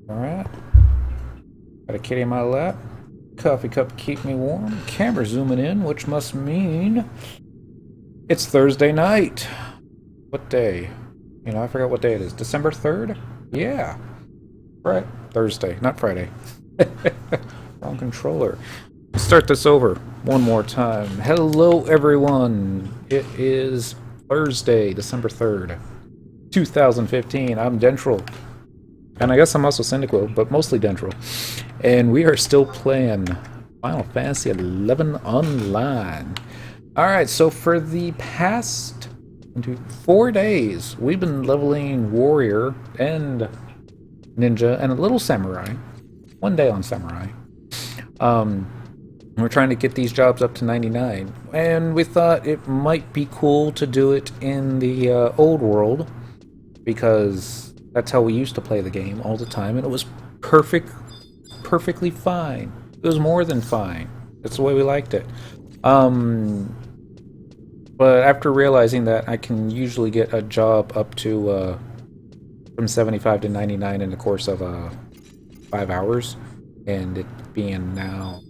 Alright. Got a kitty in my lap. Coffee cup to keep me warm. Camera zooming in, which must mean it's Thursday night. What day? You know, I forgot what day it is. December 3rd? Yeah. Right. Thursday, not Friday. Wrong controller. Let's start this over one more time. Hello, everyone. It is Thursday, December 3rd, 2015. I'm Dentral. And I guess I'm also Syndiquil, but mostly Dentral. And we are still playing Final Fantasy XI Online. Alright, so for the past 4 days, we've been leveling Warrior and Ninja and a little Samurai. 1 day on Samurai. We're trying to get these jobs up to 99. And we thought it might be cool to do it in the old world, because that's how we used to play the game all the time, and it was perfectly fine. It was more than fine. That's the way we liked it. But after realizing that I can usually get a job up to from 75 to 99 in the course of 5 hours, and it being now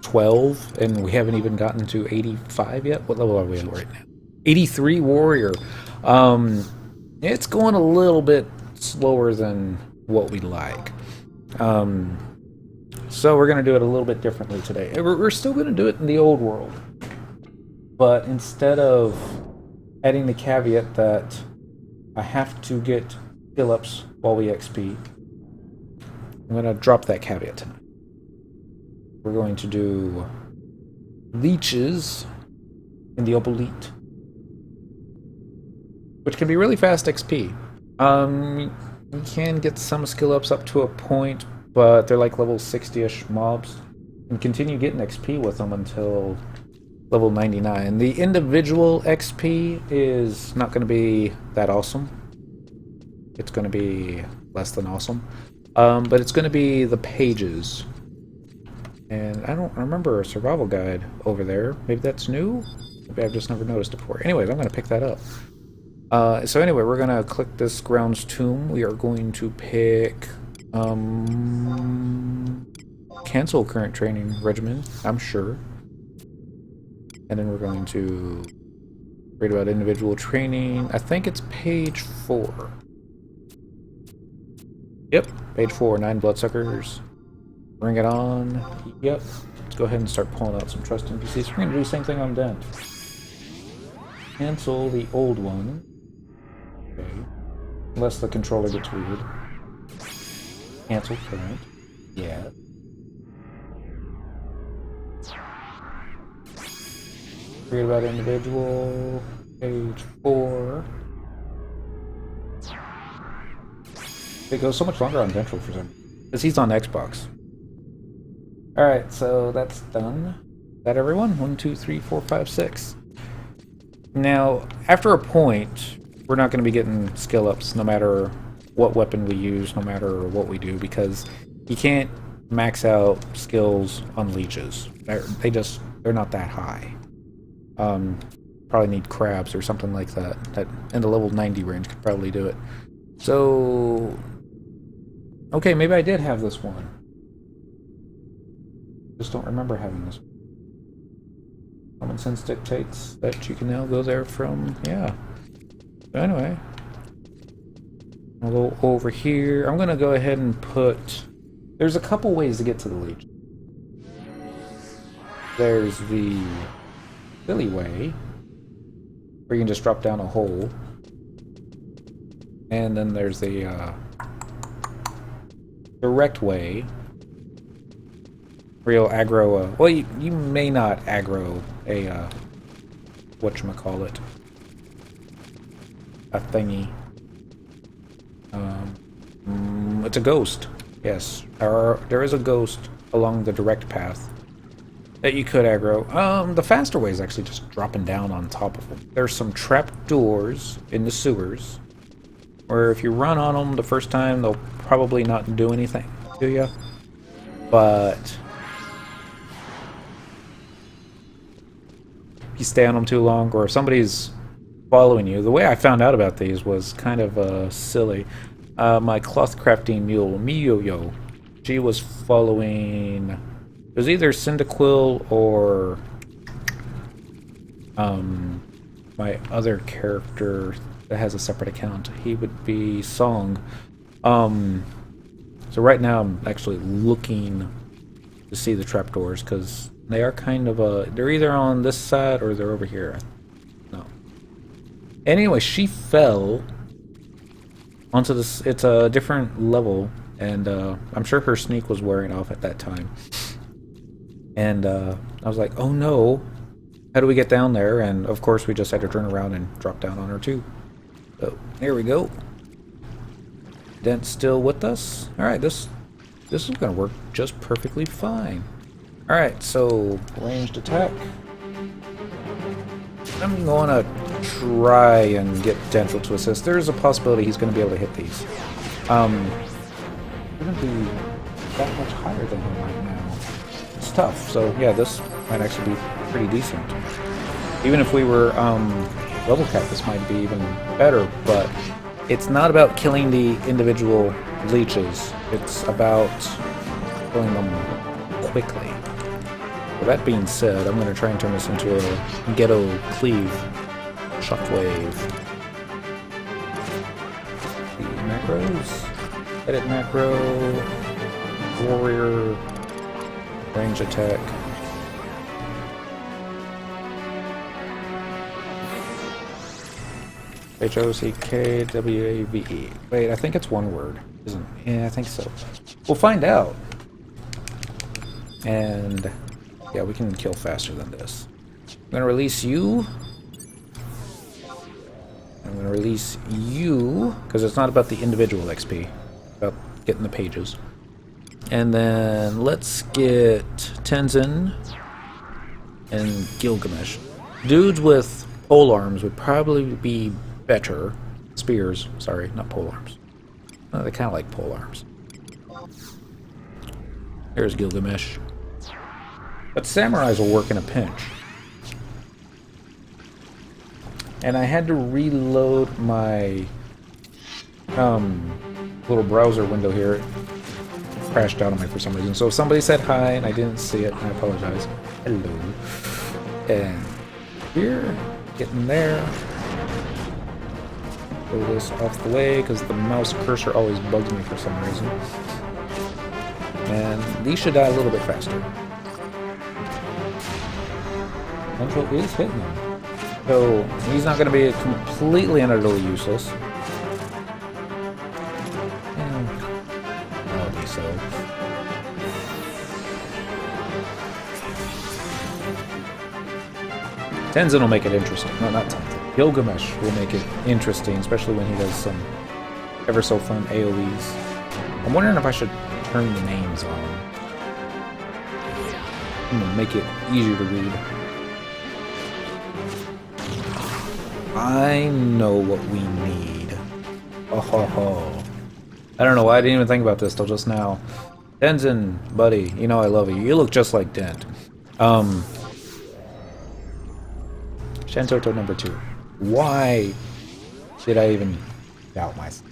12, and we haven't even gotten to 85 yet. What level are we at right now? 83 Warrior. It's going a little bit slower than what we like. So we're going to do it a little bit differently today. We're still going to do it in the old world, but instead of adding the caveat that I have to get skill ups while we XP, I'm going to drop that caveat tonight. We're going to do leeches in the Obelete, which can be really fast XP. You can get some skill ups up to a point, but they're like level 60-ish mobs, and continue getting XP with them until level 99. The individual XP is not going to be that awesome. It's going to be less than awesome. But it's going to be the pages. And I don't remember a survival guide over there. Maybe that's new? Maybe I've just never noticed it before. Anyways, I'm going to pick that up. So anyway, we're going to click this Grounds Tomb. We are going to pick cancel current training regimen, I'm sure. And then we're going to read about individual training. I think it's page 4. Yep, page 4, 9 bloodsuckers. Bring it on. Yep. Let's go ahead and start pulling out some trust NPCs. We're going to do the same thing on Dent. Cancel the old one. Okay. Unless the controller gets weird. Cancel current. Yeah. Read about individual. Page 4. It goes so much longer on Dentral for some reason. Because he's on Xbox. Alright, so that's done. Is that everyone? 1, 2, 3, 4, 5, 6. Now, after a point, we're not going to be getting skill ups no matter what weapon we use, no matter what we do, because you can't max out skills on leeches. They're not that high. Probably need crabs or something like that. That in the level 90 range could probably do it. So, okay, maybe I did have this one. Just don't remember having this one. Common sense dictates that you can now go there from, yeah. So anyway, I'll go over here. I'm gonna go ahead and put, there's a couple ways to get to the leech. There's the silly way, where you can just drop down a hole. And then there's the direct way, where you'll aggro well, you may not aggro a, whatchamacallit, a thingy. It's a ghost. Yes, there is a ghost along the direct path that you could aggro. The faster way is actually just dropping down on top of them. There's some trap doors in the sewers, where if you run on them the first time, they'll probably not do anything to you. But if you stay on them too long, or if somebody's following you, the way I found out about these was kind of silly. My cloth crafting mule, Miyo-Yo. She was following... It was either Cyndaquil or... my other character that has a separate account. He would be Song. So right now I'm actually looking to see the trapdoors, because they are kind of they're either on this side or they're over here. No. Anyway, she fell onto this. It's a different level, and I'm sure her sneak was wearing off at that time. And I was like, oh no, how do we get down there? And of course we just had to turn around and drop down on her too. So here we go. Dent's still with us. Alright, this is gonna work just perfectly fine. Alright, so ranged attack. I'm gonna try and get Dental to assist. There's a possibility he's gonna be able to hit these. We're gonna be that much higher than him right now. It's tough, so yeah, this might actually be pretty decent. Even if we were level cap, this might be even better, but it's not about killing the individual leeches. It's about killing them quickly. With that being said, I'm going to try and turn this into a ghetto cleave shockwave. The macros. Edit macro. Warrior. Range attack. Hockkwave. Wait, I think it's one word, isn't it? Yeah, I think so. We'll find out. And yeah, we can kill faster than this. I'm gonna release you. I'm gonna release you, because it's not about the individual XP, it's about getting the pages. And then let's get Tenzin and Gilgamesh. Dudes with pole arms would probably be better. Spears, sorry, not pole arms. They kind of like pole arms. There's Gilgamesh. But samurais will work in a pinch. And I had to reload my little browser window here. It crashed out on me for some reason. So if somebody said hi and I didn't see it, I apologize. Hello. And here, getting there. Pull this off the way because the mouse cursor always bugs me for some reason. And these should die a little bit faster. Control is hitting him. So he's not going to be completely and utterly useless. Probably so. Tenzin will make it interesting. No, not Tenzin. Gilgamesh will make it interesting, especially when he does some ever so fun AoEs. I'm wondering if I should turn the names on. Make it easier to read. I know what we need. Oh ho ho. I don't know why I didn't even think about this till just now. Tenzin, buddy, you know I love you. You look just like Dent. Shantoto number 2. Why did I even doubt myself?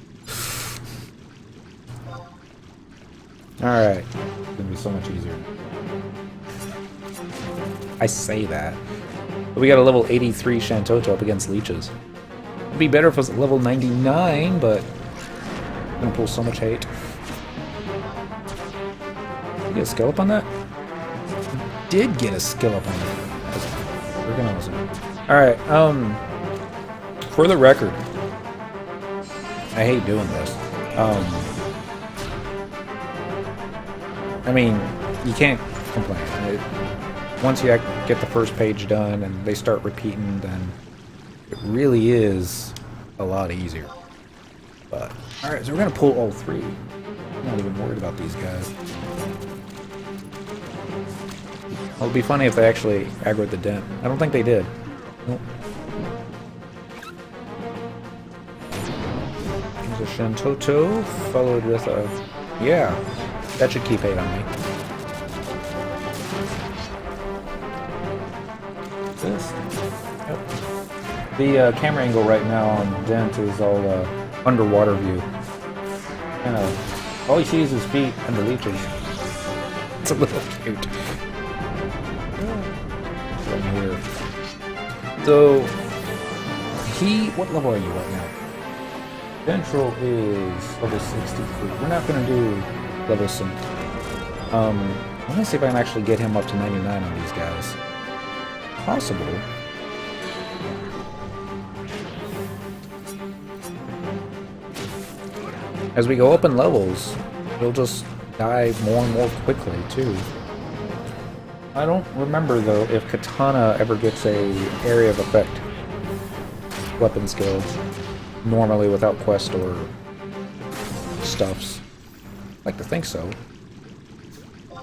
Alright. It's gonna be so much easier. I say that. But we got a level 83 Shantoto up against leeches. It'd be better if it was level 99, but I'm gonna pull so much hate. Did you get a skill up on that? Did get a skill up on that. That's freaking awesome. Alright, for the record, I hate doing this. I mean, you can't complain. Once you get the first page done and they start repeating, then it really is a lot easier. But, alright, so we're gonna pull all 3. I'm not even worried about these guys. Well, it'd be funny if they actually aggroed the dent. I don't think they did. Nope. There's a Shantoto, followed with a... Yeah, that should keep 8 on me. This? Yep. The camera angle right now on Dent is all underwater view. kind of, all he sees is feet and the leeches. It's a little cute. Right here. So, what level are you right now? Ventral is level 63. We're not going to do level 7. I'm going to see if I can actually get him up to 99 on these guys. Possible. As we go up in levels, he'll just die more and more quickly, too. I don't remember, though, if Katana ever gets a area of effect weapon skill normally without quest or stuffs. I'd like to think so.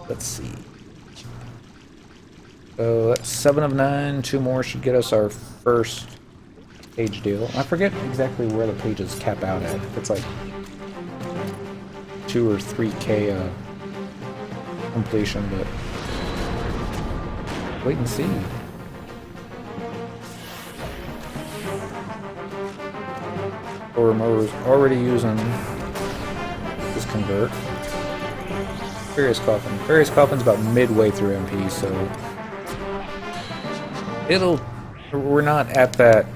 Let's see. So that's 7 of 9. 2 more should get us our first page deal. I forget exactly where the pages cap out at. It's like 2 or 3k completion, but wait and see. Oromo's already using this convert. Furious Coffin. Furious Coffin's about midway through MP, so we're not at that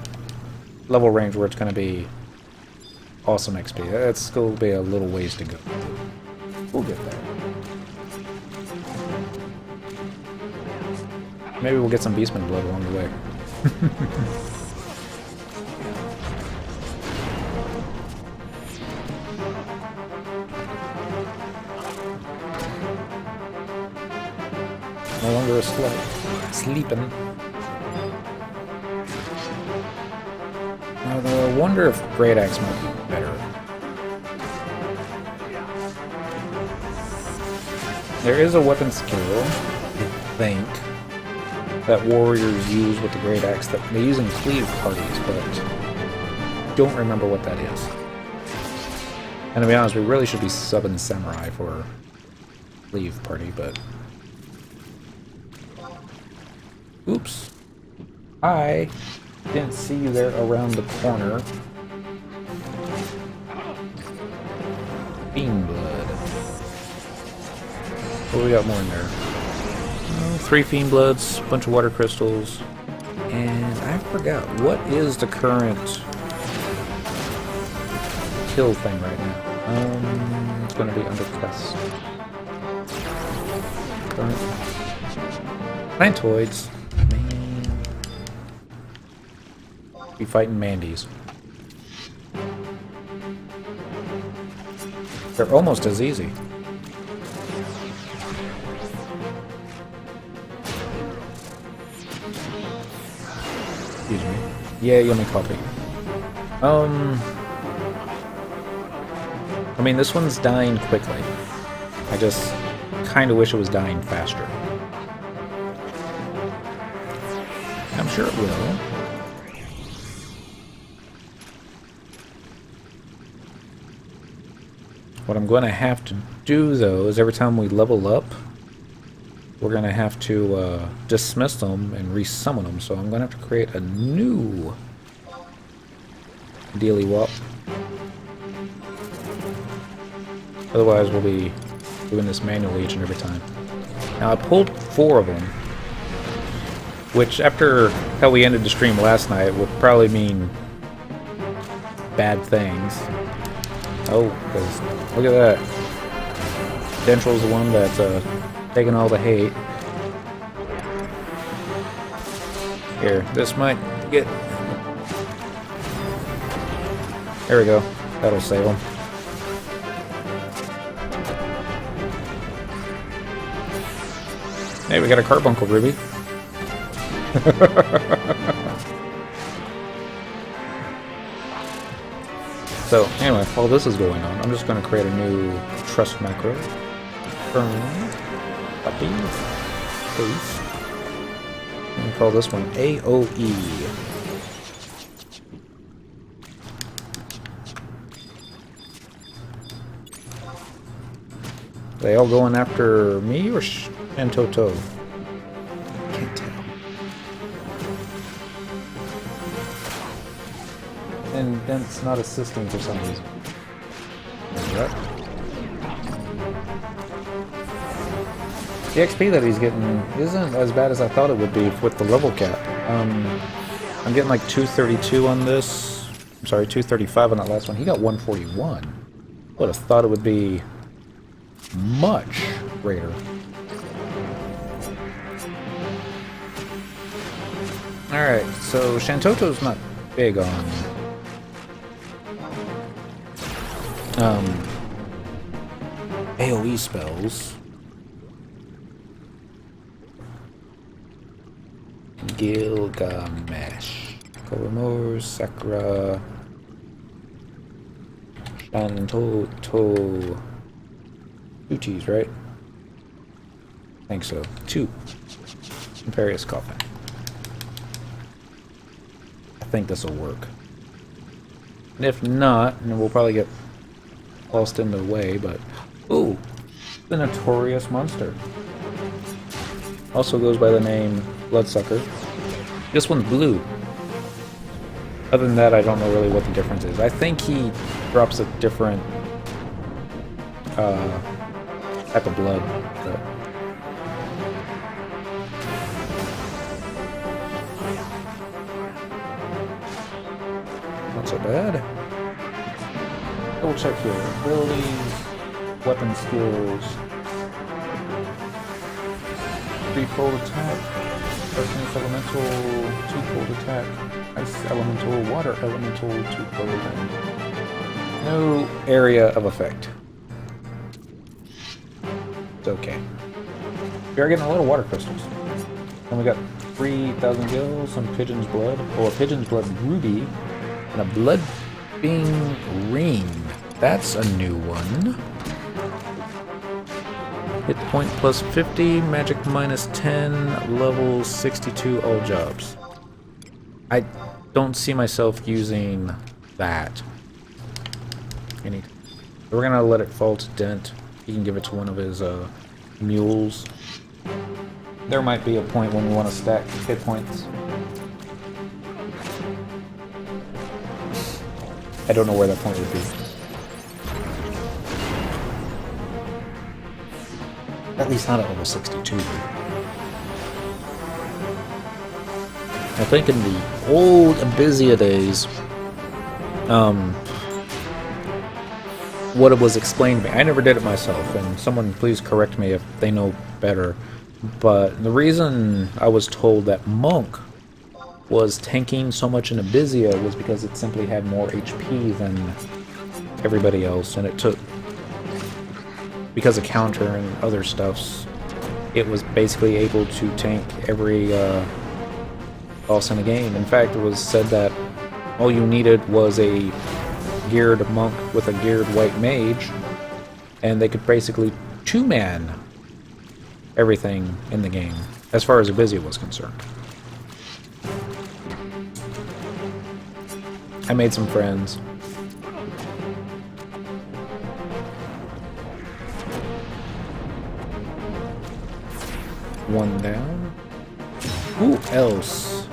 level range where it's going to be awesome XP. That's still be a little ways to go. We'll get there. Maybe we'll get some Beastman blood along the way. No longer asleep. Sleeping. I wonder if Great Axe might be better. There is a weapon skill, I think, that warriors use with the Great Axe that they use in cleave parties, but don't remember what that is. And to be honest, we really should be subbing Samurai for cleave party, but oops. I didn't see you there around the corner. Fiend blood. What do we got more in there? 3 Fiend Bloods, bunch of water crystals, and I forgot, what is the current kill thing right now? It's going to be under quest. Plantoids. Man. Be fighting Mandies. They're almost as easy. Excuse me. Yeah, yummy coffee. I mean, this one's dying quickly. I just kind of wish it was dying faster. I'm sure it will. What I'm going to have to do, though, is every time we level up, we're going to have to dismiss them and resummon them. So I'm going to have to create a new Dealy Wop. Otherwise, we'll be doing this manually each and every time. Now, I pulled 4 of them, which, after how we ended the stream last night, will probably mean bad things. Oh, because look at that. Dentral's the one that's taking all the hate. Here, this might get... There we go. That'll save him. Hey, we got a carbuncle ruby. So, anyway, while this is going on, I'm just going to create a new trust macro. Burn. Copy. Paste. I'm going to call this one AOE. They all going after me or Shantoto? Can't tell. And Dent's not assisting for some reason. What? The XP that he's getting isn't as bad as I thought it would be with the level cap. I'm getting like 232 on this. I'm sorry, 235 on that last one. He got 141. I would have thought it would be much greater. Alright, so Shantoto's not big on AoE spells. Gilgamesh, Koromor, Sakura, Shantoto. 2 T's, right? I think so. 2. Imperious Coffin. I think this will work. And if not, then we'll probably get lost in the way, but... Ooh! The Notorious Monster. Also goes by the name Bloodsucker. This one's blue. Other than that, I don't know really what the difference is. I think he drops a different type of blood. But not so bad. Double check here. Abilities, weapon skills. 3-fold attack, Darkness Elemental, 2-fold attack, Ice Elemental, Water Elemental, 2-fold attack. No area of effect. It's okay. We are getting a lot of water crystals. And we got 3,000 gills, some Pigeon's Blood, or a Pigeon's Blood Ruby, and a Blood Bing Ring. That's a new one. Hit point plus 50, magic minus 10, level 62, all jobs. I don't see myself using that. We're gonna let it fall to Dent. He can give it to one of his mules. There might be a point when we want to stack hit points. I don't know where that point would be. At least not at level 62. I think in the old Abysia days, what it was explained to me, I never did it myself, and someone please correct me if they know better, but the reason I was told that Monk was tanking so much in Abysia was because it simply had more HP than everybody else, and it took... because of counter and other stuffs, it was basically able to tank every boss in the game. In fact, it was said that all you needed was a geared monk with a geared white mage, and they could basically two-man everything in the game, as far as Abysia was concerned. I made some friends. One down. Who else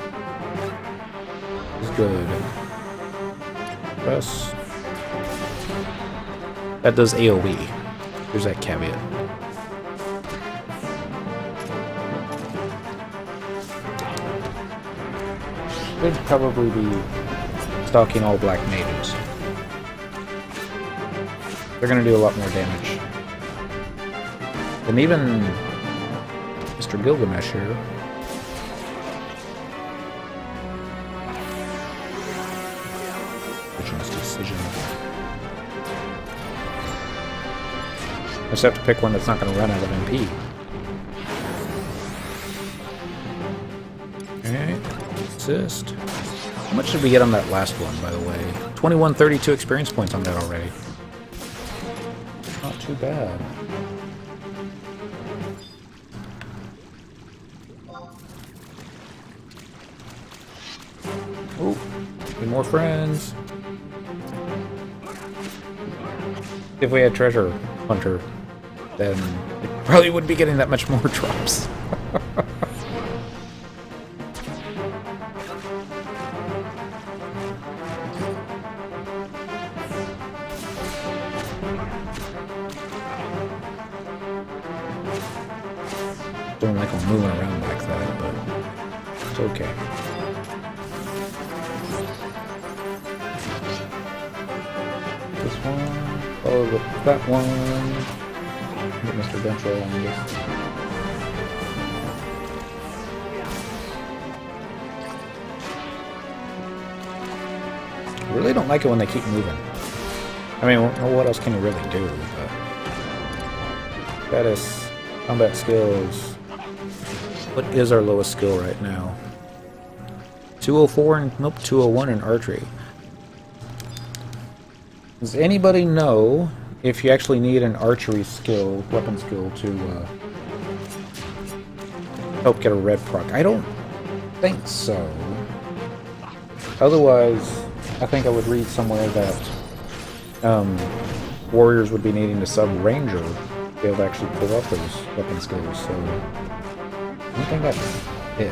is good? Press. That does AoE. There's that caveat. Should probably be stalking all black mages. They're gonna do a lot more damage. And even Mr. Gilgamesh here. Pigeon's Decision. I just have to pick one that's not going to run out of MP. Okay. Assist. How much did we get on that last one, by the way? 2132 experience points on that already. Not too bad. Oh, need more friends. If we had Treasure Hunter, then it probably wouldn't be getting that much more drops. Don't like them moving around like that, but it's okay. This one, follow with that one. Get Mr. Ventral on this. I really don't like it when they keep moving. I mean, what else can you really do? But that is combat skills. What is our lowest skill right now? 204 and nope, 201 in archery. Does anybody know if you actually need an archery skill, weapon skill, to help get a red proc? I don't think so. Otherwise, I think I would read somewhere that warriors would be needing to sub ranger to be able to actually pull off those weapon skills. So I think that's it.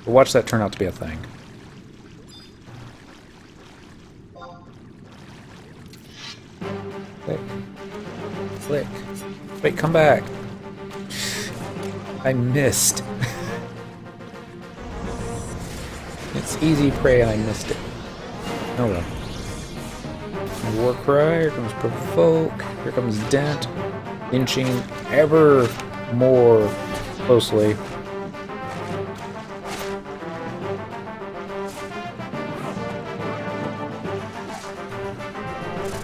But watch that turn out to be a thing. Click. Click. Wait, come back. I missed. It's easy prey and I missed it. Oh well. War cry, here comes provoke, here comes dent, inching ever more closely.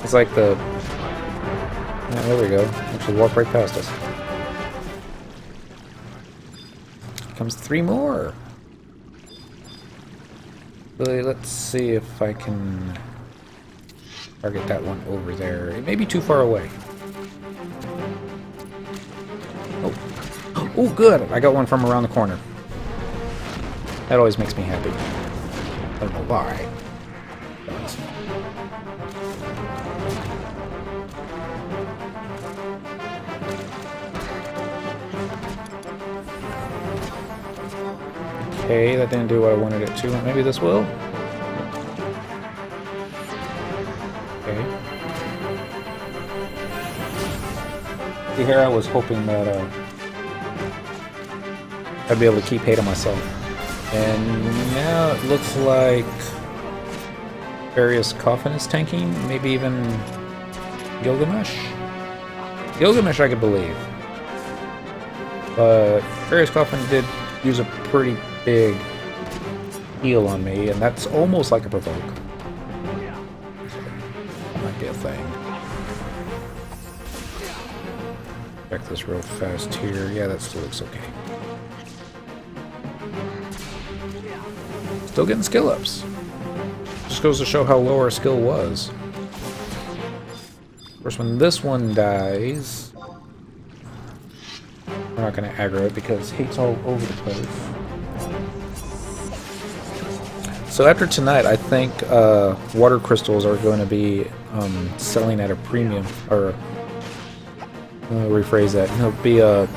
It's like the... Oh, there we go. Actually walk right past us. Here comes 3 more. Really, let's see if I can target that one over there. It may be too far away. Oh, oh, good! I got one from around the corner. That always makes me happy. I don't know why. Okay, that didn't do what I wanted it to. Maybe this will? Okay. See, here I was hoping that I'd be able to keep hating myself. And now it looks like Various Coffin is tanking, maybe even Gilgamesh? Gilgamesh I could believe. But Various Coffin did use a pretty big heal on me, and that's almost like a provoke. So, that might be a thing. Check this real fast here. Yeah, that still looks okay. Still getting skill ups. Just goes to show how low our skill was. Of course, when this one dies, we're not going to aggro it because hate's all over the place. So after tonight, I think water crystals are going to be selling at a premium, or rephrase that. It'll be a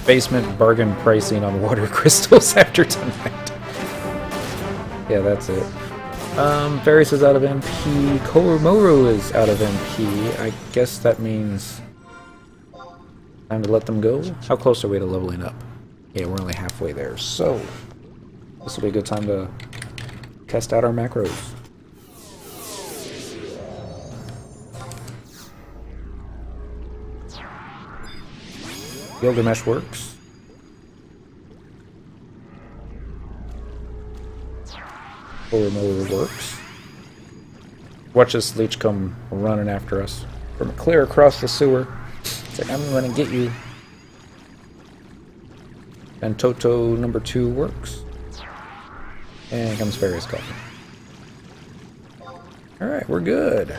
basement bargain pricing on water crystals after tonight. Yeah, that's it. Varys is out of MP. Koromoru is out of MP. I guess that means time to let them go. How close are we to leveling up? Yeah, we're only halfway there, so this will be a good time to test out our macros. Gilgamesh works. Koromoru works. Watch this leech come running after us from clear across the sewer. It's like, I'm gonna get you. And Toto number 2 works. And here comes Fairy's Coffin. Alright, we're good.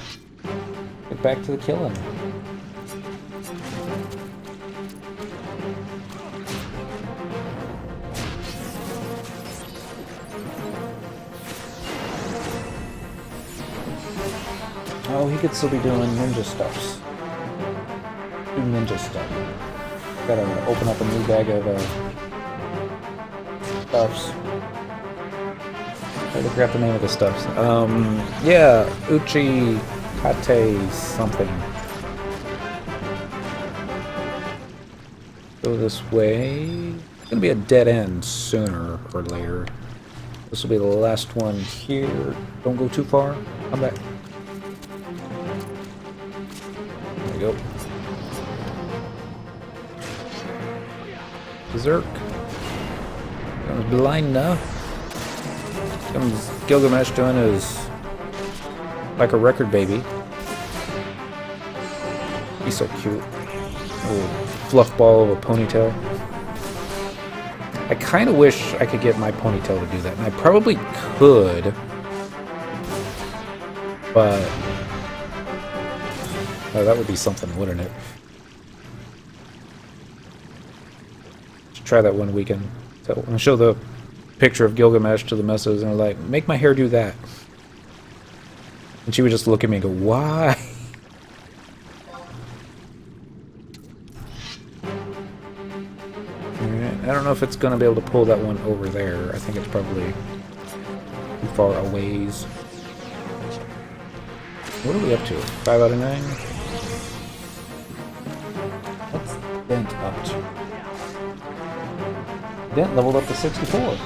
Get back to the killing. Oh, he could still be doing ninja stuffs. Do ninja stuff. Gotta open up a new bag of stuffs. I forgot the name of the stuffs. Yeah, Uchi Kate something. Go this way. It's gonna be a dead end sooner or later. This will be the last one here. Don't go too far. Come back. There we go. Berserk. Comes blind now. Comes Gilgamesh doing his like a record baby. He's so cute. Little fluff ball of a ponytail. I kind of wish I could get my ponytail to do that, and I probably could, but oh, that would be something, wouldn't it? Let's try that one weekend. So I'll show the picture of Gilgamesh to the missus, and they're like, "Make my hair do that," and she would just look at me and go, "Why?" I don't know if it's going to be able to pull that one over there. I think it's probably too far a ways. What are we up to? 5 out of 9? What's Dent up to? Dent leveled up to 64.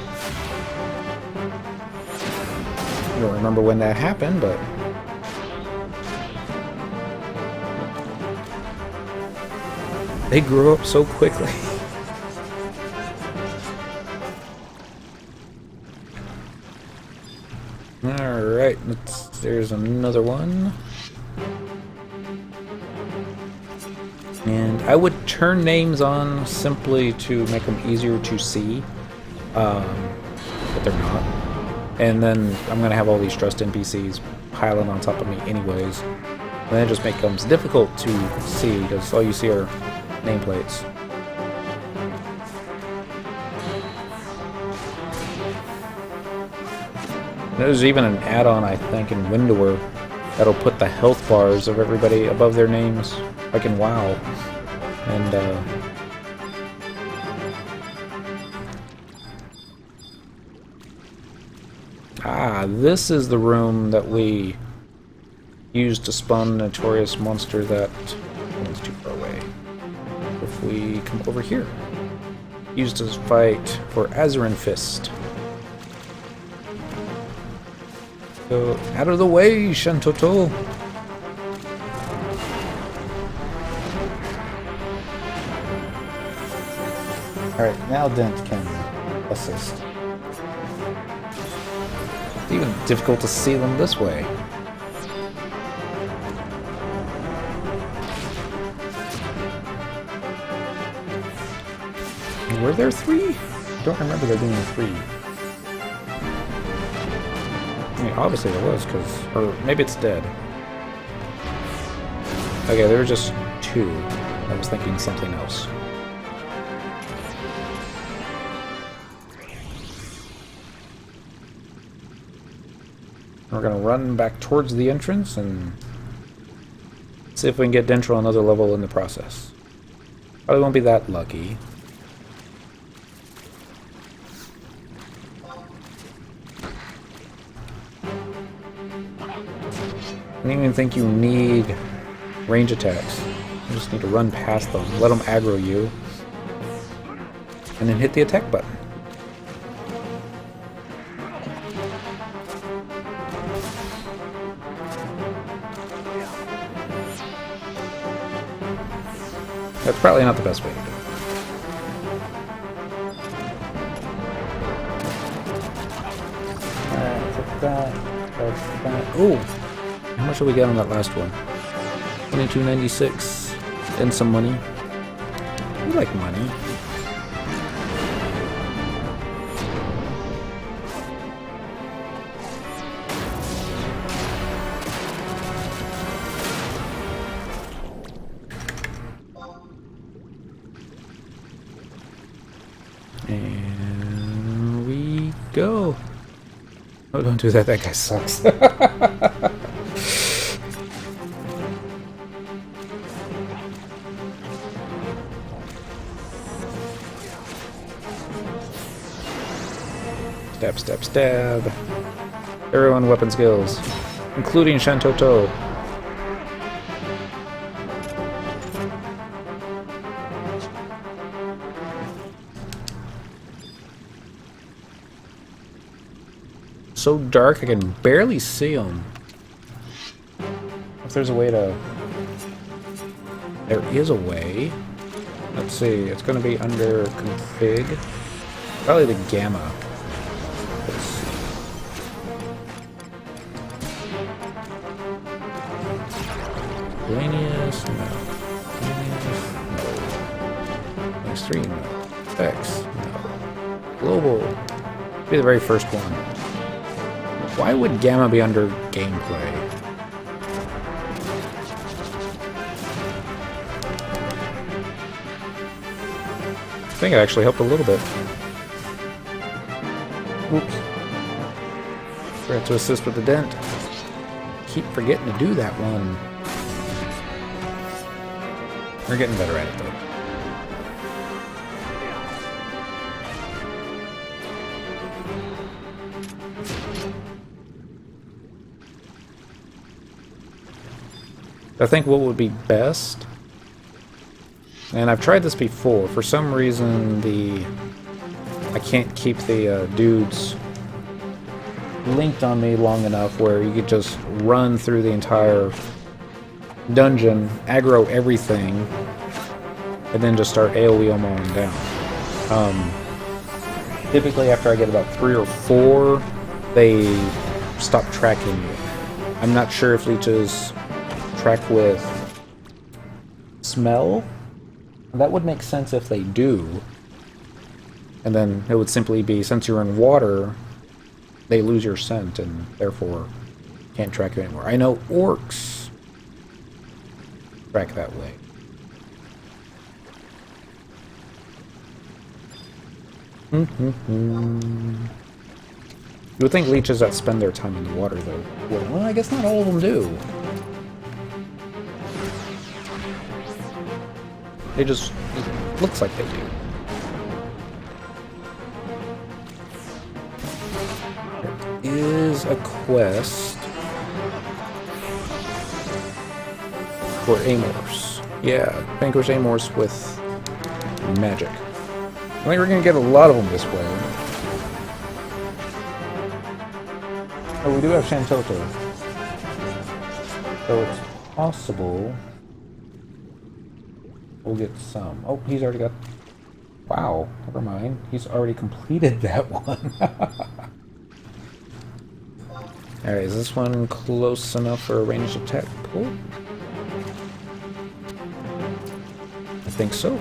I don't remember when that happened, but... they grew up so quickly. Alright, there's another one. And I would turn names on simply to make them easier to see, but they're not. And then I'm going to have all these stressed NPCs piling on top of me anyways. And then it just becomes difficult to see because all you see are nameplates. There's even an add-on, I think, in Windower that'll put the health bars of everybody above their names, like in WoW. And, this is the room that we used to spawn the notorious monster that... it's too far away. If we come over here. Used to fight for Azarin Fist. So, out of the way, Shantoto! Alright, now Dent can assist. It's even difficult to see them this way. Were there 3? I don't remember there being 3. I mean, obviously there was, because... or maybe it's dead. Okay, there were just 2. I was thinking something else. We're going to run back towards the entrance and see if we can get Dentro another level in the process. Probably won't be that lucky. I don't even think you need range attacks. You just need to run past them, let them aggro you, and then hit the attack button. That's probably not the best way to do it. Alright, take that. Ooh! How much did we get on that last one? $22.96 and some money. We like money. And we go. Oh, don't do that. That guy sucks. Stab, stab, stab. Everyone weapon skills, including Shantoto. so dark I can barely see them. If there's a way to... There is a way. Let's see, it's going to be under config. Probably the gamma. Let's see. Lanius, no. Lanius, no. X3, no. X, no. Global. Be the very first one. Why would gamma be under gameplay? I think it actually helped a little bit. Oops. Forgot to assist with the dent. Keep forgetting to do that one. We're getting better at it though. I think what would be best, and I've tried this before, for some reason I can't keep the dudes linked on me long enough where you could just run through the entire dungeon, aggro everything, and then just start AoE them on down. Typically after I get about 3 or 4, they stop tracking you. I'm not sure if leeches track with smell. That would make sense if they do. And then it would simply be, since you're in water, they lose your scent and therefore can't track you anymore. I know orcs track that way. You would think leeches that spend their time in the water, though. Well, I guess not all of them do. They just... it looks like they do. There is a quest for Amors. Yeah, vanquish Amors with magic. I think we're gonna get a lot of them this way. Oh, we do have Shantoto. So it's possible we'll get some. Oh, he's already got... Wow, never mind. He's already completed that one. Alright, is this one close enough for a ranged attack pull? I think so.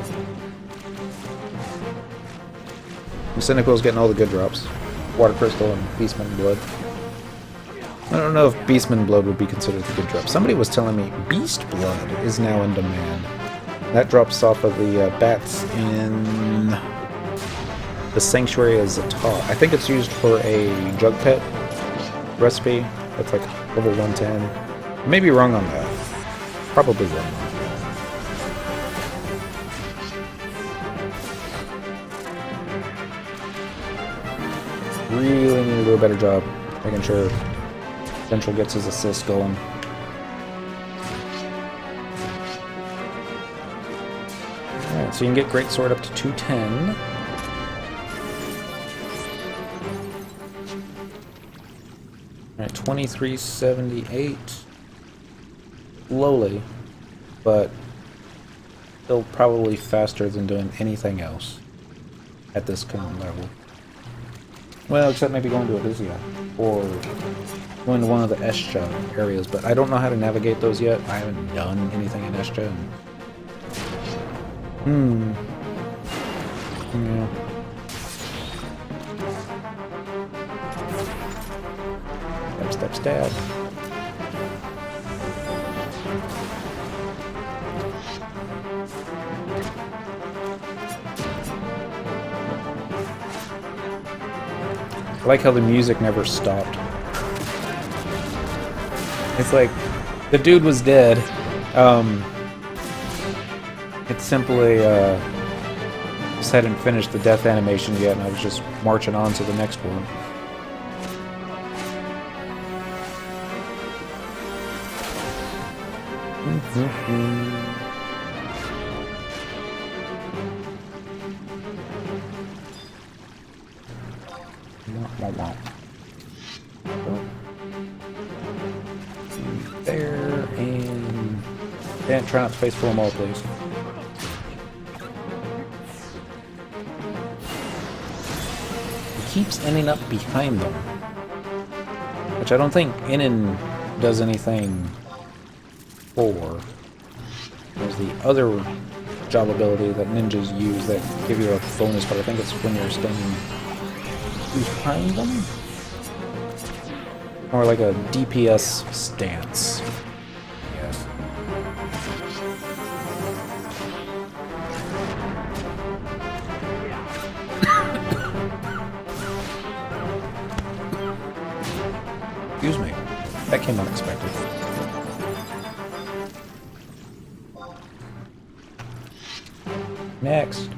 Cynical's getting all the good drops. Water Crystal and Beastman Blood. I don't know if Beastman Blood would be considered the good drop. Somebody was telling me Beast Blood is now in demand. That drops off of the bats in the Sanctuary as a top. I think it's used for a Jug Pet recipe. That's like level 110. I may be wrong on that. Probably wrong. Really need to do a better job making sure Central gets his assist going. Alright, so you can get Great Sword up to 210. Alright, 2378. Slowly, but still probably faster than doing anything else at this current level. Well, except maybe going to Elysia, or going to one of the Escha areas, but I don't know how to navigate those yet. I haven't done anything in Escha. Yeah. Stab, stab, stab. I like how the music never stopped. It's like the dude was dead. It simply just hadn't finished the death animation yet, and I was just marching on to the next one. There, and dent, try not to face full them all, please. He keeps ending up behind them, which I don't think Inin does anything for. There's the other job ability that ninjas use that give you a bonus, but I think it's when you're standing behind them. Or like a DPS stance. Yes. Excuse me. That came unexpected. Next.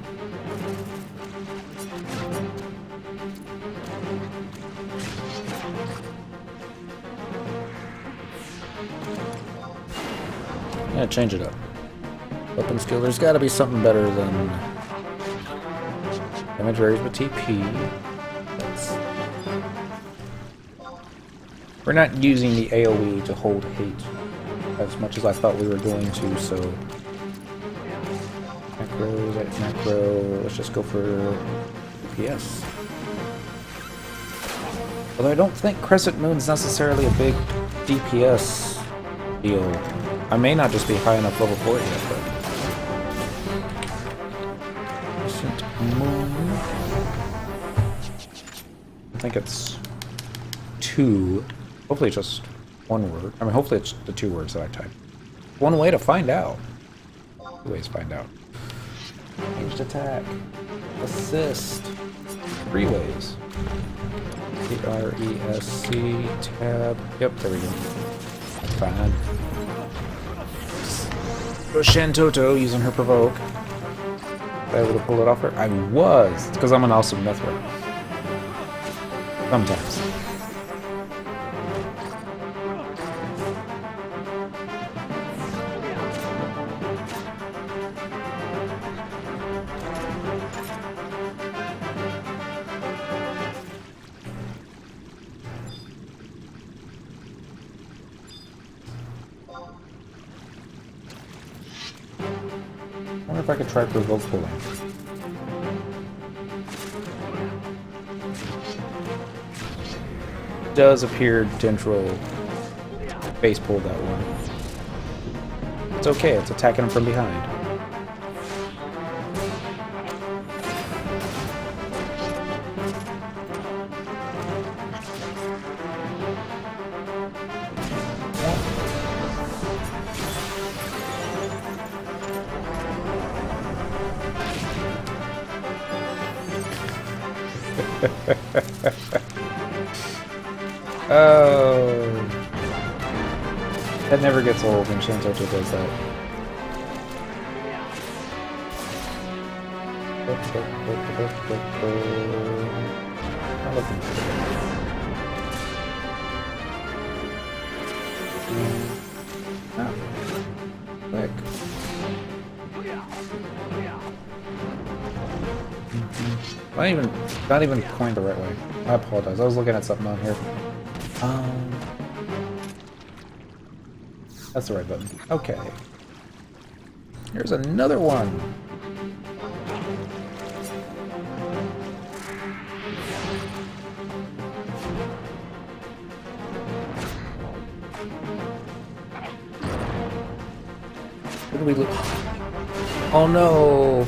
Yeah, change it up. Weapon skill, there's gotta be something better than damage varies with TP. We're not using the AoE to hold hate as much as I thought we were going to, so macro, that macro, let's just go for DPS. Although I don't think Crescent Moon's necessarily a big DPS deal. I may not just be high enough level for it yet, but... Crescent Moon... I think it's 2. Hopefully it's just 1 word. I mean, hopefully it's the 2 words that I typed. One way to find out. 2 ways to find out. Ranged attack. Assist. 3 ways. R-E-S-C, tab. Yep, there we go. Fine. Shantoto using her provoke. Was I able to pull it off her? I was! It's because I'm an awesome Mithra. Sometimes. I wonder if I could try provoke pulling. It does appear Dendro base pulled that one. It's okay, it's attacking him from behind. Oh, that never gets old when Shantoto does that. I'm looking for it. Oh, quick. Not even coined the right way. I apologize. I was looking at something on here. That's the right button. Okay. Here's another one. What do we look? Oh no!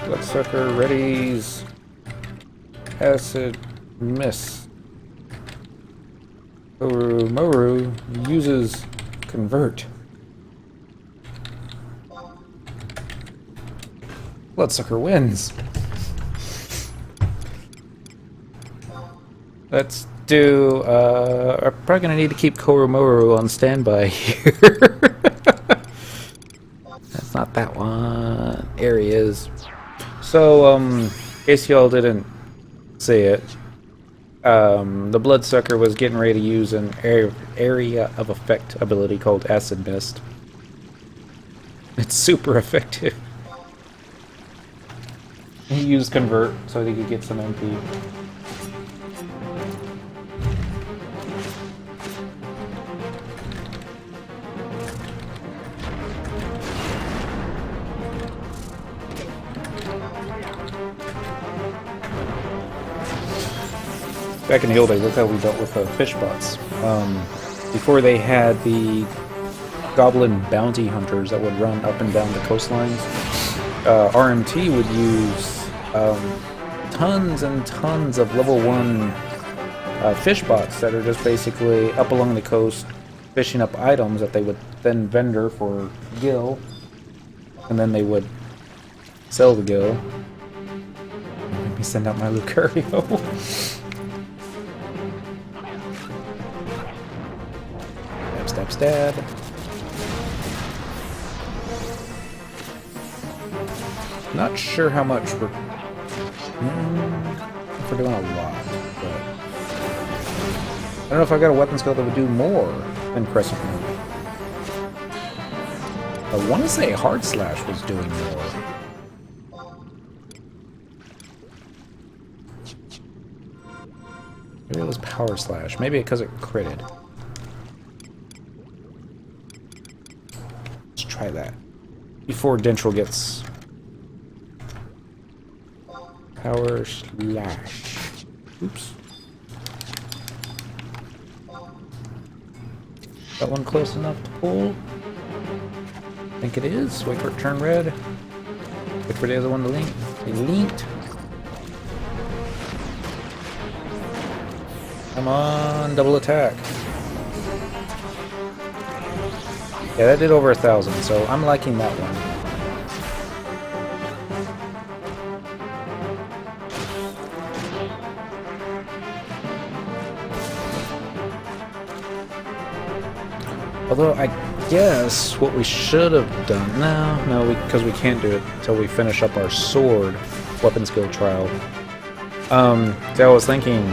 Bloodsucker readies. Acid miss. Moru uses convert. Bloodsucker wins. Let's do, I'm probably gonna need to keep Koromoru on standby here. That's not that one. There he is. So, in case y'all didn't see it, The Bloodsucker was getting ready to use an area of effect ability called Acid Mist. It's super effective. He used Convert so he could get some MP. Back in the old days, that's how we dealt with fish bots. Before they had the goblin bounty hunters that would run up and down the coastlines, RMT would use tons and tons of level 1 fish bots that are just basically up along the coast fishing up items that they would then vendor for gil, and then they would sell the gil. Let me send out my Lucario. Stab, stab. Not sure how much we're... if we're doing a lot, but... I don't know if I got a weapon skill that would do more than Crescent Moon. I want to say Hard Slash was doing more. Maybe it was Power Slash. Maybe because it critted. Try that before Dentral gets Power Slash. Oops. That one close enough to pull? I think it is. Wait for it to turn red. Wait for the other one to link. They linked. Come on, double attack. Yeah, that did over 1,000, so I'm liking that one. Although I guess what we should have done... No, because we can't do it until we finish up our sword weapon skill trial. So I was thinking,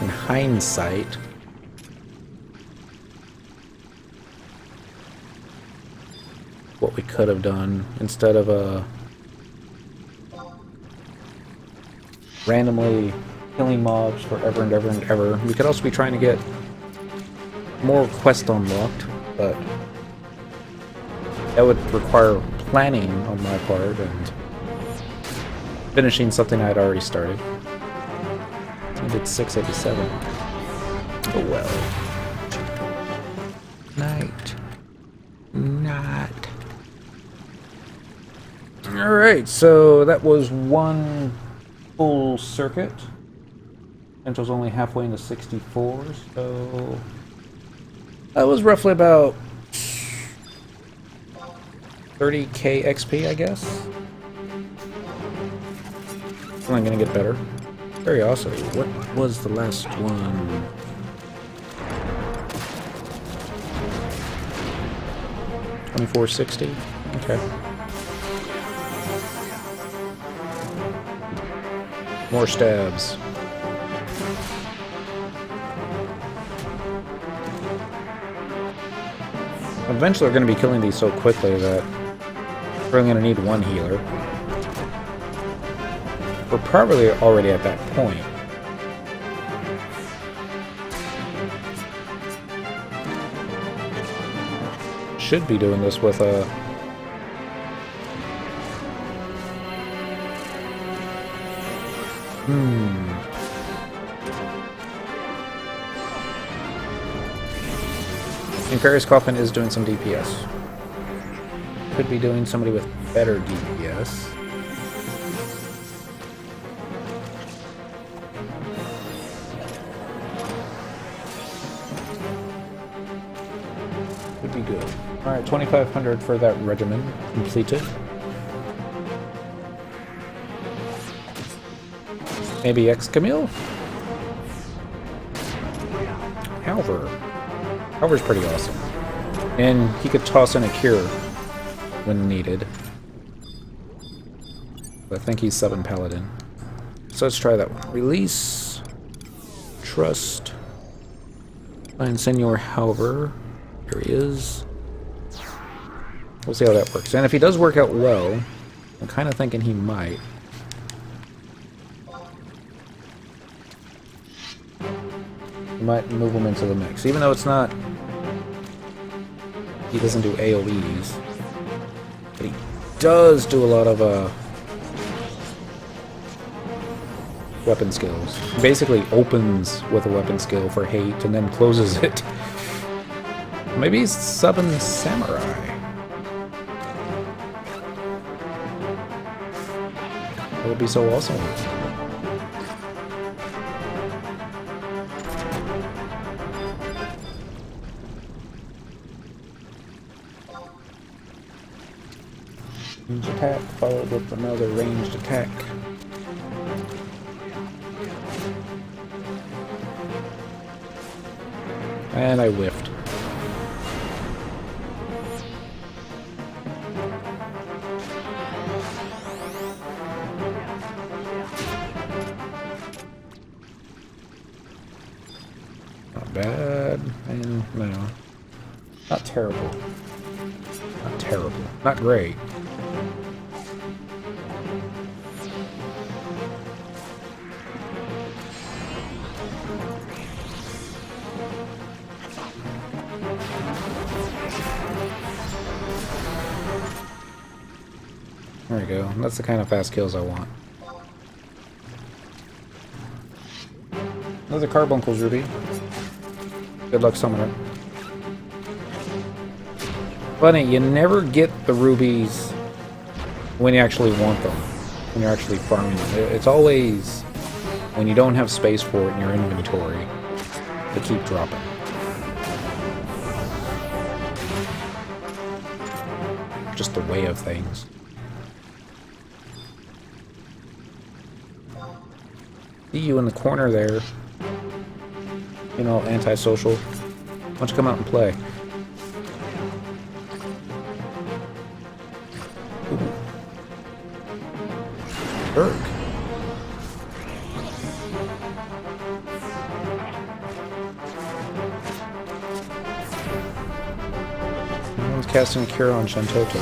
in hindsight, what we could have done instead of randomly killing mobs forever and ever and ever. We could also be trying to get more quests unlocked, but that would require planning on my part and finishing something I'd already started. I did 687. Oh well. Night. Alright, so that was one full circuit. And it was only halfway into 64, so that was roughly about 30k XP, I guess. It's only gonna get better. Very awesome. What was the last one? $24.60? Okay. More stabs. Eventually we're going to be killing these so quickly that we're only going to need one healer. We're probably already at that point. Should be doing this with a... Imperious Coffin is doing some DPS. Could be doing somebody with better DPS. Would be good. Alright, 2,500 for that regimen completed. Maybe X-Camille? Halver's pretty awesome. And he could toss in a cure when needed. But I think he's 7 Paladin. So let's try that one. Release. Trust. Find Senor Halver. There he is. We'll see how that works. And if he does work out well, I'm kind of thinking he might. We might move him into the mix. Even though it's not... He doesn't do AoEs. But he does do a lot of weapon skills. He basically opens with a weapon skill for hate and then closes it. Maybe he's subbing Samurai. That would be so awesome. Ranged attack followed with another ranged attack. And I whiffed. Not bad. And no. Not terrible. Not terrible. Not great. There we go. That's the kind of fast kills I want. Another Carbuncle's Ruby. Good luck summoner. Funny, you never get the rubies when you actually want them. When you're actually farming them. It's always when you don't have space for it in your inventory. They keep dropping. Just the way of things. See you in the corner there. You know, antisocial. Why don't you come out and play? Ooh. Berg. No one's casting Cure on Shantoto.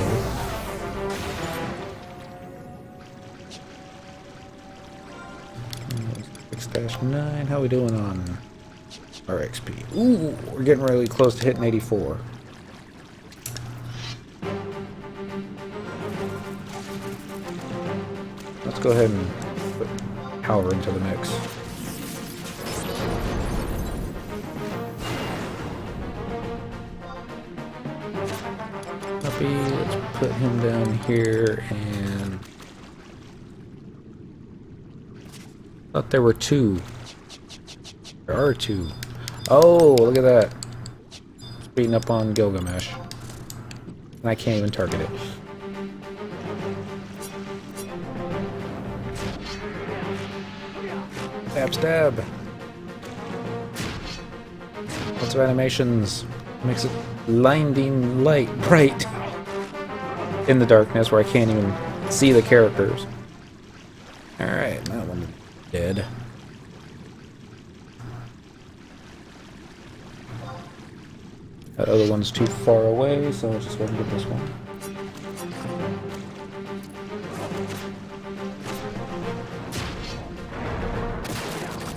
6-9, how we doing on our XP? Ooh, we're getting really close to hitting 84. Let's go ahead and put Power into the mix. Copy, let's put him down here and... Thought there were two. There are two. Oh, look at that. It's beating up on Gilgamesh. And I can't even target it. Stab, stab. Lots of animations. Makes it blinding light, bright. In the darkness where I can't even see the characters. Alright, that one dead. That other one's too far away, so I'll just go ahead and get this one.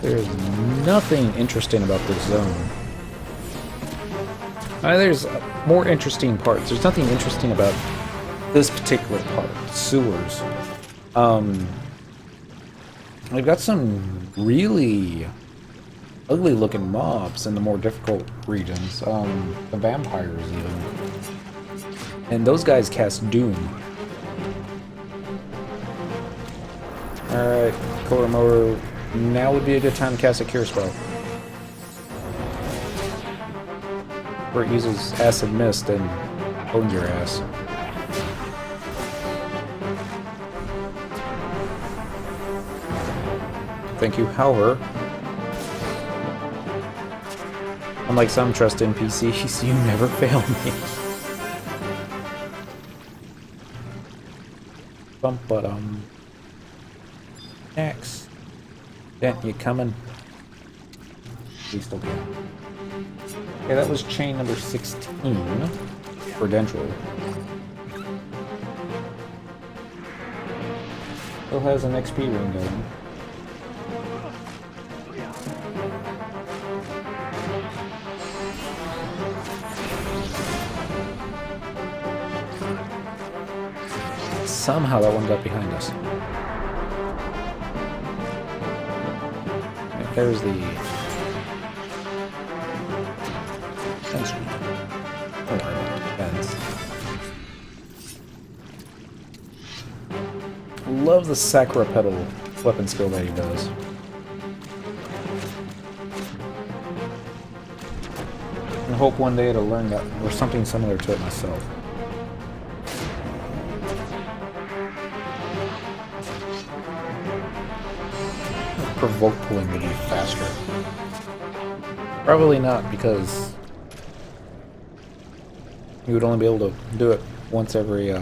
There's nothing interesting about this zone. There's more interesting parts. There's nothing interesting about this particular part, sewers. We've got some really ugly looking mobs in the more difficult regions. The vampires even. And those guys cast Doom. Alright, Kodomoto, now would be a good time to cast a Cure spell. Where it uses Acid Mist and owns your ass. Thank you, Halver. Unlike some trust NPCs, you never fail me. Bum-ba-dum. Next. Dent, you coming? He's still coming. Okay, that was chain number 16 for Dentral. Still has an XP ring going. Somehow that one got behind us. Right, there's the sensor. Don't worry about the fence. Love the Sakura pedal weapon skill that he does. I hope one day to learn that or something similar to it myself. Provoke pulling would be faster. Probably not, because you would only be able to do it once every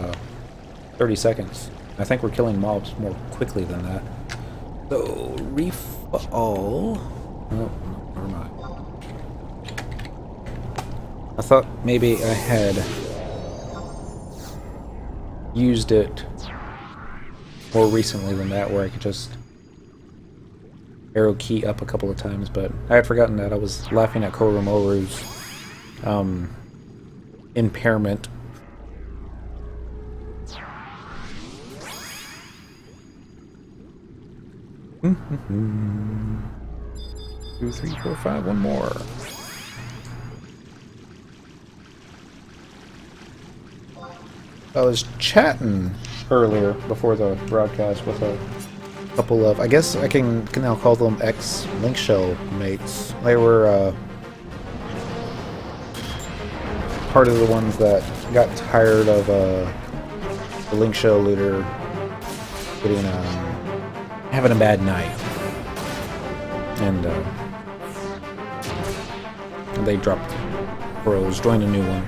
30 seconds. I think we're killing mobs more quickly than that. So, refall. Oh, never mind. I thought maybe I had used it more recently than that, where I could just arrow key up a couple of times, but I had forgotten that. I was laughing at Koromoru's impairment. Two, three, four, five, one more. I was chatting earlier before the broadcast with a couple of, I guess I can now call them ex-Link Shell mates. They were part of the ones that got tired of the Link Shell leader getting having a bad night, and they dropped Bros, joined a new one.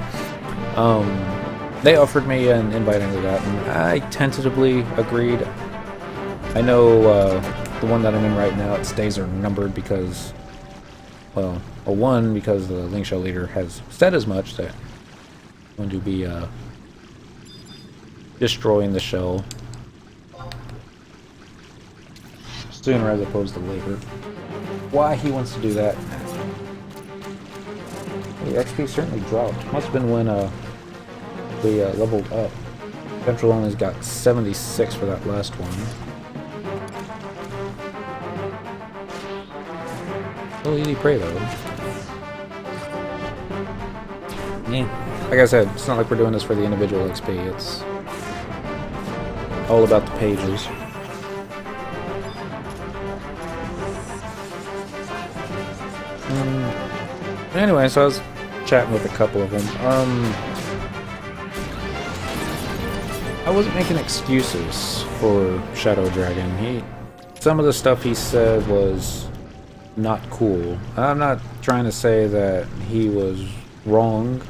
They offered me an invite into that, and I tentatively agreed. I know the one that I'm in right now, its days are numbered because, well, one, because the Link Shell leader has said as much, that I'm going to be destroying the shell sooner as opposed to later. Why he wants to do that? The XP certainly dropped. Must have been when we leveled up. Central only's got 76 for that last one. Still easy prey though. Yeah. Like I said, it's not like we're doing this for the individual XP. It's all about the pages. Anyway, so I was chatting with a couple of them. I wasn't making excuses for Shadow Dragon. Some of the stuff he said was not cool. I'm not trying to say that he was wrong.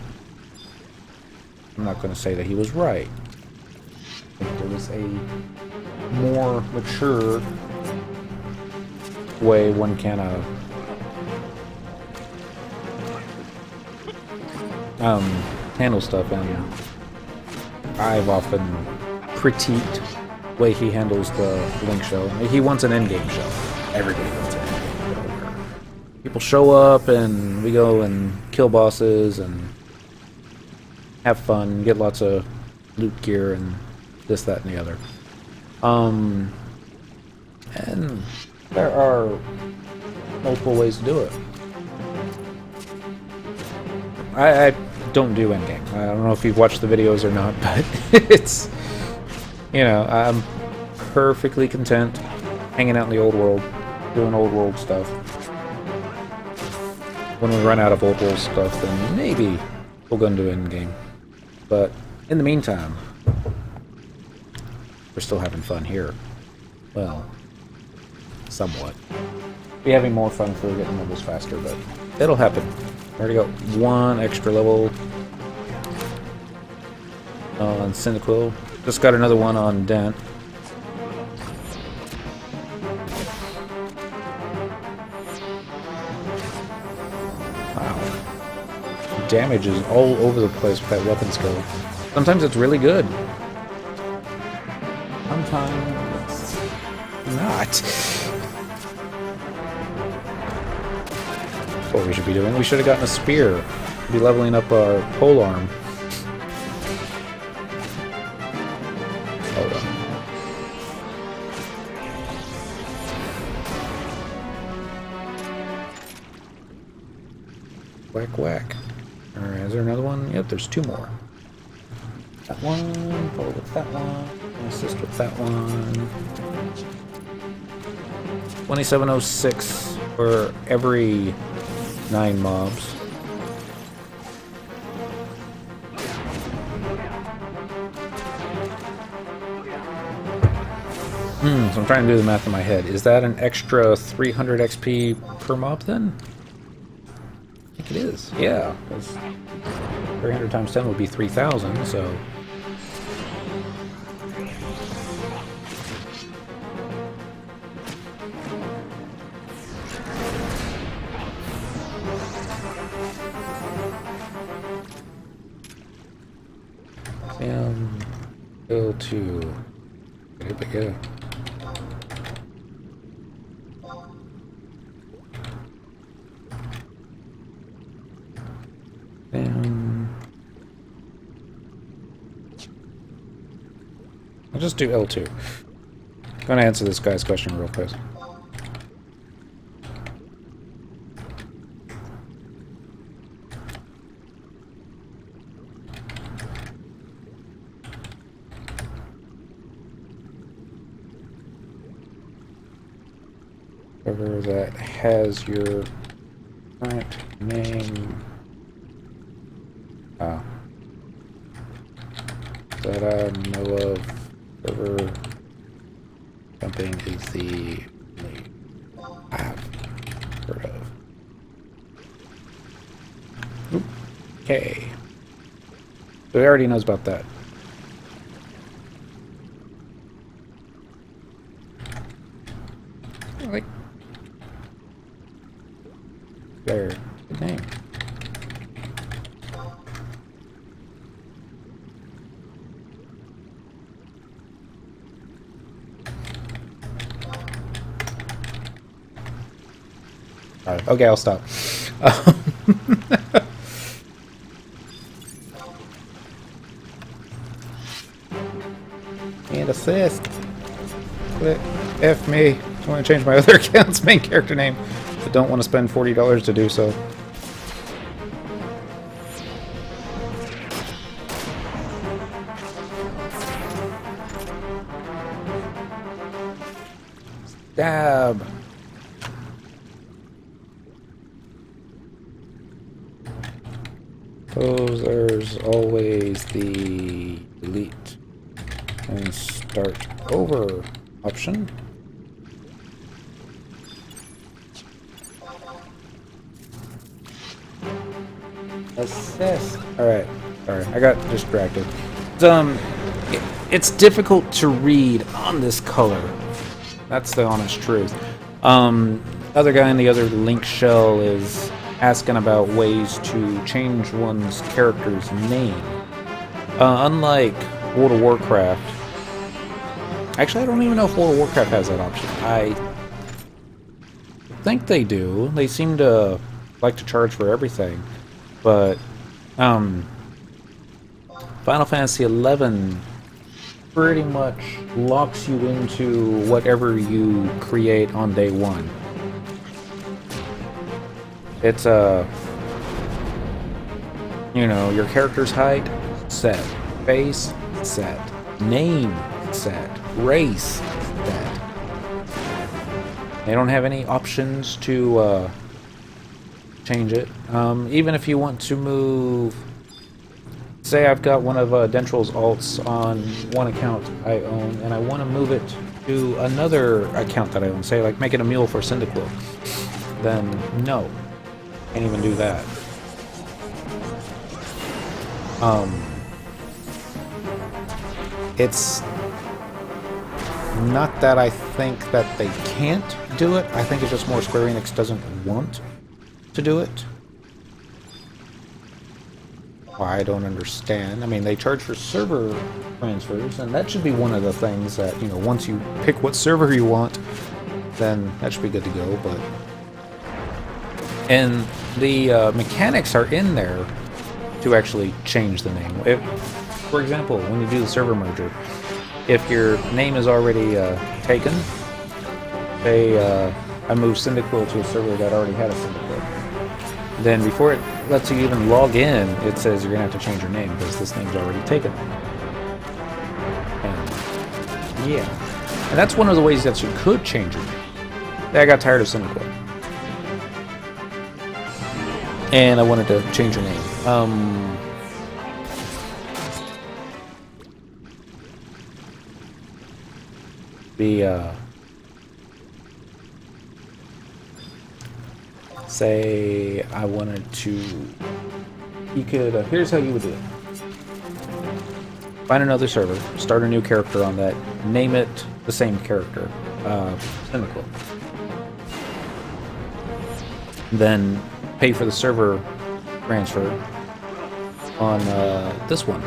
I'm not going to say that he was right. I think there was a more mature way one can handle stuff, and I've often critiqued the way he handles the Link Shell. He wants an endgame shell. Everybody wants an endgame shell where people show up and we go and kill bosses and have fun, get lots of loot gear and this, that, and the other. And there are multiple ways to do it. I don't do endgame. I don't know if you've watched the videos or not, but it's, you know, I'm perfectly content hanging out in the old world, doing old world stuff. When we run out of old world stuff, then maybe we'll go into endgame. But in the meantime, we're still having fun here. Well, somewhat. Be having more fun if we're getting levels faster, but it'll happen. Already got one extra level on Cyndaquil. Just got another one on Dent. damage is all over the place with that weapon skill. Sometimes it's really good. Sometimes not. That's what we should be doing. We should have gotten a spear. Be leveling up our pole arm. Hold on. Whack, whack. Alright, is there another one? Yep, there's 2 more. That one, follow with that one, assist with that one. 2706 for every 9 mobs. So I'm trying to do the math in my head. Is that an extra 300 XP per mob then? I think it is. Yeah, because 300 times 10 would be 3,000, so... L2. Yeah. I'll just do L2. I'm gonna answer this guy's question real quick. Whoever that has your current name. That I know of. Whoever something is the only I've heard of. Oop. Okay. So he already knows about that. Like there. Good name. Alright, okay, I'll stop. And assist. Click. F me. I want to change my other account's main character name, but don't want to spend $40 to do so. Stab. Suppose there's always the delete and start over option. Assist. Alright. Sorry, I got distracted. It's difficult to read on this color. That's the honest truth. Other guy in the other link shell is asking about ways to change one's character's name. Unlike World of Warcraft... Actually, I don't even know if World of Warcraft has that option. I think they do. They seem to like to charge for everything. But, Final Fantasy XI pretty much locks you into whatever you create on day one. It's you know, your character's height, set. Face, set. Name, set. Race, set. They don't have any options to change it. Even if you want to move... Say I've got one of Dentral's alts on one account I own, and I want to move it to another account that I own. Say, like, make it a mule for Cyndaquil. Then, no. Can't even do that. It's not that I think that they can't do it. I think it's just more Square Enix doesn't want to do it. I don't understand. I mean, they charge for server transfers, and that should be one of the things that, you know, once you pick what server you want, then that should be good to go, but... And the mechanics are in there to actually change the name. If, for example, when you do the server merger, if your name is already taken, say I moved Cyndaquil to a server that already had a Cyndaquil, then before it lets you even log in, it says you're going to have to change your name because this name's already taken. And, yeah. And that's one of the ways that you could change your name. I got tired of Cyndaquil. And I wanted to change your name. Say I wanted to, you could, here's how you would do it. Find another server, start a new character on that, name it the same character, Cyndaquil. Then pay for the server transfer on this one.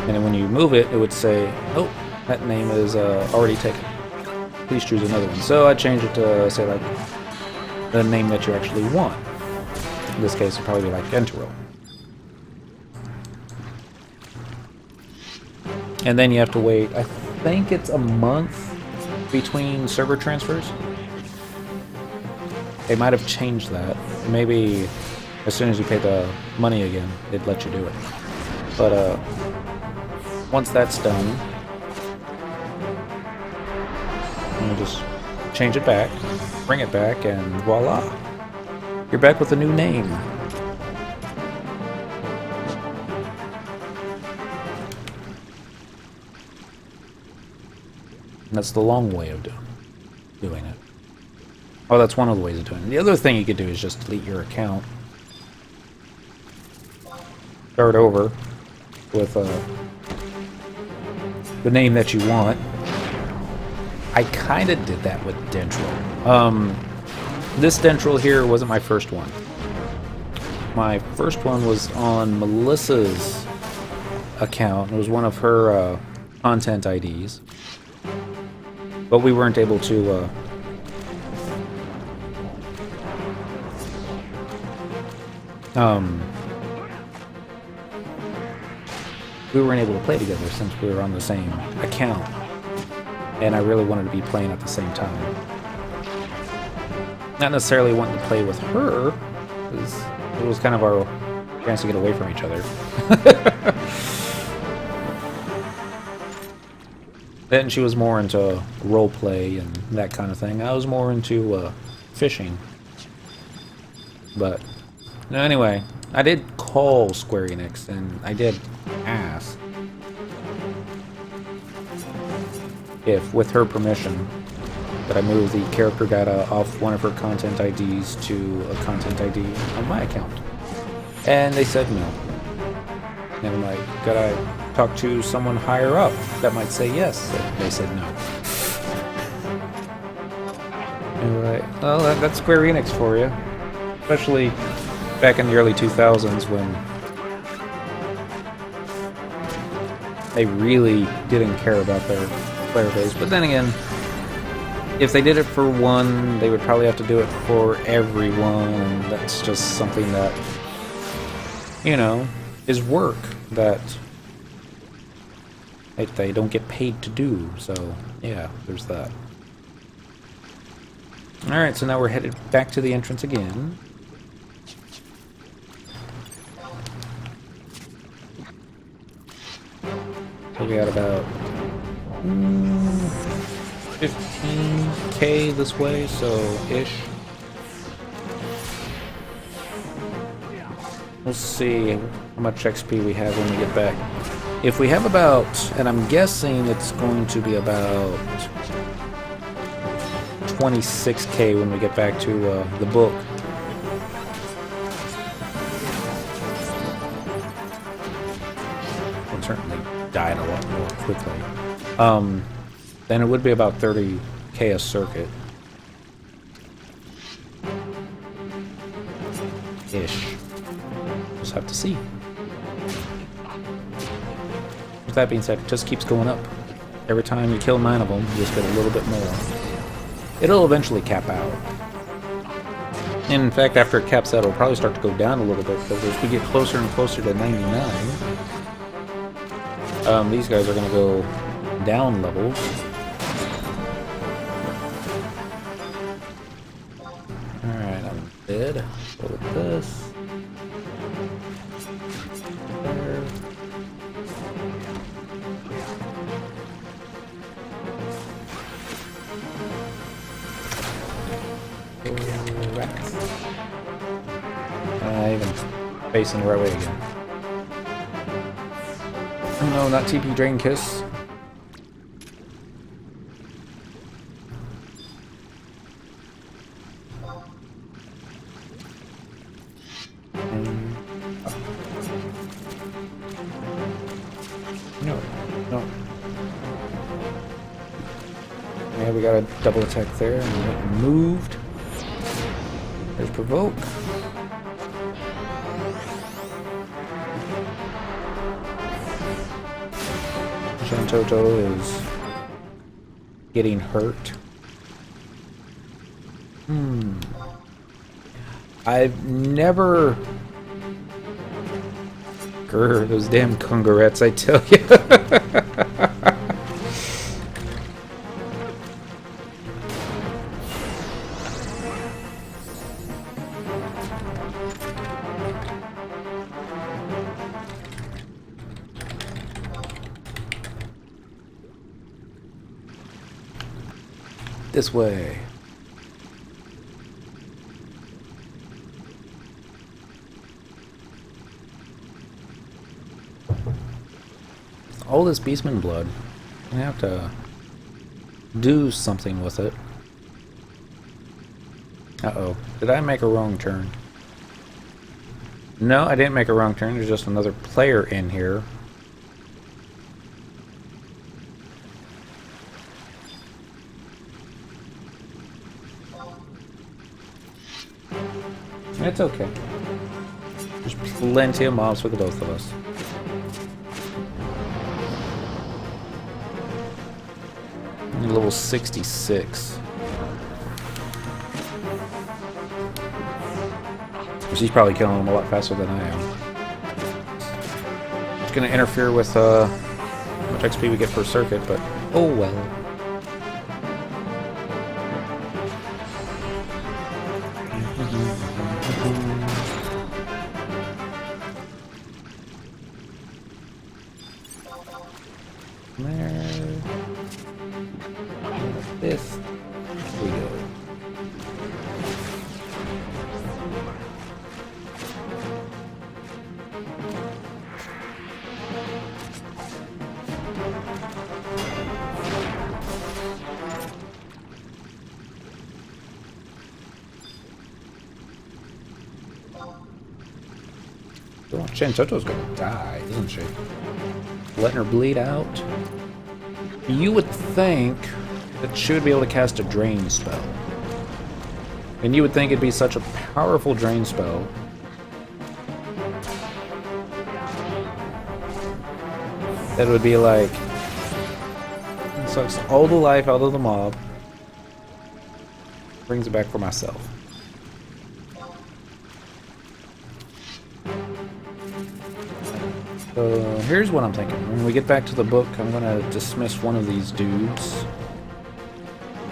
And then when you move it, it would say, oh, that name is already taken. Please choose another one. So I changed it to, say, like, the name that you actually want. In this case, it'd probably be like Entero. And then you have to wait, I think it's a month between server transfers. They might have changed that. Maybe as soon as you pay the money again, they'd let you do it. But once that's done, you just change it back, bring it back, and voila. You're back with a new name. And that's the long way of doing it. Oh, that's one of the ways of doing it. The other thing you could do is just delete your account. Start over with the name that you want. I kind of did that with Dentril. This Dentril here wasn't my first one. My first one was on Melissa's account. It was one of her content IDs. But we weren't able to... we weren't able to play together since we were on the same account. And I really wanted to be playing at the same time. Not necessarily wanting to play with her, because it was kind of our chance to get away from each other. Then she was more into roleplay and that kind of thing. I was more into fishing. But anyway, I did call Square Enix, and I did ask if, with her permission, that I move the character data off one of her content IDs to a content ID on my account. And they said no. And I'm like, could I talk to someone higher up that might say yes? And they said no. And we're like, well, that's Square Enix for you. Especially back in the early 2000s when they really didn't care about their player base. But then again, if they did it for one, they would probably have to do it for everyone. That's just something that, you know, is work that they don't get paid to do. So, yeah, there's that. Alright, so now we're headed back to the entrance again. So we got about 15k this way, so ish. We'll see how much XP we have when we get back. If we have about, and I'm guessing it's going to be about 26k when we get back to the book. We'll certainly died a lot more quickly. Then it would be about 30k a circuit. Ish. just have to see. With that being said, it just keeps going up. Every time you kill 9 of them, you just get a little bit more. It'll eventually cap out. In fact, after it caps out, it'll probably start to go down a little bit, because as we get closer and closer to 99, these guys are going to go down levels. Alright, I'm dead. Go with this. There. Even facing the right way again. Oh no, not TP Drain Kiss. No, no. Yeah, we got a double attack there, and we moved. There's Provoke. Toto is getting hurt. I've never... Grr, those damn congarettes, I tell you. This way. All this Beastman blood. I'm gonna have to do something with it. Uh-oh. Did I make a wrong turn? No, I didn't make a wrong turn. There's just another player in here. It's okay. There's plenty of mobs for the both of us. Level 66. She's probably killing them a lot faster than I am. It's going to interfere with how much XP we get per circuit, but oh well. This we go. Oh, Shantoto's gonna die, isn't she? Letting her bleed out. You would think that she would be able to cast a drain spell. And you would think it'd be such a powerful drain spell. That it would be like... It sucks all the life out of the mob. Brings it back for myself. So here's what I'm thinking. When we get back to the book, I'm going to dismiss one of these dudes.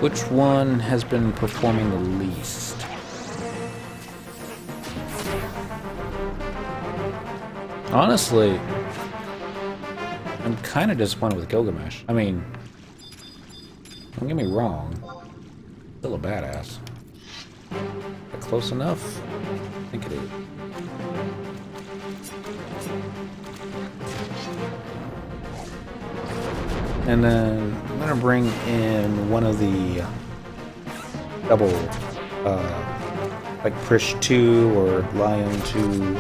Which one has been performing the least? Honestly, I'm kind of disappointed with Gilgamesh. I mean, don't get me wrong. Still a badass. But close enough? I think it is. And then I'm gonna bring in one of the double, like Prish 2 or Lion 2.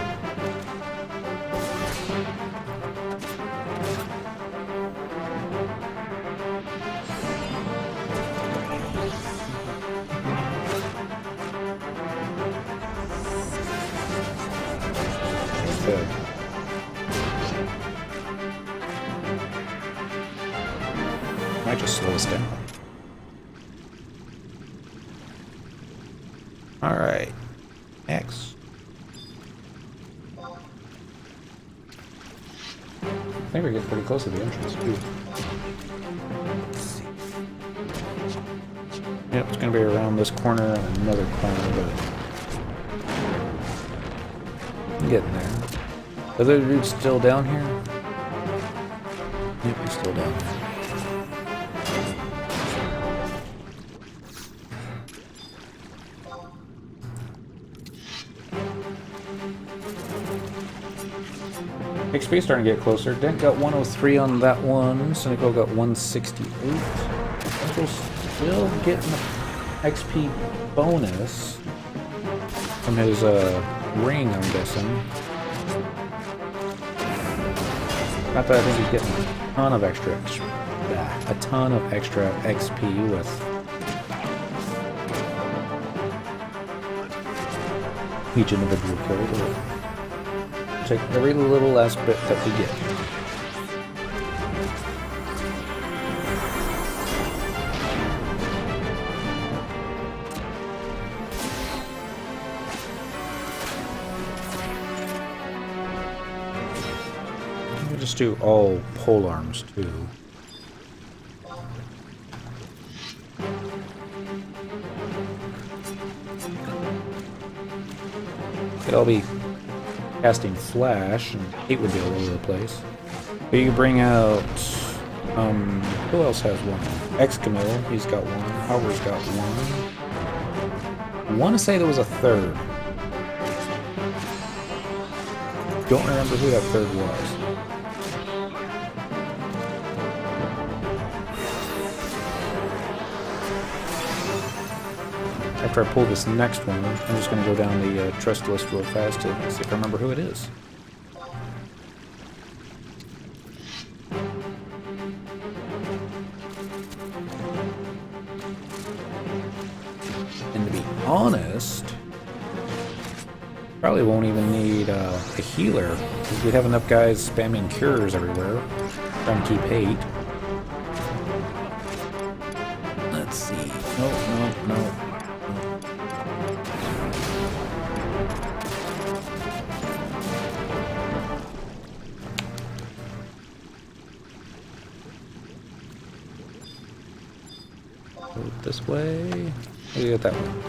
this down. Alright. X. I think we're getting pretty close to the entrance, too. Let's see. Yep, it's gonna be around this corner and another corner, but I'm getting there. The other dude's still down here? Yep, he's still down there. XP starting to get closer. Dent got 103 on that one. Cynical got 168. Central's still getting the XP bonus from his ring, I'm guessing. Not that I think he's getting a ton of extra XP with each individual kill. Take every little last bit that we get. We'll just do all pole arms too. Could all be casting flash, and 8 would be all over the place. But you can bring out, who else has one? Excamil, he's got one. Howard's got one. I want to say there was a third. Don't remember who that third was. After I pull this next one, I'm just going to go down the trust list real fast to see if I remember who it is. And to be honest, probably won't even need a healer, because we have enough guys spamming cures everywhere, trying to keep hate. Let's see. No. This way. We get that one.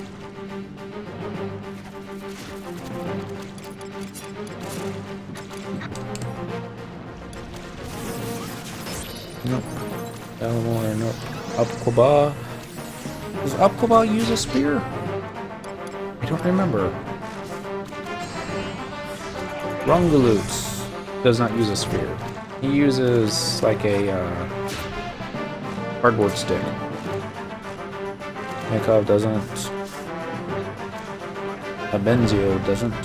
Nope. Down more. Nope. Upquaba. Does Upquaba use a spear? I don't remember. Rongoloots does not use a spear. He uses like a cardboard stick. Nekov doesn't. Abenzio doesn't.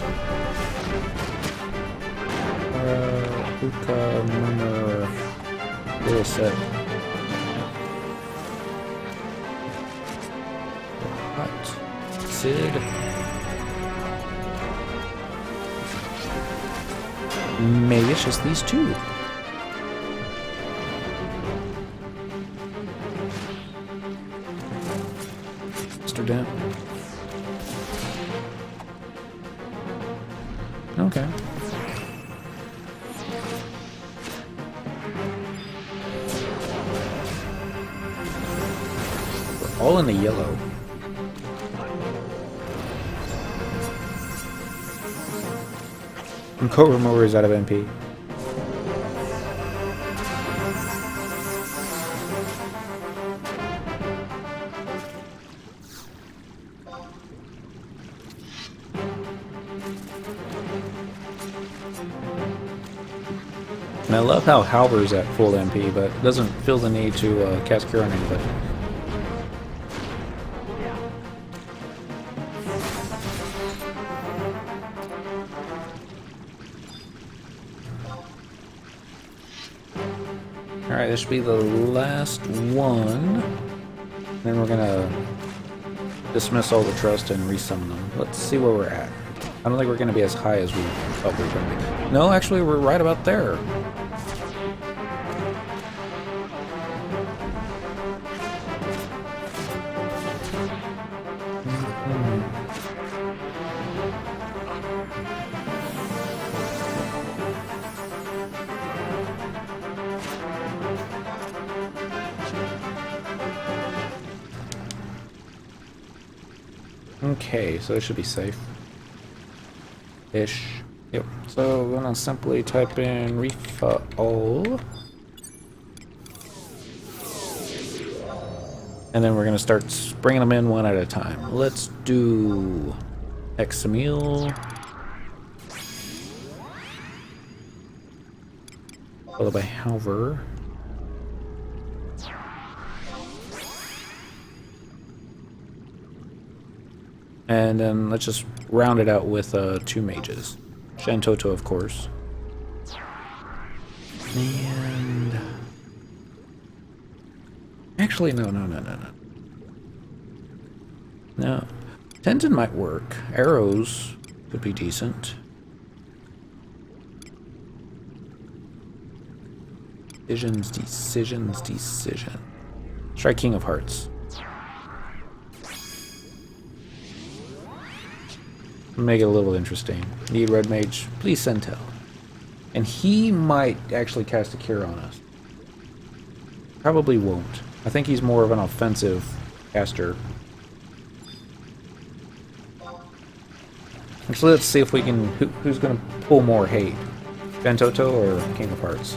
Uka, Murmur, little set. What? Sid. Maybe it's just these two. Dent. Okay. We're all in the yellow. And Cobra Mower is out of MP. And I love how Halber's at full MP, but doesn't feel the need to cast Cure on anybody. Alright, this should be the last one. Then we're gonna dismiss all the trust and resummon them. Let's see where we're at. I don't think we're gonna be as high as we thought we were gonna be. No, actually we're right about there. Okay, so it should be safe. Ish. Yep. So I'm gonna simply type in refa-all. And then we're gonna start bringing them in one at a time. Let's do hexamil. Followed by halver. And then let's just round it out with 2 mages. Shantoto, of course. And... actually, no. No. Tendon might work. Arrows would be decent. Decisions. Try King of Hearts. Make it a little interesting. Need red mage, please send tell. And he might actually cast a cure on us. Probably won't. I think he's more of an offensive caster. Actually, let's see if we can... who's going to pull more hate? Shantoto or King of Hearts?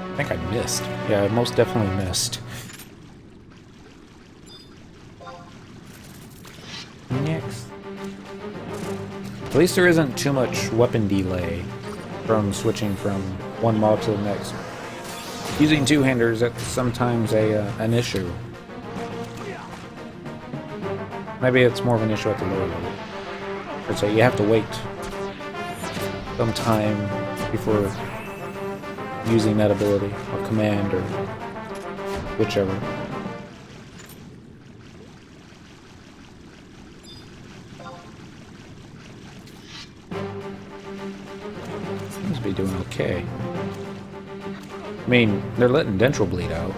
I think I missed. Yeah, I most definitely missed. Next. At least there isn't too much weapon delay from switching from one mob to the next. Using two-handers, that's sometimes an issue. Maybe it's more of an issue at the lower level. So you have to wait some time before using that ability, or command, or whichever. Seems to be doing okay. I mean, they're letting Dentral bleed out.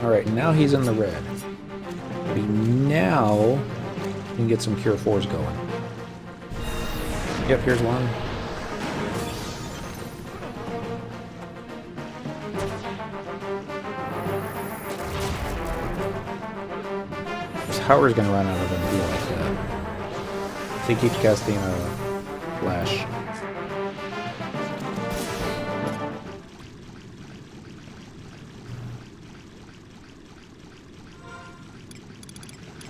Alright, now he's in the red. We now can get some Cure 4s going. Yep, here's one. This Howard's gonna run out of MP like that. So he keeps casting a flash.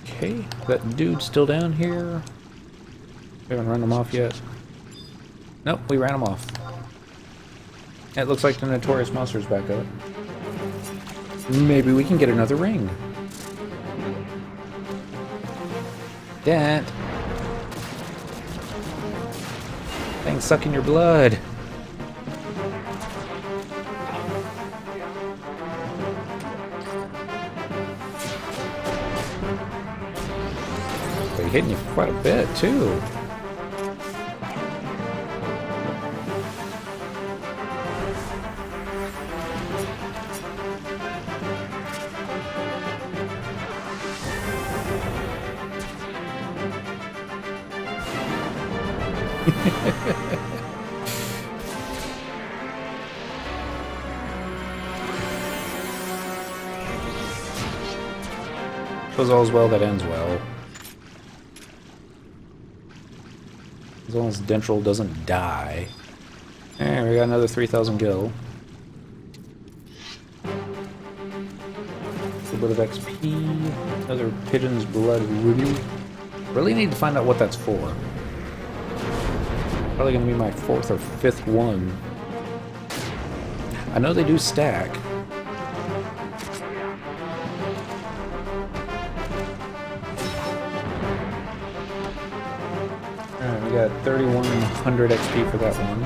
Okay, that dude's still down here. We haven't run him off yet. Nope, we ran him off. It looks like the Notorious Monster's back up. Maybe we can get another ring. Dent! Thing's sucking your blood. They're hitting you quite a bit, too. Because all's well that ends well. As long as Dentral doesn't die. Alright, we got another 3,000 gil. A little bit of XP. Another Pigeon's Blood Ruby. Really need to find out what that's for. Probably gonna be my 4th or 5th one. I know they do stack. Alright, we got 3100 XP for that one.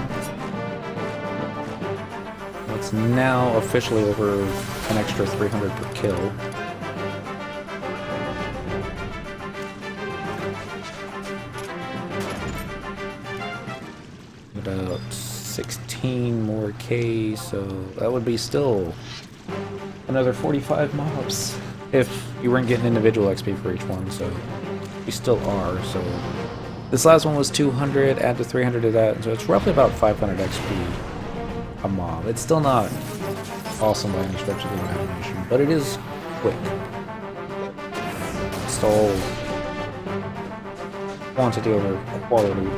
It's now officially over an extra 300 per kill. About 16 more K, so that would be still another 45 mobs if you weren't getting individual XP for each one, so you still are. So this last one was 200, add to 300 to that, so it's roughly about 500 XP a mob. It's still not awesome by any stretch of the imagination, but it is quick. It's all quantity over quality.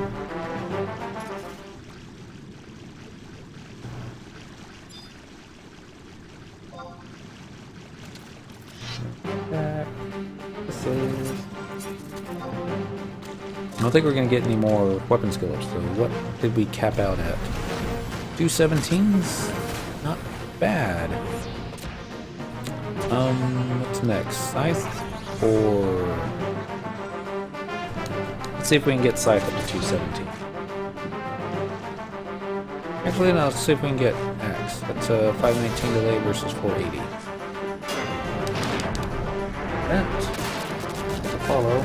I don't think we're going to get any more weapon skill ups, though. What did we cap out at? 217s? Not bad. What's next? Scythe or... Let's see if we can get Scythe up to 217. Actually, no, let's see if we can get Axe. That's a 519 delay versus 480. Dent. To follow.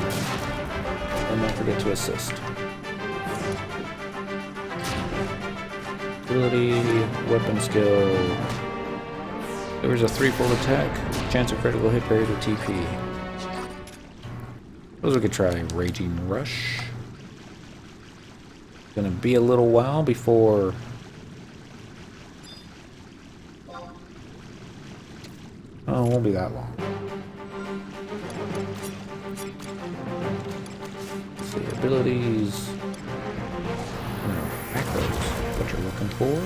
And don't forget to assist. Ability, weapon skill. There was a 3-fold attack, chance of critical hit parry to TP. Those we could try. Raging Rush. Gonna be a little while before. Oh, it won't be that long. Abilities, macros, what you're looking for.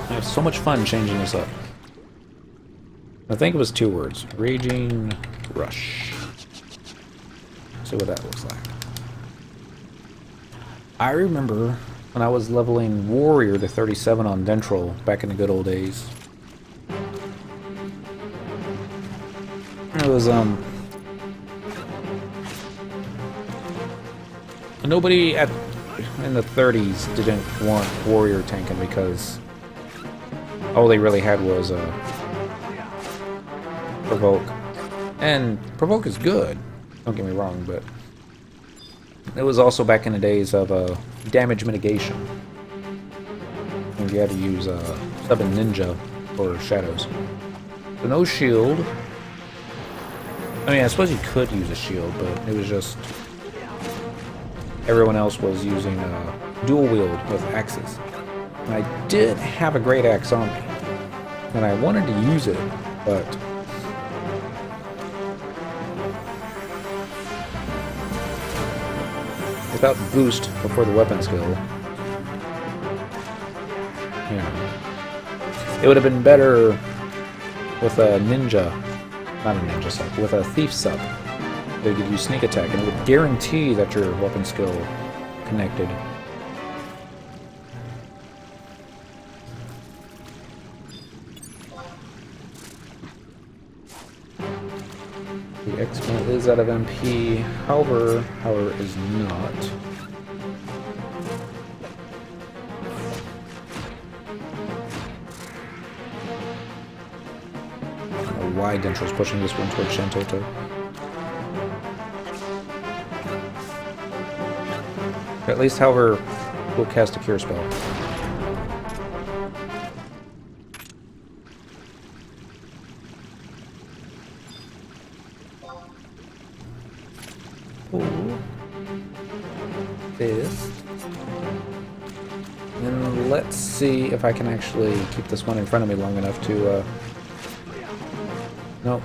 I have so much fun changing this up. I think it was 2 words. Raging Rush. See what that looks like. I remember when I was leveling Warrior to 37 on Dentral back in the good old days. It was, nobody in the 30s didn't want Warrior tanking because all they really had was, Provoke. And Provoke is good, don't get me wrong, but it was also back in the days of, damage mitigation. And you had to use, Summon Ninja for Shadows. So no shield. I mean, I suppose you could use a shield, but it was just... Everyone else was using dual wield with axes. And I did have a great axe on me. And I wanted to use it, but... without boost before the weapon skill... You know... It would have been better with a ninja... Not a ninja sub, with a thief sub. They could use sneak attack, and it would guarantee that your weapon skill connected. The X-Men is out of MP, however is not. Why Dentral's pushing this one towards Shantoto. At least, however, we'll cast a cure spell. Ooh. This. And let's see if I can actually keep this one in front of me long enough to, Nope.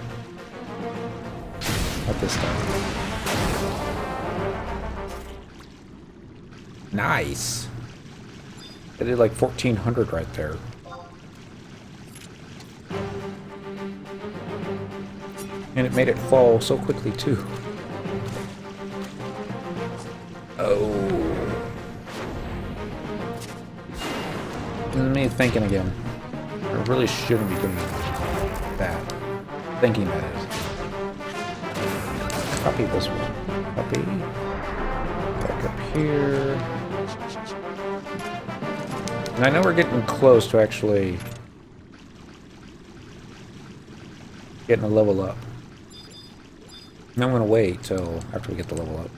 Not this time. Nice! I did like 1400 right there. And it made it fall so quickly, too. Oh. This is me thinking again. I really shouldn't be doing that. Thinking that is. Copy this one. Copy. Back up here. And I know we're getting close to actually getting a level up. And I'm going to wait till after we get the level up.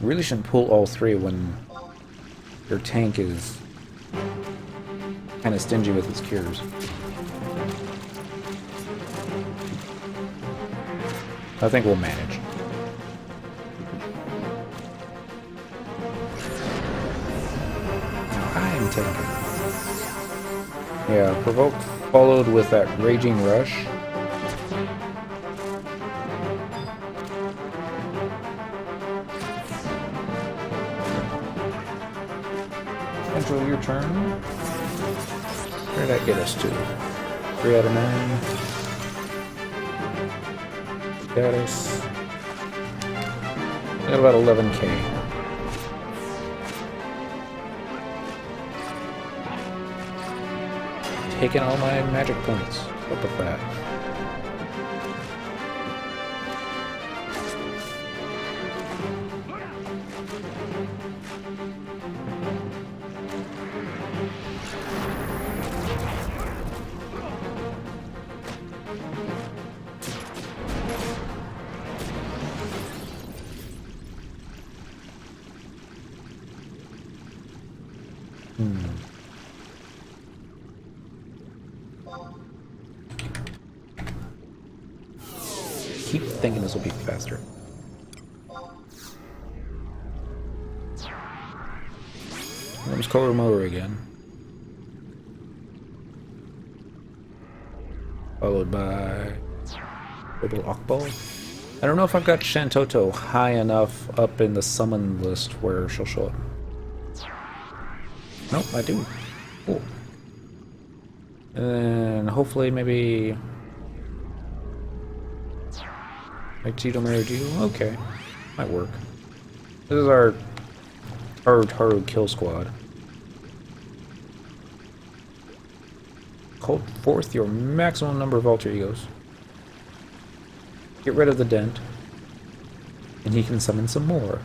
You really shouldn't pull all three when your tank is kind of stingy with its cures. I think we'll manage. Now I'm taking. Yeah, provoke followed with that raging rush. Control your turn. Where did that get us to? 3 out of 9. Got us. Got about 11k. Taking all my magic points. What with that? Keep thinking this will be faster. There's Koromotor again. Followed by Rebel Akbal. I don't know if I've got Shantoto high enough up in the summon list where she'll show up. Nope, I do. Cool. And then hopefully maybe like Tito Marigito. Okay. Might work. This is our Taru kill squad. Hold forth your maximum number of alter egos. Get rid of the dent. And he can summon some more.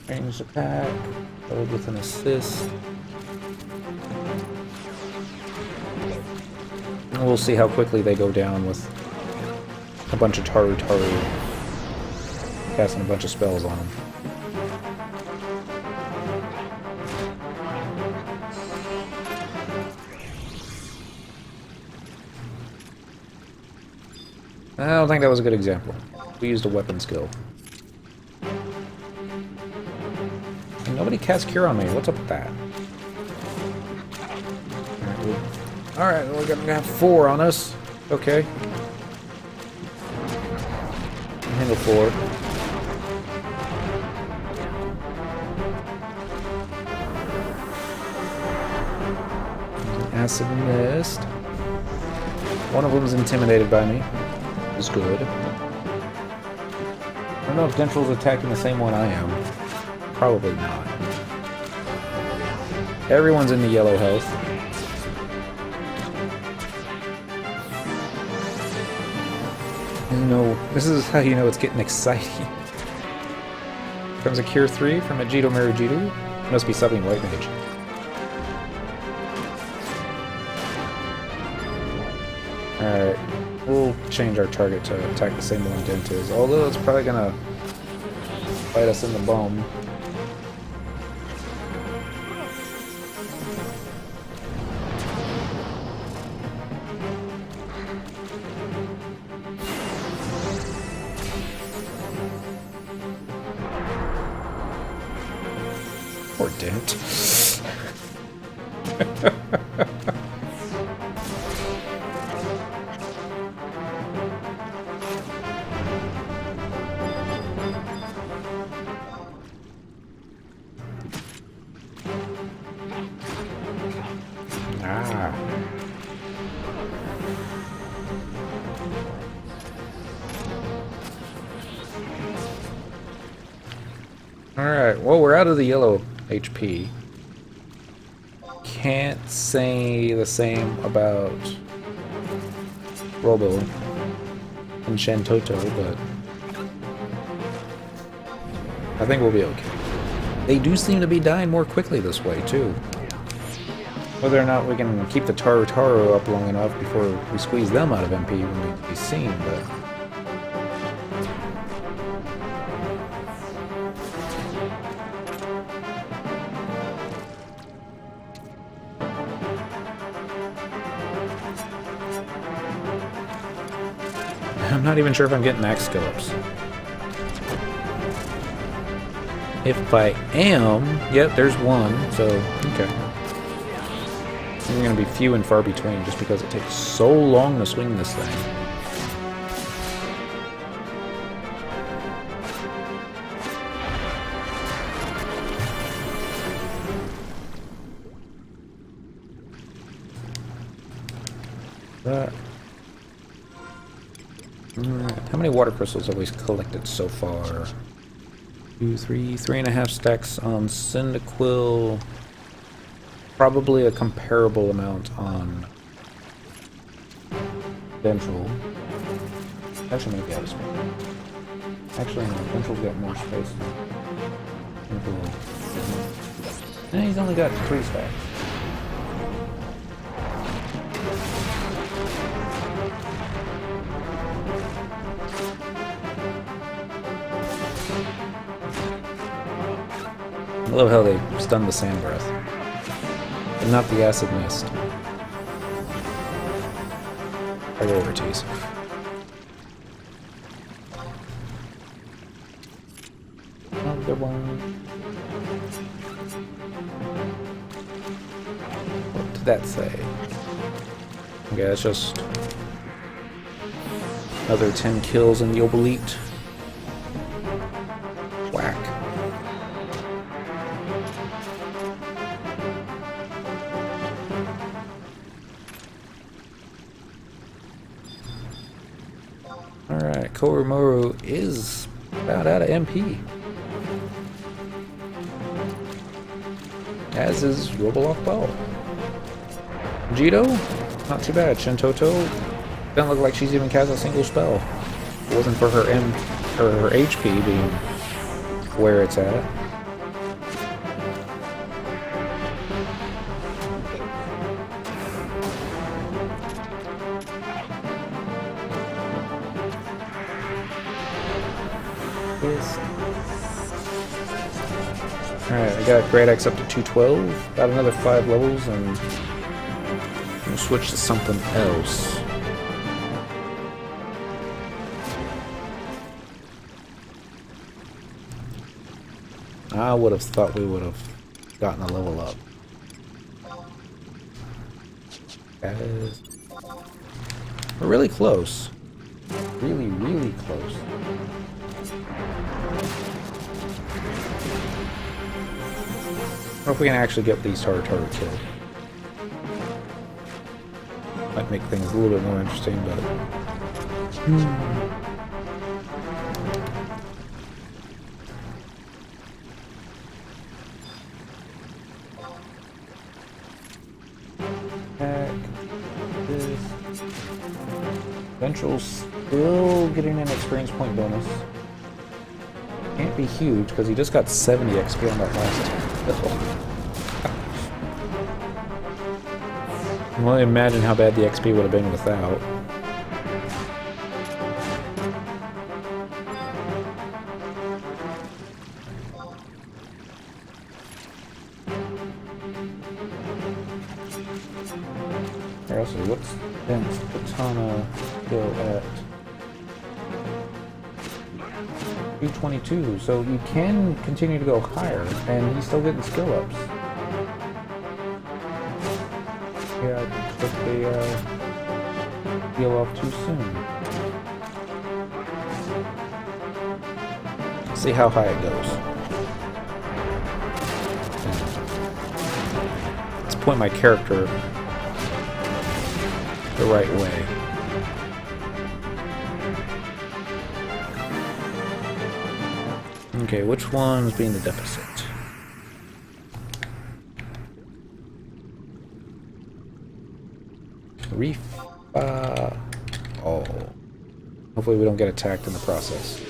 Range attack. Hold with an assist. And we'll see how quickly they go down with a bunch of Taru casting a bunch of spells on them. I don't think that was a good example. We used a weapon skill. And nobody cast Cure on me. What's up with that? Alright, we're gonna have 4 on us. Okay. Handle 4. Acid mist. One of them is intimidated by me. Is good. I don't know if Dentral's attacking the same one I am. Probably not. Everyone's in the yellow health. No, this is how you know it's getting exciting. Comes a Cure 3 from a Jito Marijitu. Must be subbing White Mage. Alright, we'll change our target to attack the same one Dent is, although it's probably gonna bite us in the bum. Poor Dent. Alright, well, we're out of the yellow HP. Can't say the same about Robo and Shantoto, but I think we'll be okay. They do seem to be dying more quickly this way, too. Whether or not we can keep the Tarotaro up long enough before we squeeze them out of MP remains to be seen, but... I'm not even sure if I'm getting max skill ups. If I am, yep, there's one, so, okay. They're gonna be few and far between just because it takes so long to swing this thing. That. How many water crystals have we collected so far? 2, 3, 3.5 stacks on Cyndaquil. Probably a comparable amount on Ventral. Actually, maybe out of space. Actually, no, Ventral's got more space. And he's only got 3 stacks. I love how they stun the sand breath, but not the acid mist. Priorities. Another one. What did that say? Okay, that's just another 10 kills in the Obelete. Whack. Alright, Koromoru is about out of MP. As is Robolock Ball. Jito, not too bad. Shintoto, doesn't look like she's even cast a single spell. If it wasn't for her her HP being where it's at. Alright, I got Great Axe up to 212. Got another 5 levels, and I'm gonna switch to something else. I would have thought we would have gotten a level up. Guys, we're really close. Really, really close. Or if we can actually get these Tarotaro killed. Might make things a little bit more interesting, but... Ventral's still getting an experience point bonus. Can't be huge because he just got 70 XP on that last level. Well, imagine how bad the XP would have been without. Alright, so what's Dent's Katana still at? 222, so you can continue to go higher, and he's still getting skill ups. Yeah, I took the heal off too soon. Let's see how high it goes. Let's point my character the right way. Okay, which one's being the deficit? Reef. Oh. Hopefully we don't get attacked in the process.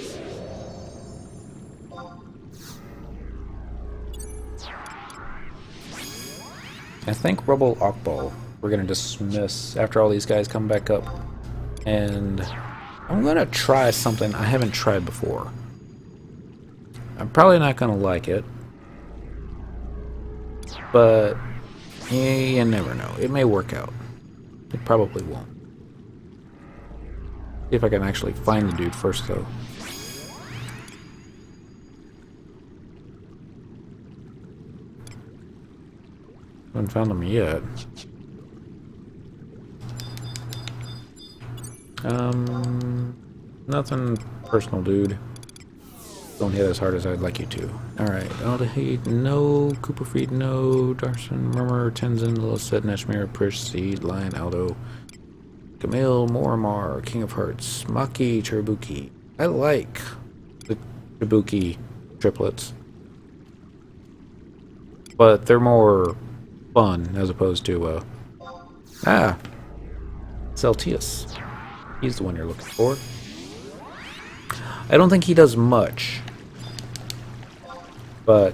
I think Rubble Akbo we're gonna dismiss after all these guys come back up. And I'm gonna try something I haven't tried before. I'm probably not gonna like it. But you never know. It may work out. It probably won't. See if I can actually find the dude first, though. Haven't found him yet. Nothing personal, dude. Don't hit as hard as I'd like you to. Alright, Aldehide, no. Cooperfried, no. Darson, Murmur, Tenzin, Lilisette, Nashmir, Prish, Seed, Lion, Aldo, Camille, Moramar, King of Hearts, Maki, Chirabuki. I like the Chirabuki triplets. But they're more fun as opposed to, Celtius. He's the one you're looking for. I don't think he does much. But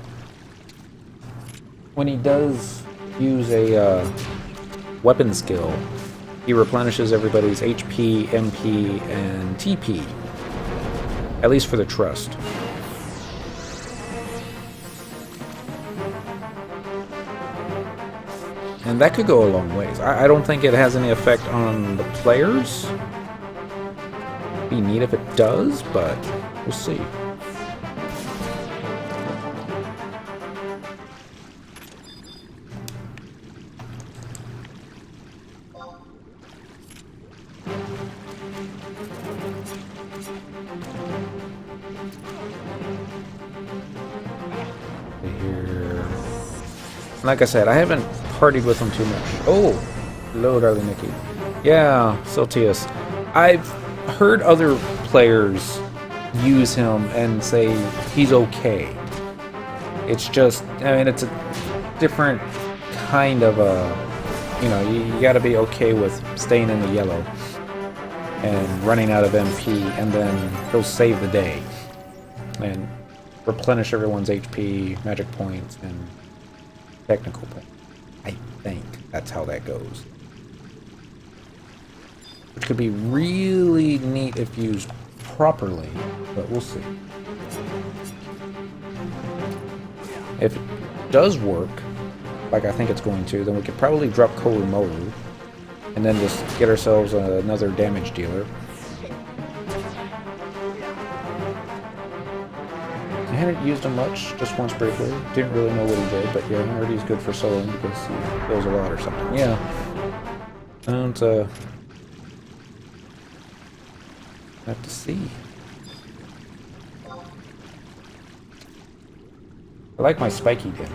when he does use a weapon skill, he replenishes everybody's HP, MP, and TP. At least for the trust. And that could go a long ways. I don't think it has any effect on the players. Be neat if it does, but we'll see. Here. Like I said, I haven't partied with him too much. Oh, hello, darling Nikki. Yeah, Celtius. I've heard other players use him and say he's okay. It's just, I mean, it's a different kind of a, you know, you gotta be okay with staying in the yellow and running out of MP, and then he'll save the day and replenish everyone's HP, magic points, and technical points. I think that's how that goes. Which could be really neat if used properly, but we'll see. If it does work, like I think it's going to, then we could probably drop Korumoru, and then just get ourselves another damage dealer. I hadn't used him much, just once briefly. Didn't really know what he did, but yeah, I heard he's good for soloing because he heals a lot or something. Yeah. Don't, have to see. I like my spiky dent.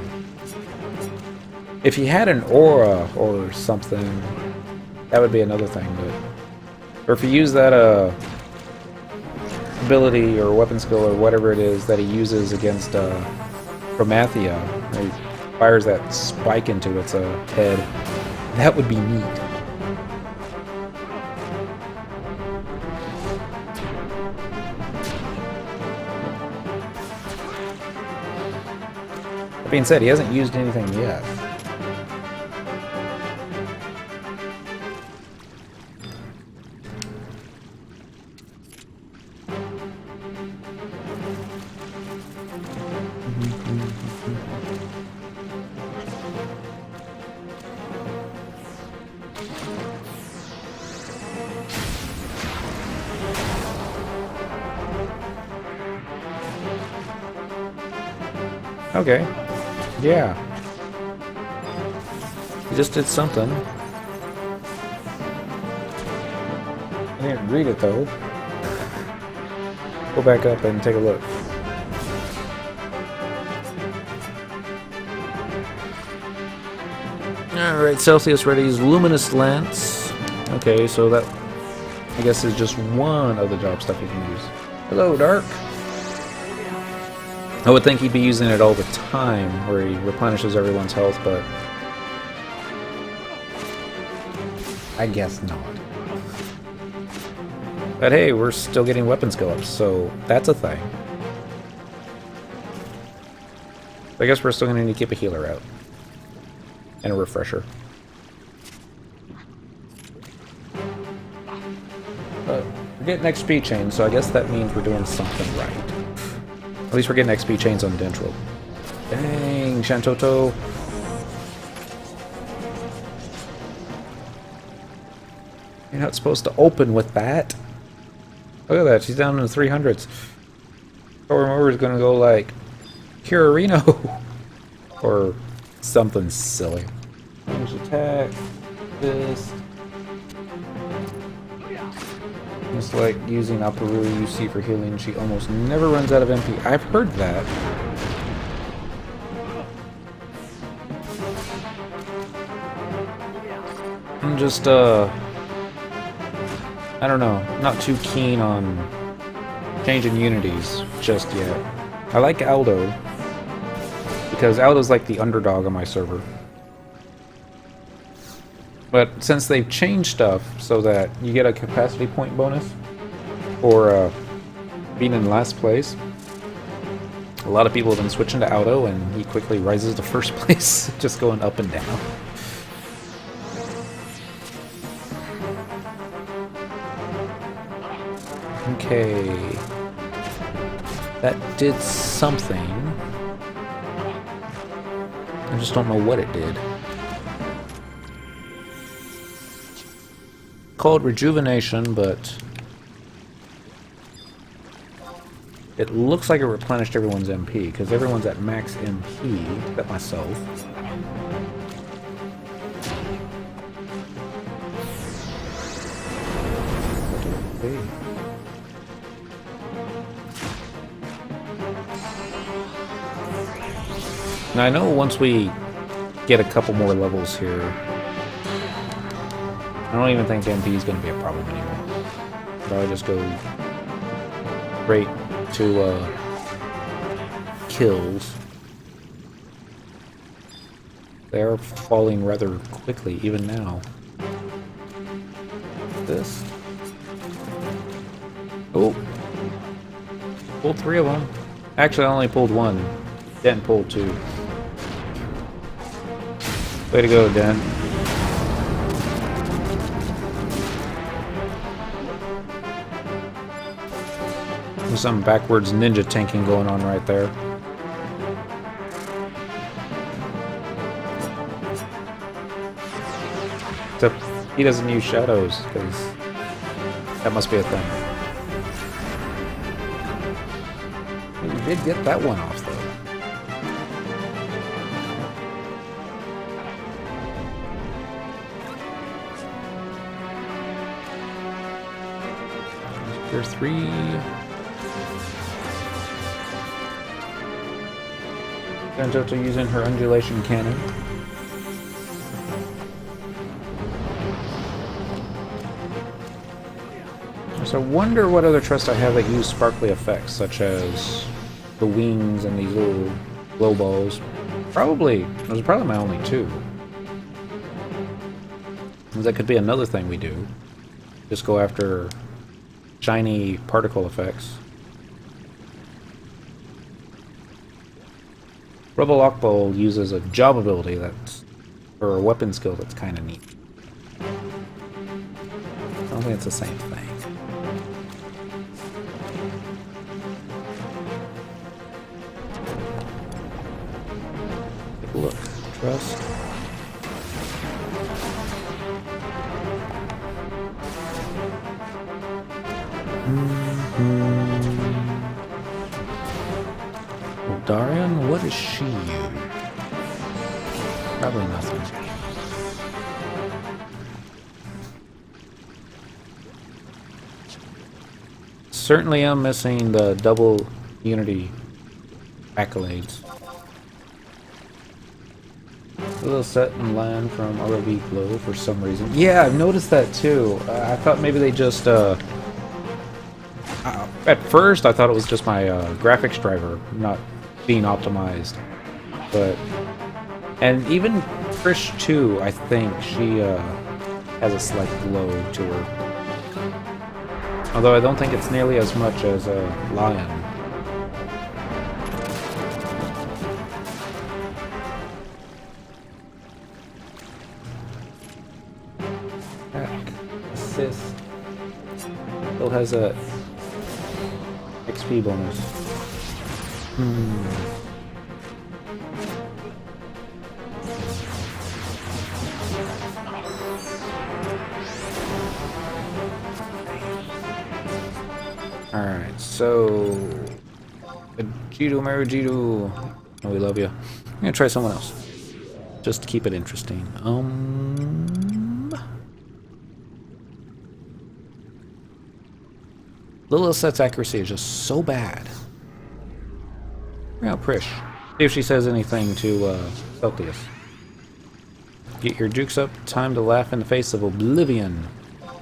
If he had an aura or something, that would be another thing, but... Or if he used that, ability or weapon skill or whatever it is that he uses against Promathia, where he fires that spike into its head, that would be neat. That being said, he hasn't used anything yet. Okay. Yeah. He just did something. I didn't read it though. Go back up and take a look. Alright, Celsius readies Luminous Lance. Okay, so that I guess is just one of the job stuff you can use. Hello, Dark. I would think he'd be using it all the time, where he replenishes everyone's health, but I guess not. But hey, we're still getting weapon skill ups, so that's a thing. I guess we're still going to need to keep a healer out. And a refresher. But we're getting XP chains, so I guess that means we're doing something right. At least we're getting XP chains on Dentral. Dang, Shantoto. You're not supposed to open with that. Look at that, she's down in the 300s. Or is going to go like Kirarino. Or something silly. Range attack. This. Just like using Aparu UC for healing, she almost never runs out of MP. I've heard that. I'm just, I don't know, not too keen on changing unities just yet. I like Aldo, because Aldo's like the underdog on my server. But since they've changed stuff so that you get a capacity point bonus for being in last place, a lot of people have been switching to Aldo, and he quickly rises to first place, just going up and down. Okay. That did something. I just don't know what it did. Called rejuvenation, but it looks like it replenished everyone's MP, because everyone's at max MP, except myself. Okay. Now I know once we get a couple more levels here, I don't even think MP is going to be a problem anymore. Probably just go straight to kills. They are falling rather quickly, even now. This. Oh. Pulled 3 of them. Actually, I only pulled 1. Dent pulled 2. Way to go, Dent. There's some backwards ninja tanking going on right there. Except he doesn't use shadows, because that must be a thing. We did get that one off, though. There's 3. Genjoto using her undulation cannon. So I wonder what other trusts I have that use sparkly effects, such as the wings and these little glow balls. Those are probably my only 2. That could be another thing we do. Just go after shiny particle effects. Rebel Lockbowl uses a job ability or a weapon skill that's kind of neat. I don't think it's the same thing. Take a look. Trust. Darian, what does she use? Probably nothing. Certainly I'm missing the double unity accolades. A little set in line from ROV Glow for some reason. Yeah, I've noticed that too. I thought maybe they just at first I thought it was just my graphics driver not being optimized. But and even Trish too, I think she has a slight glow to her. Although I don't think it's nearly as much as Lion. Assist. Still has a XP bonus. Alright, so Vegito Marigito. Oh, we love you. I'm gonna try someone else. Just to keep it interesting. Little Set's accuracy is just so bad. Now, Prish. See if she says anything to Celtius. Get your jukes up. Time to laugh in the face of oblivion.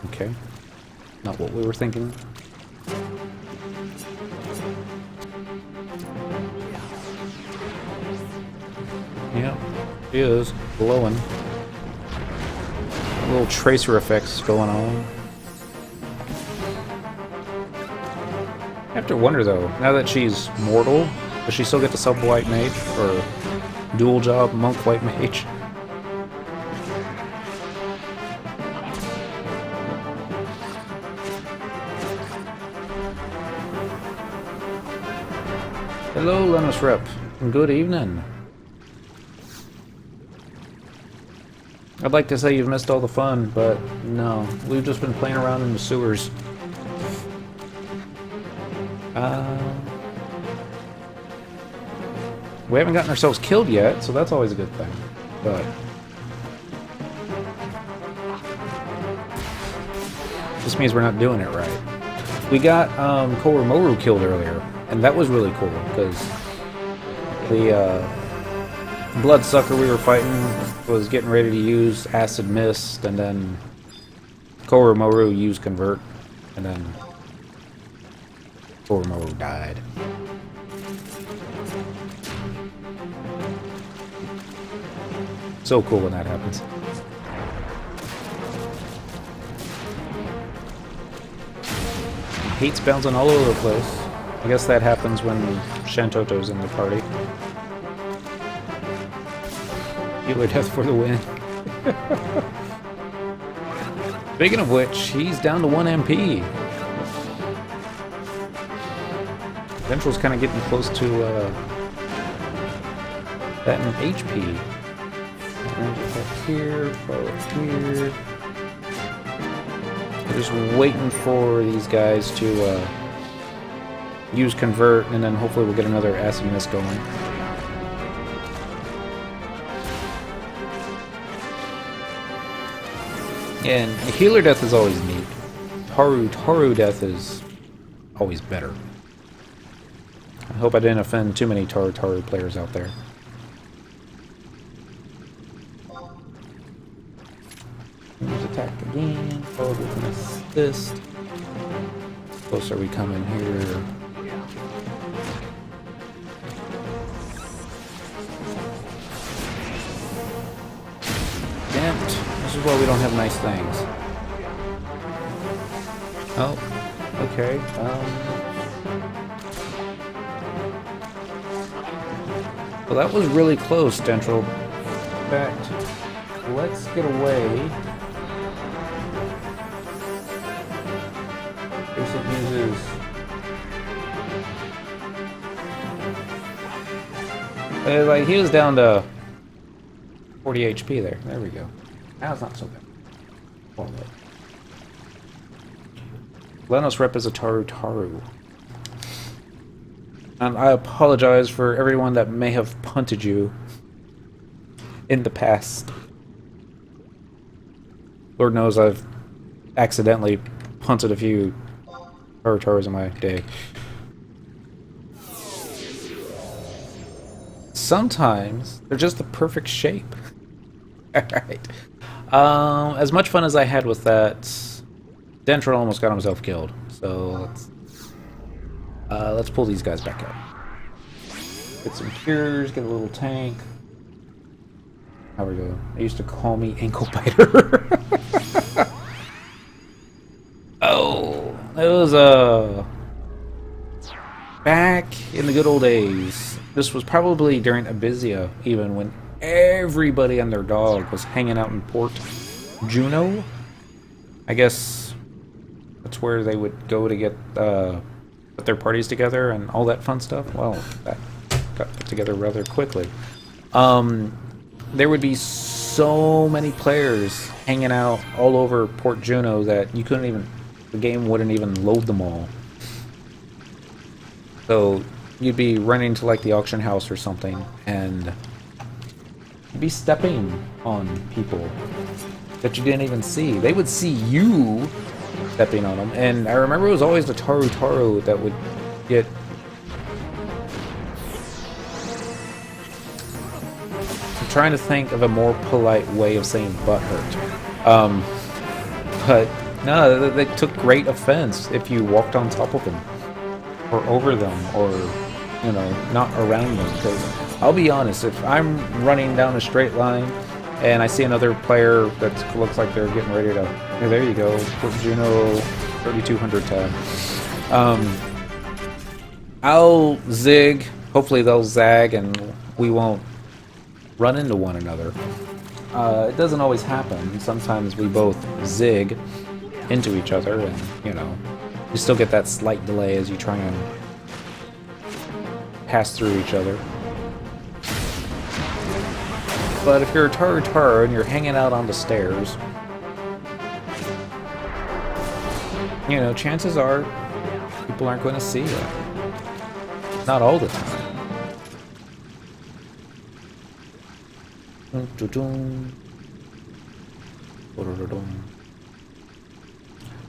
Okay. Not what we were thinking. Yeah, she is glowing. Little tracer effects going on. I have to wonder though, now that she's mortal, does she still get to sub white mage or dual job monk white mage? Hello, Lennos Rep. Good evening. I'd like to say you've missed all the fun, but no. We've just been playing around in the sewers. We haven't gotten ourselves killed yet, so that's always a good thing. But this means we're not doing it right. We got Koromoru killed earlier, and that was really cool, because the bloodsucker we were fighting was getting ready to use Acid Mist, and then Koromoru used Convert, and then Koromoru died. So cool when that happens. Hate's bouncing all over the place. I guess that happens when Shantoto's in the party. Healer death for the win. Speaking of which, he's down to 1 MP. Ventral's kind of getting close to that in HP. Up here, follow here. We're just waiting for these guys to use Convert, and then hopefully we'll get another Acid Mist going. And healer death is always neat. Taru death is always better. I hope I didn't offend too many Taru players out there. Here's attack again, followed with an assist. Close are we coming here? Dent. This is why we don't have nice things. Oh, okay. Well, that was really close, Dentral. In fact, let's get away. It uses like he was down to 40 HP there. There we go. Now it's not so bad. Well, Lennos Rep is a Taru. And I apologize for everyone that may have punted you in the past. Lord knows I've accidentally punted a few Tarus in my day. Sometimes they're just the perfect shape. Alright. As much fun as I had with that, Dentral almost got himself killed. So let's pull these guys back up. Get some cures, get a little tank. How we go? They used to call me ankle biter. Oh, it was back in the good old days. This was probably during Abizia, even when everybody and their dog was hanging out in Port Juno. I guess that's where they would go to get put their parties together and all that fun stuff. Well, that got put together rather quickly. There would be so many players hanging out all over Port Juno that you couldn't even, the game wouldn't even load them all. So you'd be running to like the auction house or something and you'd be stepping on people that you didn't even see. They would see you stepping on them, and I remember it was always the Taru that would get... I'm trying to think of a more polite way of saying butthurt. But no, they took great offense if you walked on top of them, or over them, or, you know, not around them. Because I'll be honest, if I'm running down a straight line and I see another player that looks like they're getting ready to... Hey, there you go, Port Juno 3200 tab. I'll zig, hopefully they'll zag, and we won't run into one another. It doesn't always happen. Sometimes we both zig into each other, and, you know, you still get that slight delay as you try and pass through each other. But if you're a Taru and you're hanging out on the stairs, you know, chances are people aren't going to see you. Not all the time.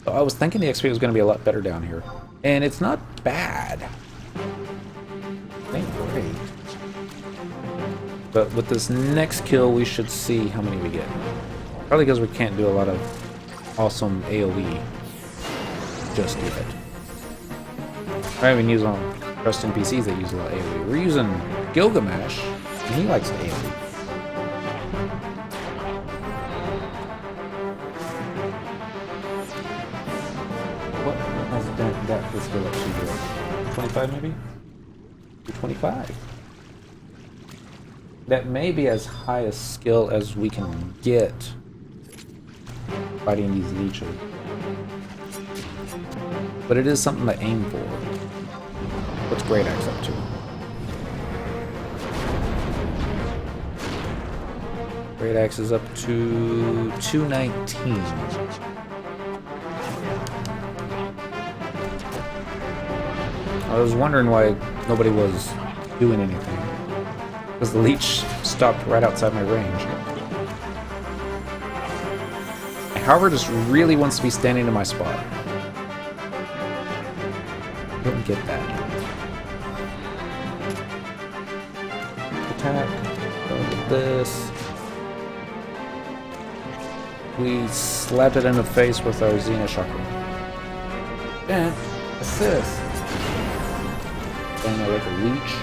So I was thinking the XP was going to be a lot better down here. And it's not bad. It ain't great. But with this next kill, we should see how many we get. Probably because we can't do a lot of awesome AoE just yet. I haven't used on trusting PCs that use a lot of AoE. We're using Gilgamesh, and he likes the AoE. What has dent that this skill actually do? 25 maybe? 25. That may be as high a skill as we can get fighting these leeches. But it is something to aim for. What's Great Axe up to? Great Axe is up to 219. I was wondering why nobody was doing anything. Because the leech stopped right outside my range. However, just really wants to be standing in my spot. I don't get that. Attack. Go with this. We slapped it in the face with our Xena Chakra. And assist. And I like a leech.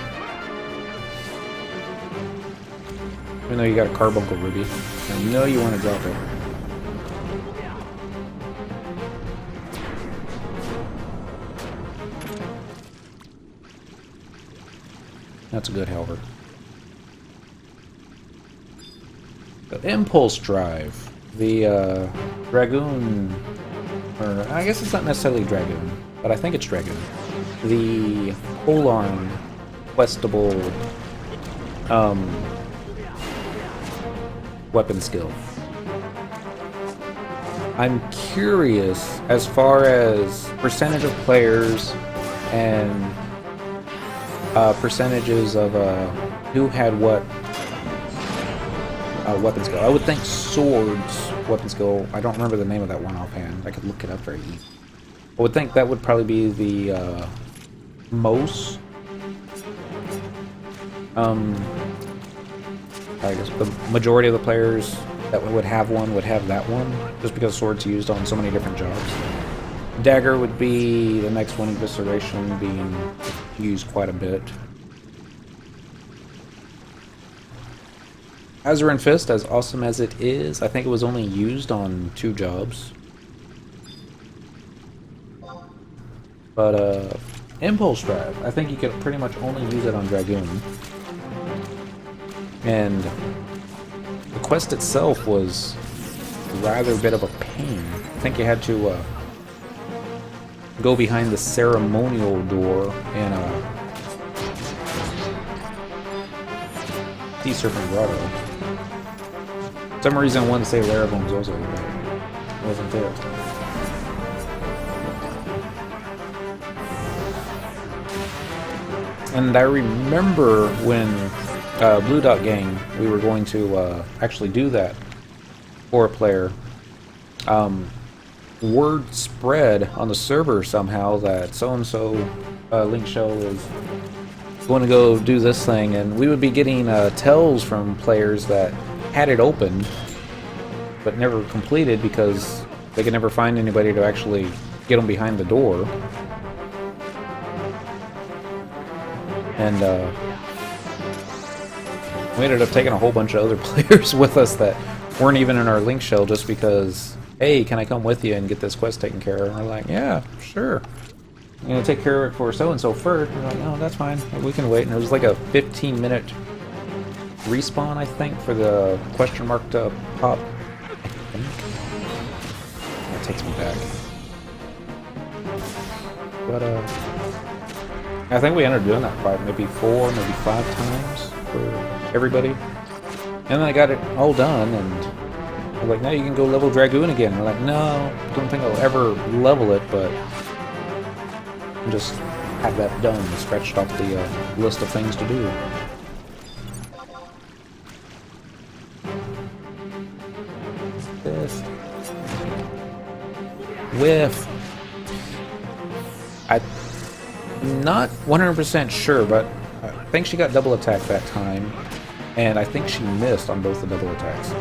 Even though you got a carbuncle ruby, I know you want to drop it. That's a good helper. The impulse drive, the dragoon, or I guess it's not necessarily dragoon, but I think it's dragoon. The polearm questable weapon skill. I'm curious as far as percentage of players and percentages of who had what weapon skill. I would think swords weapon skill. I don't remember the name of that one offhand. I could look it up very easy. I would think that would probably be the most. I guess the majority of the players that would have one would have that one, just because swords used on so many different jobs. Dagger would be the next one, evisceration being used quite a bit. Azurin Fist, as awesome as it is, I think it was only used on 2 jobs. But, Impulse Drive, I think you could pretty much only use it on Dragoon. And the quest itself was rather a bit of a pain. I think you had to, go behind the ceremonial door in, Sea Serpent Grotto. For some reason I wanted to say Larabone's also, but it wasn't it. And I remember when Blue Dot Gang, we were going to actually do that for a player. Word spread on the server somehow that so-and-so Link Shell is going to go do this thing, and we would be getting tells from players that had it open but never completed because they could never find anybody to actually get them behind the door. And we ended up taking a whole bunch of other players with us that weren't even in our Link Shell just because, hey, can I come with you and get this quest taken care of? And we're like, yeah, sure. I'm going to take care of it for so-and-so first. And we're like, oh, that's fine. We can wait. And it was like a 15-minute respawn, I think, for the question mark to pop. I think. That takes me back. But, I think we ended up doing that probably maybe 4, maybe 5 times for everybody. And then I got it all done, and I'm like, now you can go level Dragoon again. And we're like, no, don't think I'll ever level it, but just have that done, scratched off the list of things to do. This. Whiff. I'm not 100% sure, but I think she got double attack that time, and I think she missed on both the double attacks.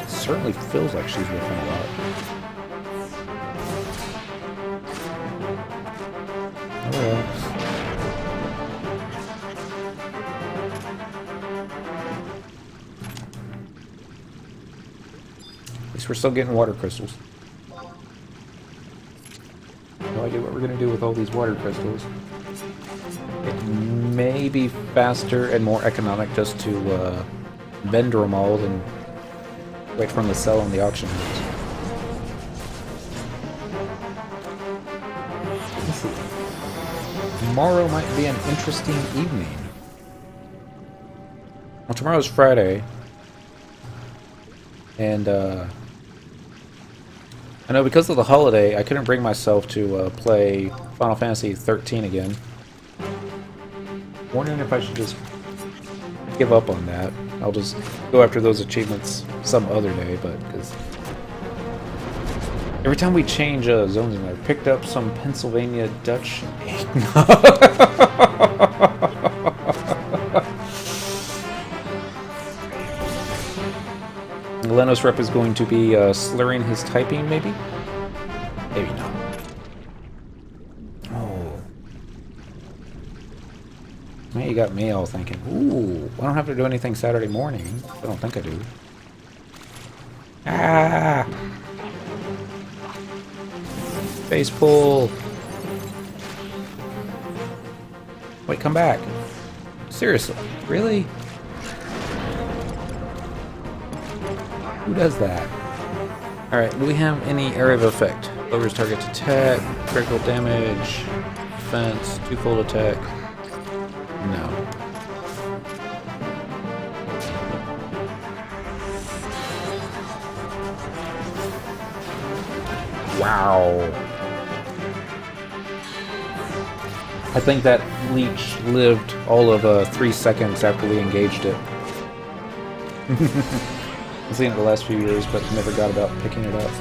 It certainly feels like she's whiffing a lot. Oh well. At least we're still getting water crystals. No idea what we're gonna do with all these water crystals. It may be faster and more economic just to vendor them all than wait for them to sell on the auction house. Let's see. Tomorrow might be an interesting evening. Well, tomorrow's Friday, and I know because of the holiday, I couldn't bring myself to play Final Fantasy 13 again. Wondering if I should just give up on that. I'll just go after those achievements some other day, but because every time we change zones in there, picked up some Pennsylvania Dutch Lenos Rep is going to be slurring his typing, maybe? Maybe not. Oh. Man, you got me all thinking, ooh, I don't have to do anything Saturday morning. I don't think I do. Ah! Face pull. Wait, come back. Seriously? Really? Who does that? Alright, do we have any area of effect? Lowers target's attack, critical damage, defense, twofold attack. No. Wow. I think that leech lived all of 3 seconds after we engaged it. I've seen it the last few years, but never got about picking it up.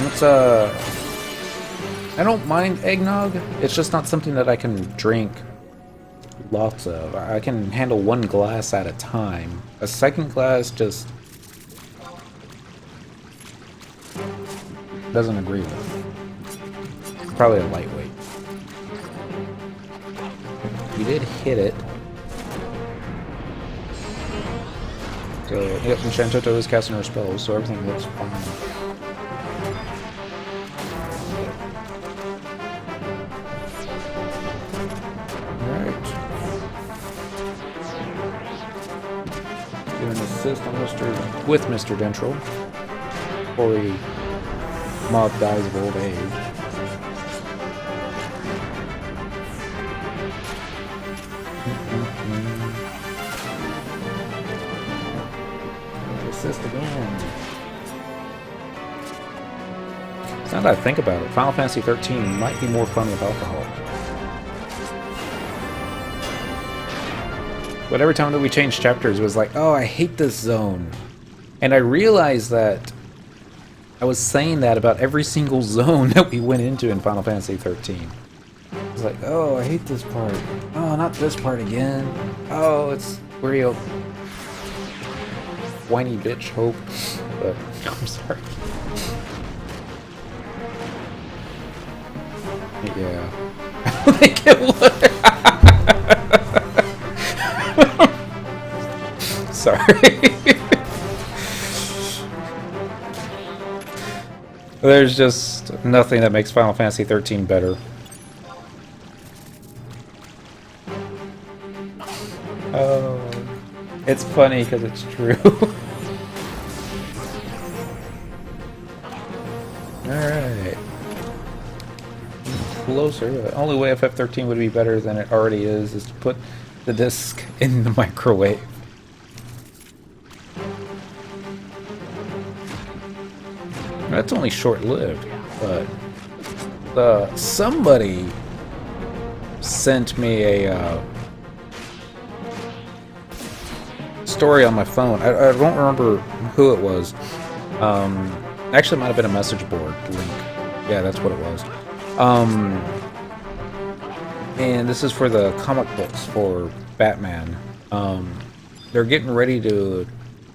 It's I don't mind eggnog. It's just not something that I can drink lots of. I can handle 1 glass at a time. A second glass just doesn't agree with. probably a lightweight. You did hit it. So, yep, Enchantoto is casting her spells, so everything looks fine. Alright. Get an assist on with Mr. Dentral before he mob dies of old age. Assist again. Now that I think about it, Final Fantasy 13 might be more fun with alcohol. But every time that we changed chapters, it was like, oh, I hate this zone. And I realized that I was saying that about every single zone that we went into in Final Fantasy 13. It's like, oh, I hate this part. Oh, not this part again. Oh, it's real. Whiny bitch hope. But, I'm sorry. Yeah. I don't think it would. Sorry. There's just nothing that makes Final Fantasy 13 better. Oh, it's funny because it's true. Alright. Closer. The only way FF13 would be better than it already is to put the disc in the microwave. That's only short-lived, but somebody sent me a story on my phone. I don't remember who it was. Actually, it might have been a message board link. Yeah, that's what it was. And this is for the comic books for Batman. They're getting ready to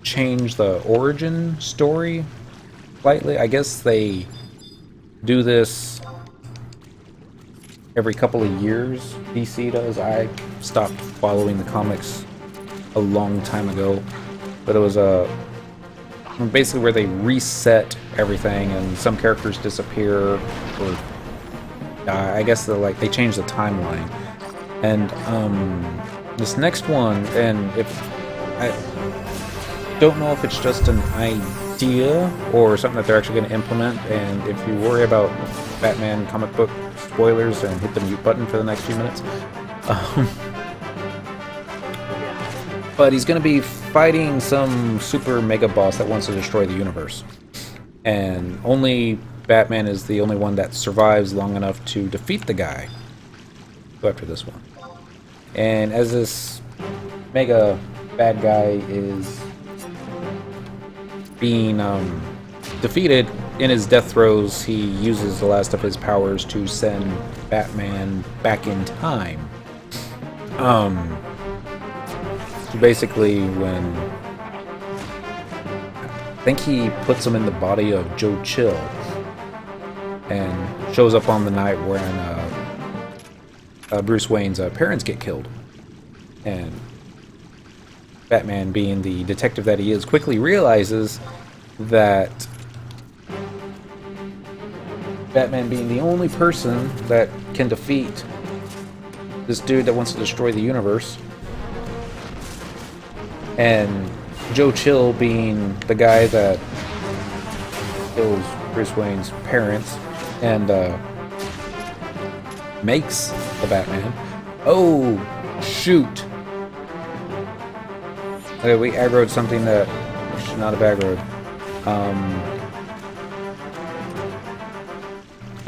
change the origin story slightly. I guess they do this every couple of years. DC does. I stopped following the comics a long time ago, but it was basically where they reset everything and some characters disappear or die. I guess they change the timeline. And this next one, and if I don't know if it's just an idea or something that they're actually going to implement, and if you worry about Batman comic book spoilers, then hit the mute button for the next few minutes. But he's going to be fighting some super mega boss that wants to destroy the universe. And only Batman is the only one that survives long enough to defeat the guy. Go after this one. And as this mega bad guy is being defeated in his death throes, he uses the last of his powers to send Batman back in time. Basically, when I think he puts him in the body of Joe Chill and shows up on the night when Bruce Wayne's parents get killed, and Batman, being the detective that he is, quickly realizes that Batman being the only person that can defeat this dude that wants to destroy the universe, and Joe Chill being the guy that kills Bruce Wayne's parents and makes the Batman. Oh, shoot. Okay, we aggroed something that we should not have aggroed.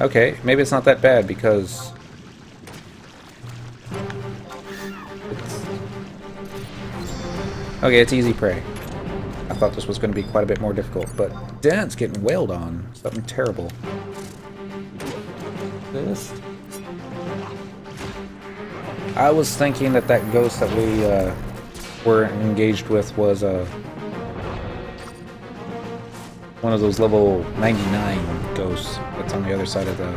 Okay, maybe it's not that bad because okay, it's easy prey. I thought this was going to be quite a bit more difficult, but Dent's getting wailed on. Something terrible. This? I was thinking that ghost that we were engaged with was one of those level 99 ghosts that's on the other side of the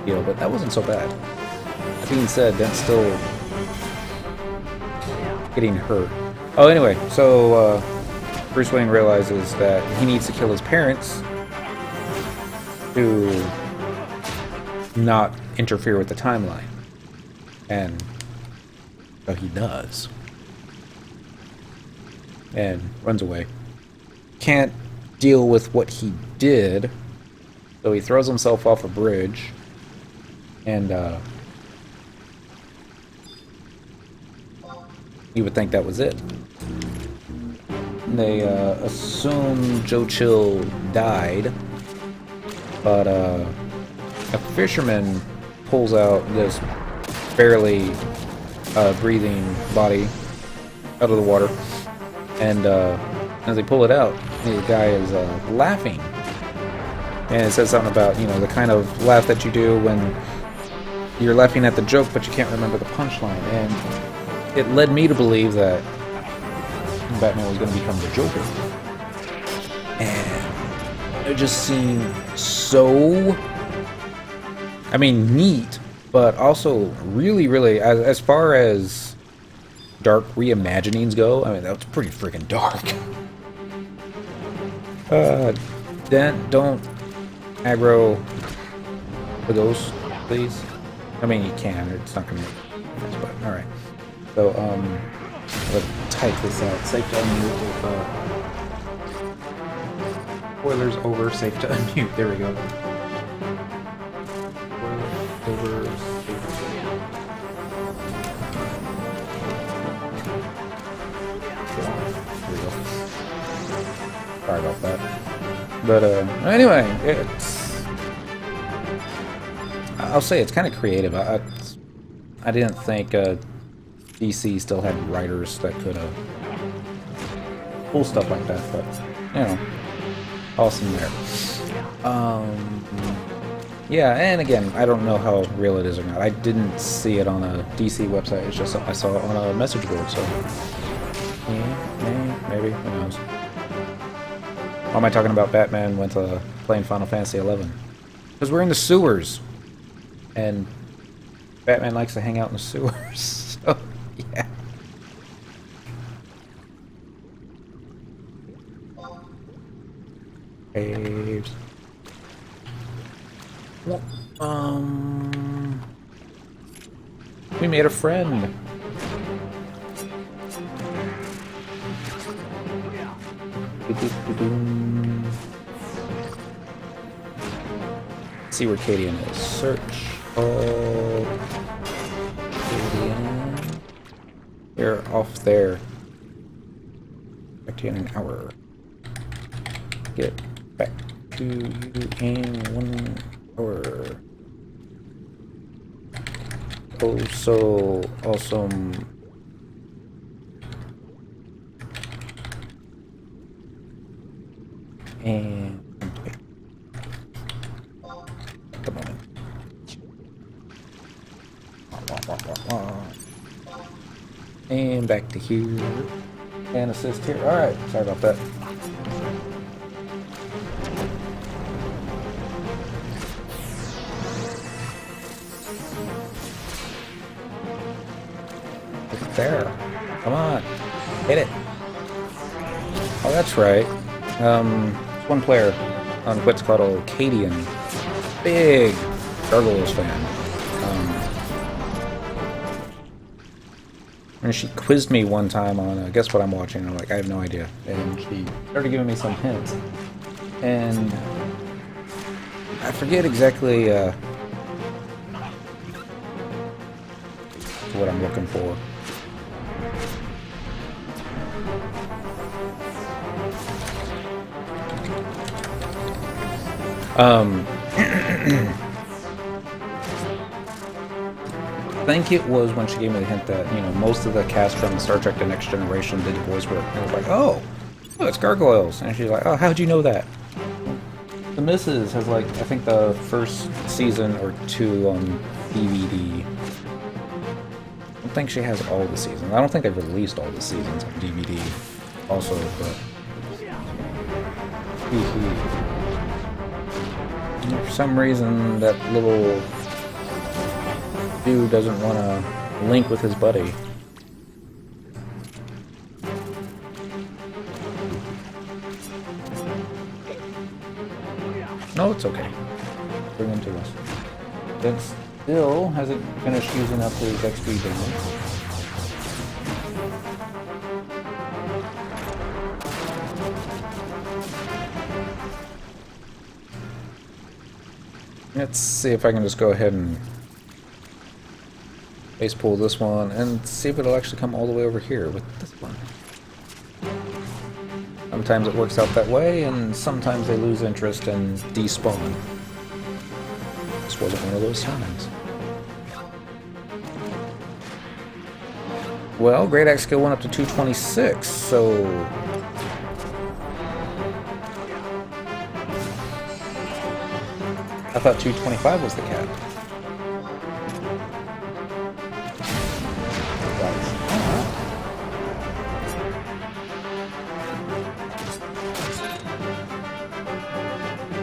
deal, but that wasn't so bad. That being said, Dent's still getting hurt. Oh, anyway, so Bruce Wayne realizes that he needs to kill his parents to not interfere with the timeline. And so he does. And runs away. Can't deal with what he did, so he throws himself off a bridge. And you would think that was it. They assume Joe Chill died, but a fisherman pulls out this barely breathing body out of the water, and as they pull it out, the guy is laughing, and it says something about, you know, the kind of laugh that you do when you're laughing at the joke but you can't remember the punchline. And it led me to believe that Batman was going to become the Joker, and it just seemed so, I mean, neat, but also really, really, as far as dark reimaginings go, I mean, that was pretty freaking dark. Dent, don't aggro the ghost, please. I mean, you can, it's not gonna make sense, but alright. So, let's type this out. Safe to unmute with, spoilers over, safe to unmute. There we go. Over, sorry about that. But anyway, I'll say it's kind of creative. I didn't think DC still had writers that could pull stuff like that, but you know, awesome there. Yeah, and again, I don't know how real it is or not. I didn't see it on a DC website. It's just I saw it on a message board, so maybe, who knows. Why am I talking about Batman with playing Final Fantasy XI? Because we're in the sewers, and Batman likes to hang out in the sewers. So yeah. Caves. Well, we made a friend. See where Cadian is. Search. Oh, Cadian. You're off there. Back to you in an hour. Get back to you in 1 hour. Oh, so awesome. And at the moment. And back to here. And assist here. Alright, sorry about that. Look at there. Come on. Hit it. Oh, that's right. One player on Twitch called Cadian. Big Gargoyles fan. And she quizzed me one time on guess what I'm watching. And I'm like, I have no idea. And she started giving me some hints. And I forget exactly what I'm looking for. I think it was when she gave me the hint that, you know, most of the cast from Star Trek The Next Generation did the voice work. And I was like, oh, it's Gargoyles. And she's like, oh, how'd you know that? The Missus has, like, I think the first season or two on DVD. I don't think she has all the seasons. I don't think they've released all the seasons on DVD also, but... For some reason, that little Dude doesn't want to link with his buddy. No, it's okay. Bring him to us. Dent still hasn't finished using up his XP damage. Let's see if I can just go ahead and base pull this one and see if it'll actually come all the way over here with this one. Sometimes it works out that way, and sometimes they lose interest and despawn. This wasn't one of those times. Well, Great Axe skill went up to 226, so... I thought 225 was the cap.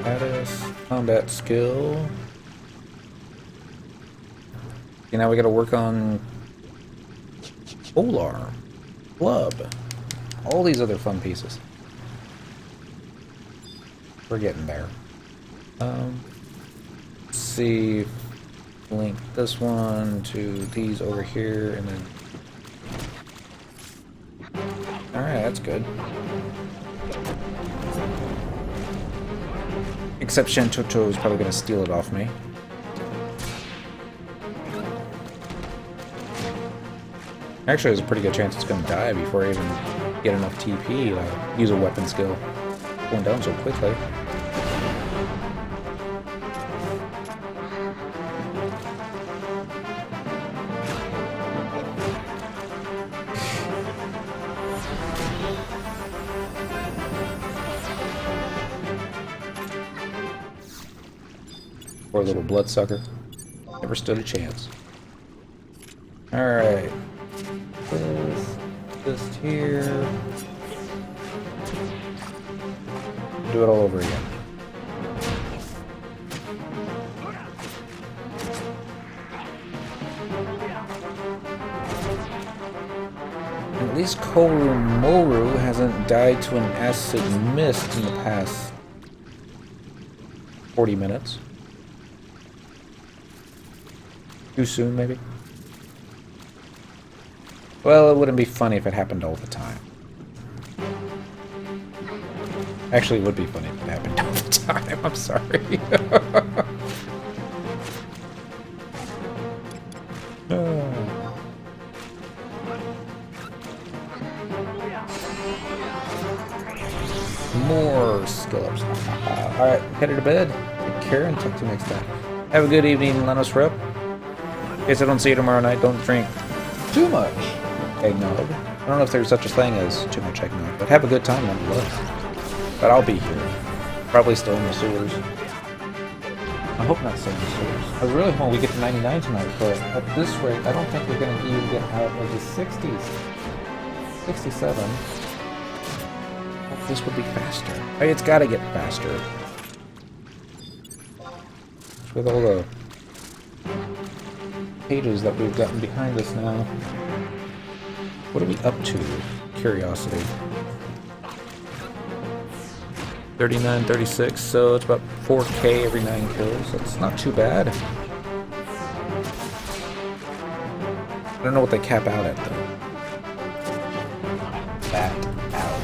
Status, combat skill. Okay, now we gotta work on polearm, club, all these other fun pieces. We're getting there. Let's see, link this one to these over here, and then... Alright, that's good. Except Shantoto is probably going to steal it off me. Actually, there's a pretty good chance it's going to die before I even get enough TP to use a weapon skill. Going down so quickly. Poor little bloodsucker. Never stood a chance. Alright. This here. Do it all over again. And at least Korumoru hasn't died to an acid mist in the past 40 minutes. Too soon, maybe? Well, it wouldn't be funny if it happened all the time. Actually, it would be funny if it happened all the time. I'm sorry. More skill ups. Alright, headed to bed. Take care and talk to you next time. Have a good evening, Lenos Rep. In case I don't see you tomorrow night, don't drink too much eggnog. I don't know if there's such a thing as too much eggnog, but have a good time nonetheless. But I'll be here. Probably still in the sewers. I hope not still in the sewers. I was really hoping we get to 99 tonight, but at this rate, I don't think we're going to even get out of the 60s. 67. This would be faster. Hey, it's got to get faster. With all the pages that we've gotten behind us now. What are we up to? Curiosity. 39, 36, so it's about 4K every 9 kills. That's not too bad. I don't know what they cap out at, though. That out.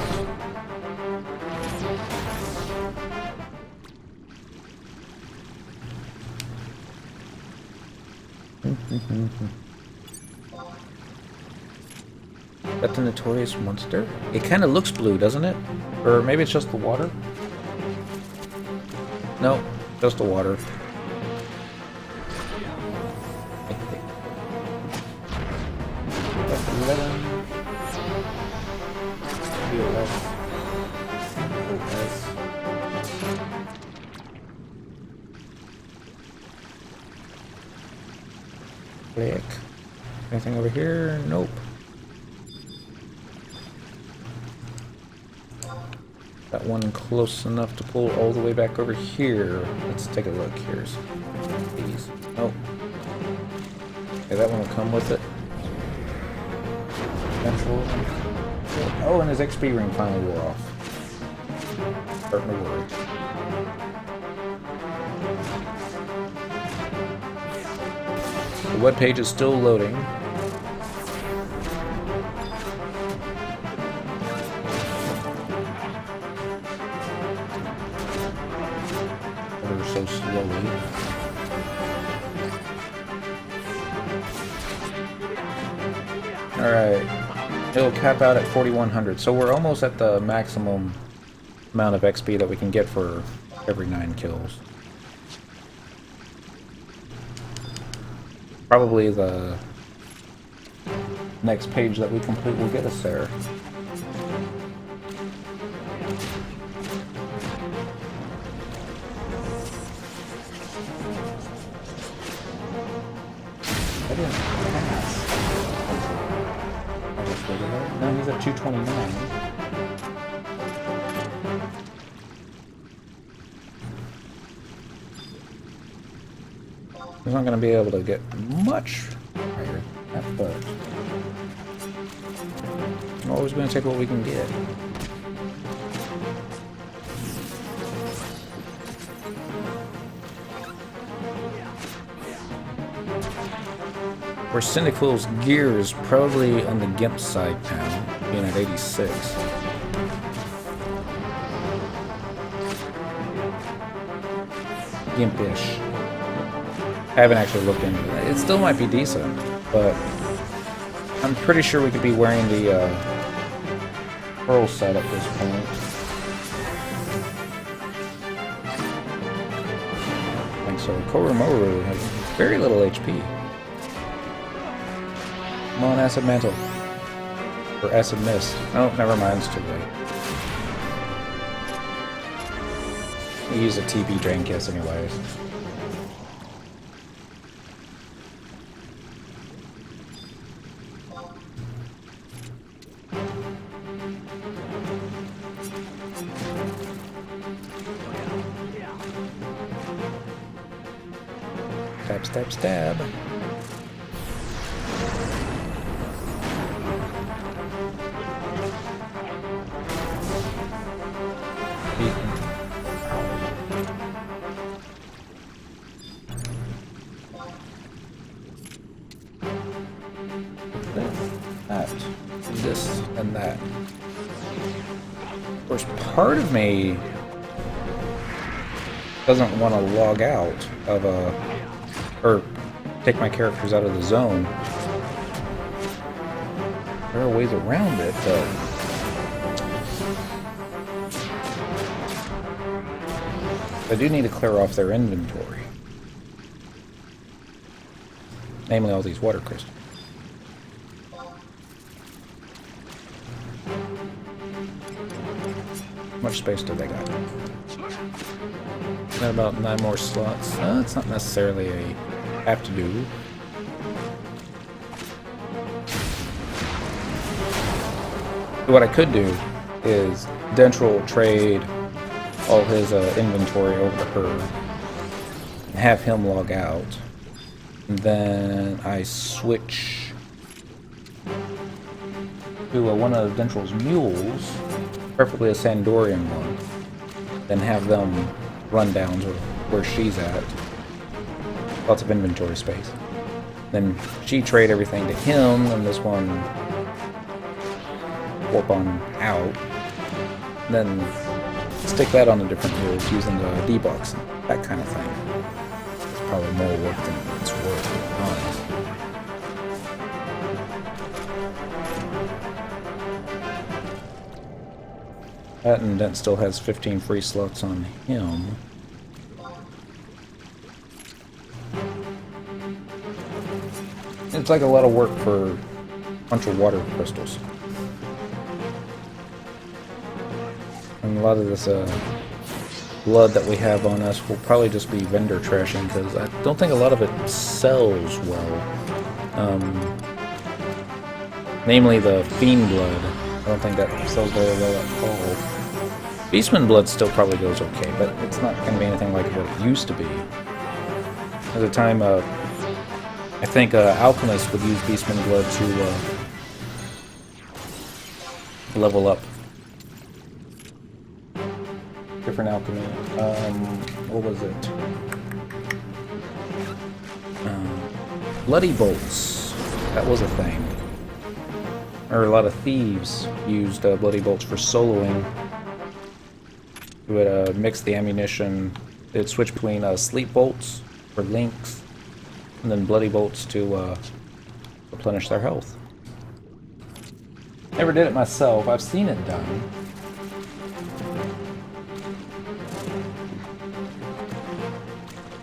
That's the notorious monster? It kind of looks blue, doesn't it? Or maybe it's just the water? No, just the water. That's 11. Click. Anything over here? Nope. That one close enough to pull all the way back over here. Let's take a look. Here's these. Nope. Okay, that one will come with it. Oh, and his XP ring finally wore off. Starting to worry. The webpage is still loading. Ever so slowly. Alright. It'll cap out at 4,100. So we're almost at the maximum amount of XP that we can get for every 9 kills. Probably the next page that we complete will get us there. I didn't pass. No, he's at 229. He's not going to be able to get much higher, but we're always going to take what we can get. Where Cyndaquil's gear is probably on the Gimp side now, being at 86. Gimpish. I haven't actually looked into it. It still might be decent, but I'm pretty sure we could be wearing the Pearl set at this point. And so Koromoru has very little HP. Come on, Acid Mantle. Or Acid Mist. Oh, never mind, it's too late. We use a TP Drain Kiss anyways. Stab, stab, stab. That, this, and that. Of course, part of me doesn't want to log out of a, or take my characters out of the zone. There are ways around it, but I do need to clear off their inventory. Namely all these water crystals. How much space do they got? Got about 9 more slots. It's not necessarily a have to do. What I could do is Dentral trade all his inventory over to her and have him log out. And then I switch to one of Dentral's mules, preferably a Sandorian one, then have them run down to where she's at. Lots of inventory space. Then she trade everything to him, and this one warp on out. Then stick that on the different mules using the D-box and that kind of thing. It's probably more work than it's worth, to be honest. That and Dent still has 15 free slots on him. It's like a lot of work for a bunch of water crystals. And a lot of this blood that we have on us will probably just be vendor trashing, because I don't think a lot of it sells well. Namely the Fiend blood. I don't think that sells very well at all. Beastman blood still probably goes okay, but it's not going to be anything like what it used to be. At the time I think alchemists would use Beastman Blood to level up. Different alchemy. What was it? Bloody bolts. That was a thing. Or a lot of thieves used bloody bolts for soloing. It would mix the ammunition. It'd switch between sleep bolts for links, and then bloody bolts to replenish their health. Never did it myself. I've seen it done.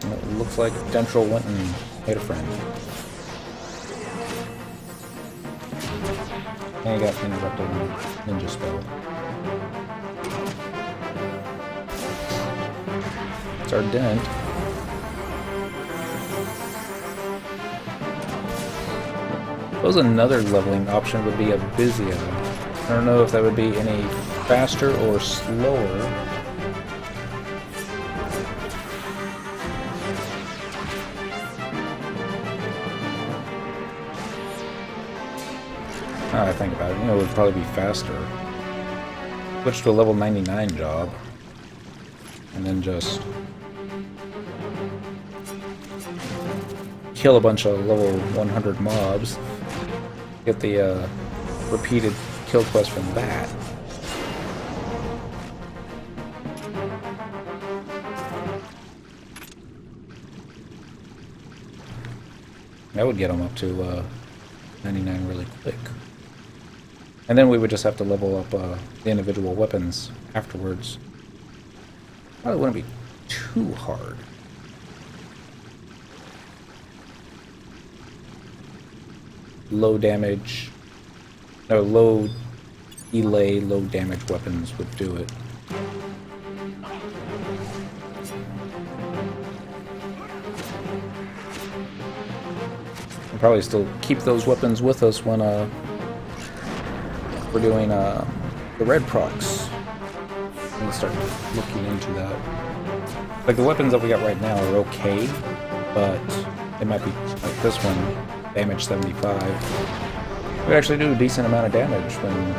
It looks like Dentral went and made a friend. And he got interrupted on ninja spell. It's our dent. I suppose another leveling option would be a Bizia. I don't know if that would be any faster or slower. Now I think about it, it would probably be faster. Switch to a level 99 job. And then just kill a bunch of level 100 mobs. Get the repeated kill quest from that. That would get them up to 99 really quick. And then we would just have to level up the individual weapons afterwards. Probably wouldn't be too hard. Low damage, no, low delay, low damage weapons would do it. We'll probably still keep those weapons with us when we're doing the red procs. I'm gonna start looking into that. Like the weapons that we got right now are okay, but they might be like this one, damage 75. We actually do a decent amount of damage when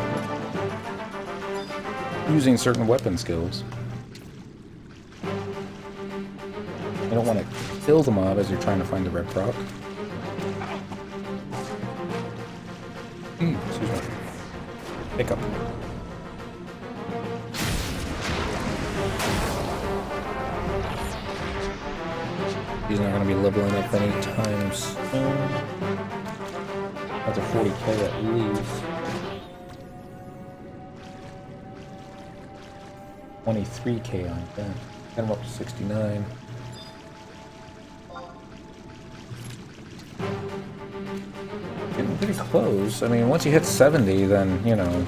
using certain weapon skills. You don't want to kill the mob as you're trying to find the red proc. Excuse me. Hiccup. He's not going to be leveling up any time soon. That's a 40k at least. 23k on that. Got him up to 69. Getting pretty close. I mean, once you hit 70, then, you know,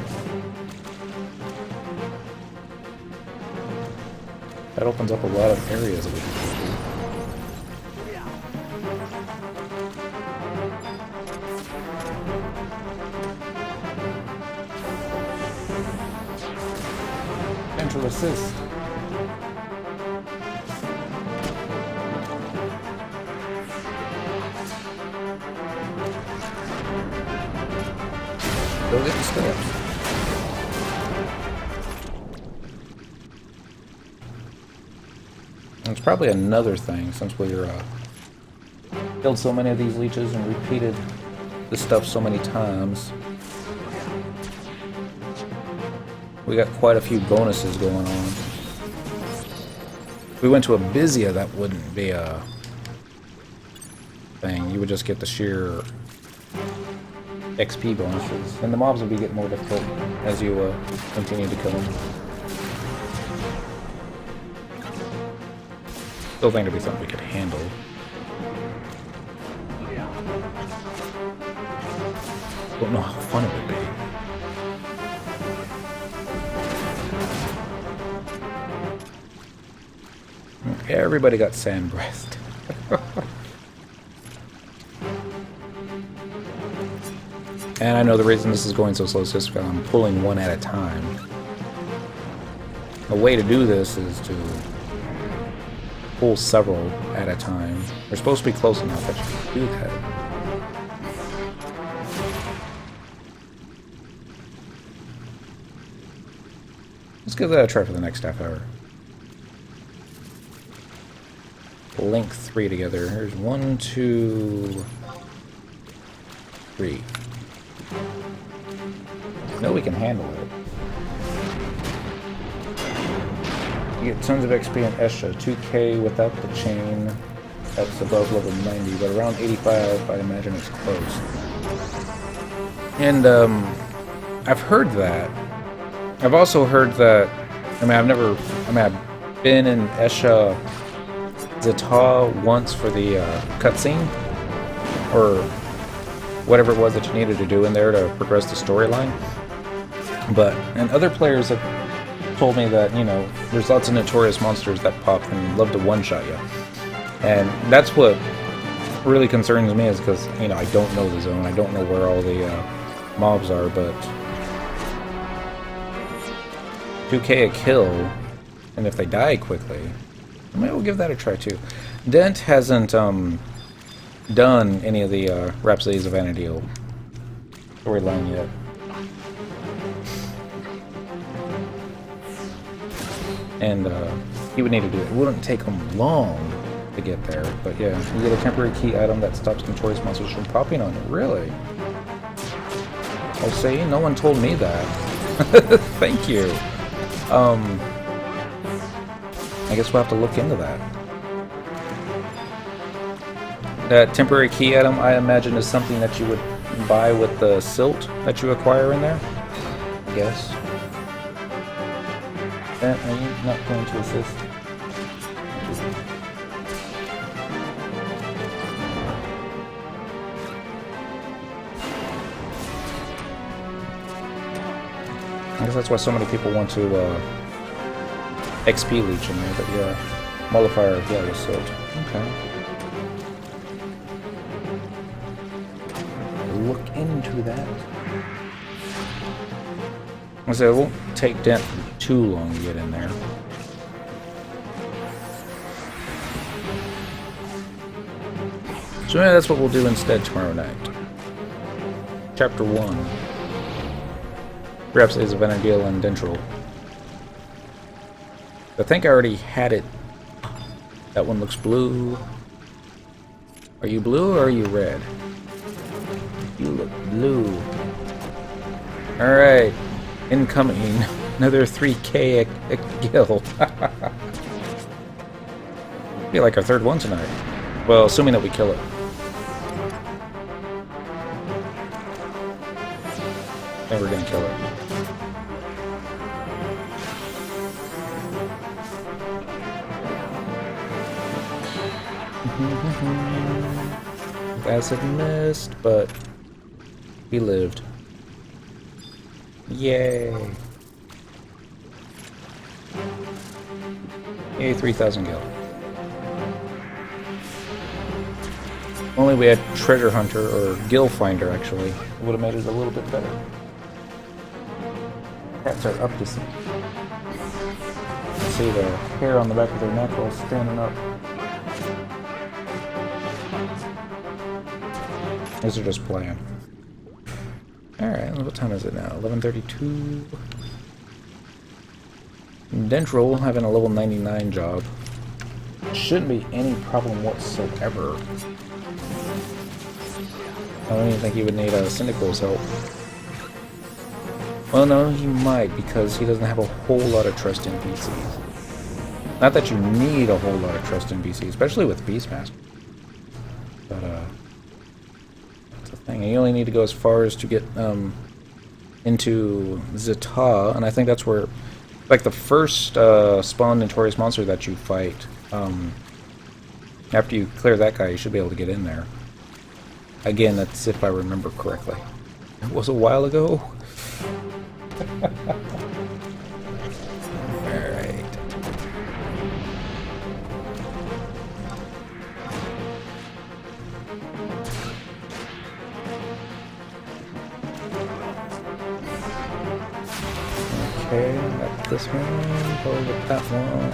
that opens up a lot of areas that we can do. Central assist. Go get the steps. And it's probably another thing, since we're killed so many of these leeches and repeated this stuff so many times. We got quite a few bonuses going on. If we went to a Bizia, that wouldn't be a thing. You would just get the sheer XP bonuses. And the mobs would be getting more difficult as you continue to kill them. Still think it'd be something we could handle. Don't know how fun it would be. Everybody got sand breast. And I know the reason this is going so slow is just because I'm pulling one at a time. A way to do this is to pull several at a time. They're supposed to be close enough that you can do that. Let's give that a try for the next half hour. Link 3 together. Here's 1, 2, 3. I know we can handle it. You get tons of XP in Esha. 2k without the chain. That's above level 90, but around 85, I imagine it's close. And I've heard that. I've also heard that. I've been in Esha Zeta once for the cutscene, or whatever it was that you needed to do in there to progress the storyline. And other players have told me that, you know, there's lots of notorious monsters that pop and love to one-shot you. And that's what really concerns me, is because, you know, I don't know the zone, I don't know where all the mobs are, but 2k a kill, and if they die quickly, maybe we'll give that a try too. Dent hasn't done any of the Rhapsodies of Vana'diel storyline yet. And he would need to do it. It wouldn't take him long to get there, but yeah, you get a temporary key item that stops notorious monsters from popping on you. Really? Oh, see, no one told me that. Thank you. I guess we'll have to look into that. That temporary key item, I imagine, is something that you would buy with the silt that you acquire in there. I guess. Are you not going to assist? I guess that's why so many people want to XP leech in there, but yeah. Mollifier, yeah, with silt. Okay. Look into that. I say it won't take Dent too long to get in there. So yeah, that's what we'll do instead tomorrow night. Chapter 1. Rhapsodies of Vana'diel and Dentral. I think I already had it. That one looks blue. Are you blue or are you red? You look blue. Alright. Incoming. Another 3k a kill. Be like our third one tonight. Well, assuming that we kill it. I think we're gonna kill it. Acid missed, but we lived. Yay! Yay, 3,000 gil. Only we had Treasure Hunter, or Gil Finder actually, would have made it a little bit better. Cats are up to some. See the hair on the back of their neck all standing up. These are just playing. Alright, what time is it now? 11:32. Dentral having a level 99 job. Shouldn't be any problem whatsoever. I don't even think he would need Syndical's help. Well, no, he might, because he doesn't have a whole lot of trust in BCs. Not that you need a whole lot of trust in BC, especially with Beastmaster. But, that's the thing. You only need to go as far as to get, into Zeta, and I think that's where, like, the first, spawn notorious monster that you fight, after you clear that guy, you should be able to get in there. Again, that's if I remember correctly. It was a while ago. Alright. Okay, got this one, go with that one.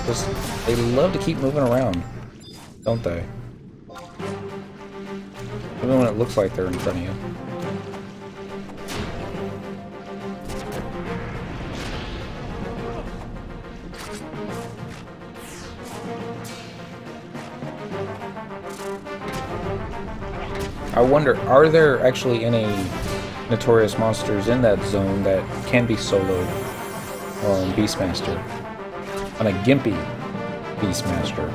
Just, they love to keep moving around, don't they? Even when it looks like they're in front of you. I wonder, are there actually any notorious monsters in that zone that can be soloed on Beastmaster? On a gimpy Beastmaster?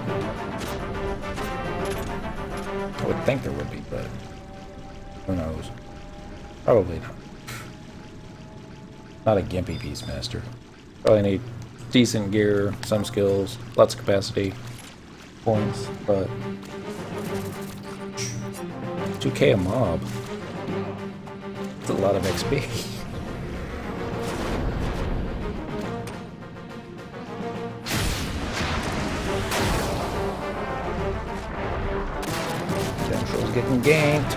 I would think there would be, but who knows? Probably not. Not a gimpy Beastmaster. Probably need decent gear, some skills, lots of capacity, points, but 2k a mob. That's a lot of XP. Central's getting ganked.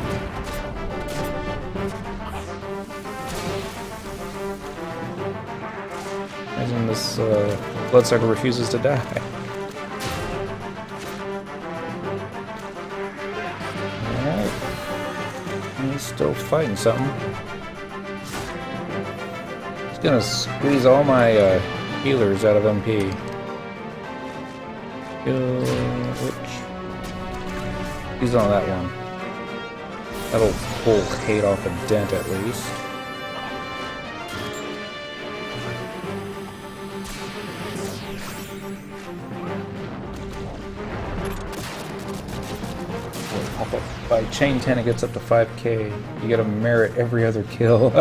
Imagine this bloodsucker refuses to die. He's still fighting something. He's gonna squeeze all my healers out of MP. Which? He's on that one. That'll pull hate off a dent at least. By chain 10 it gets up to 5k. You gotta merit every other kill.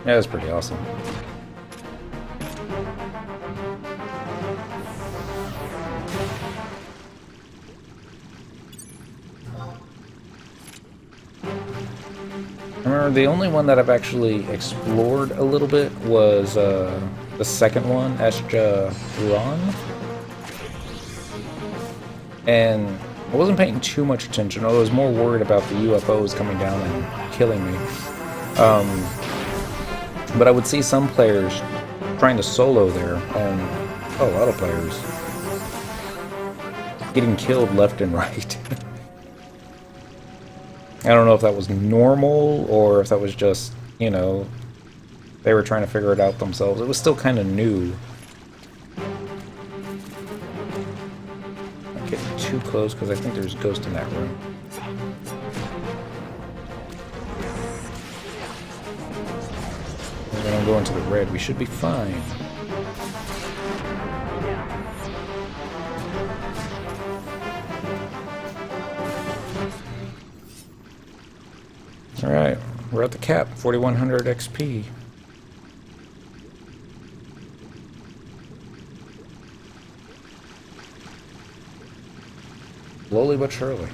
Yeah, that's pretty awesome. I remember the only one that I've actually explored a little bit was the second one, Escha Ron. And I wasn't paying too much attention. I was more worried about the UFOs coming down and killing me. But I would see some players trying to solo there, and a lot of players getting killed left and right. I don't know if that was normal, or if that was just, you know, they were trying to figure it out themselves. It was still kind of new. Not getting too close, because I think there's a ghost in that room. We don't go into the red, we should be fine. Alright, we're at the cap, 4100 XP. Slowly but surely.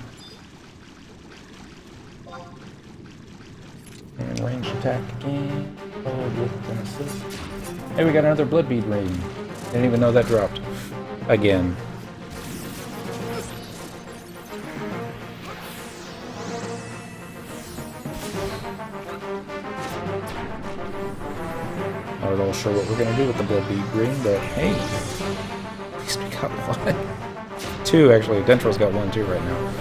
And range attack again. Hey, we got another blood bead ring. Didn't even know that dropped. Again. Not at all sure what we're gonna do with the blood bead ring, but hey, at least we got one. Two, actually. Dentral's got one too right now.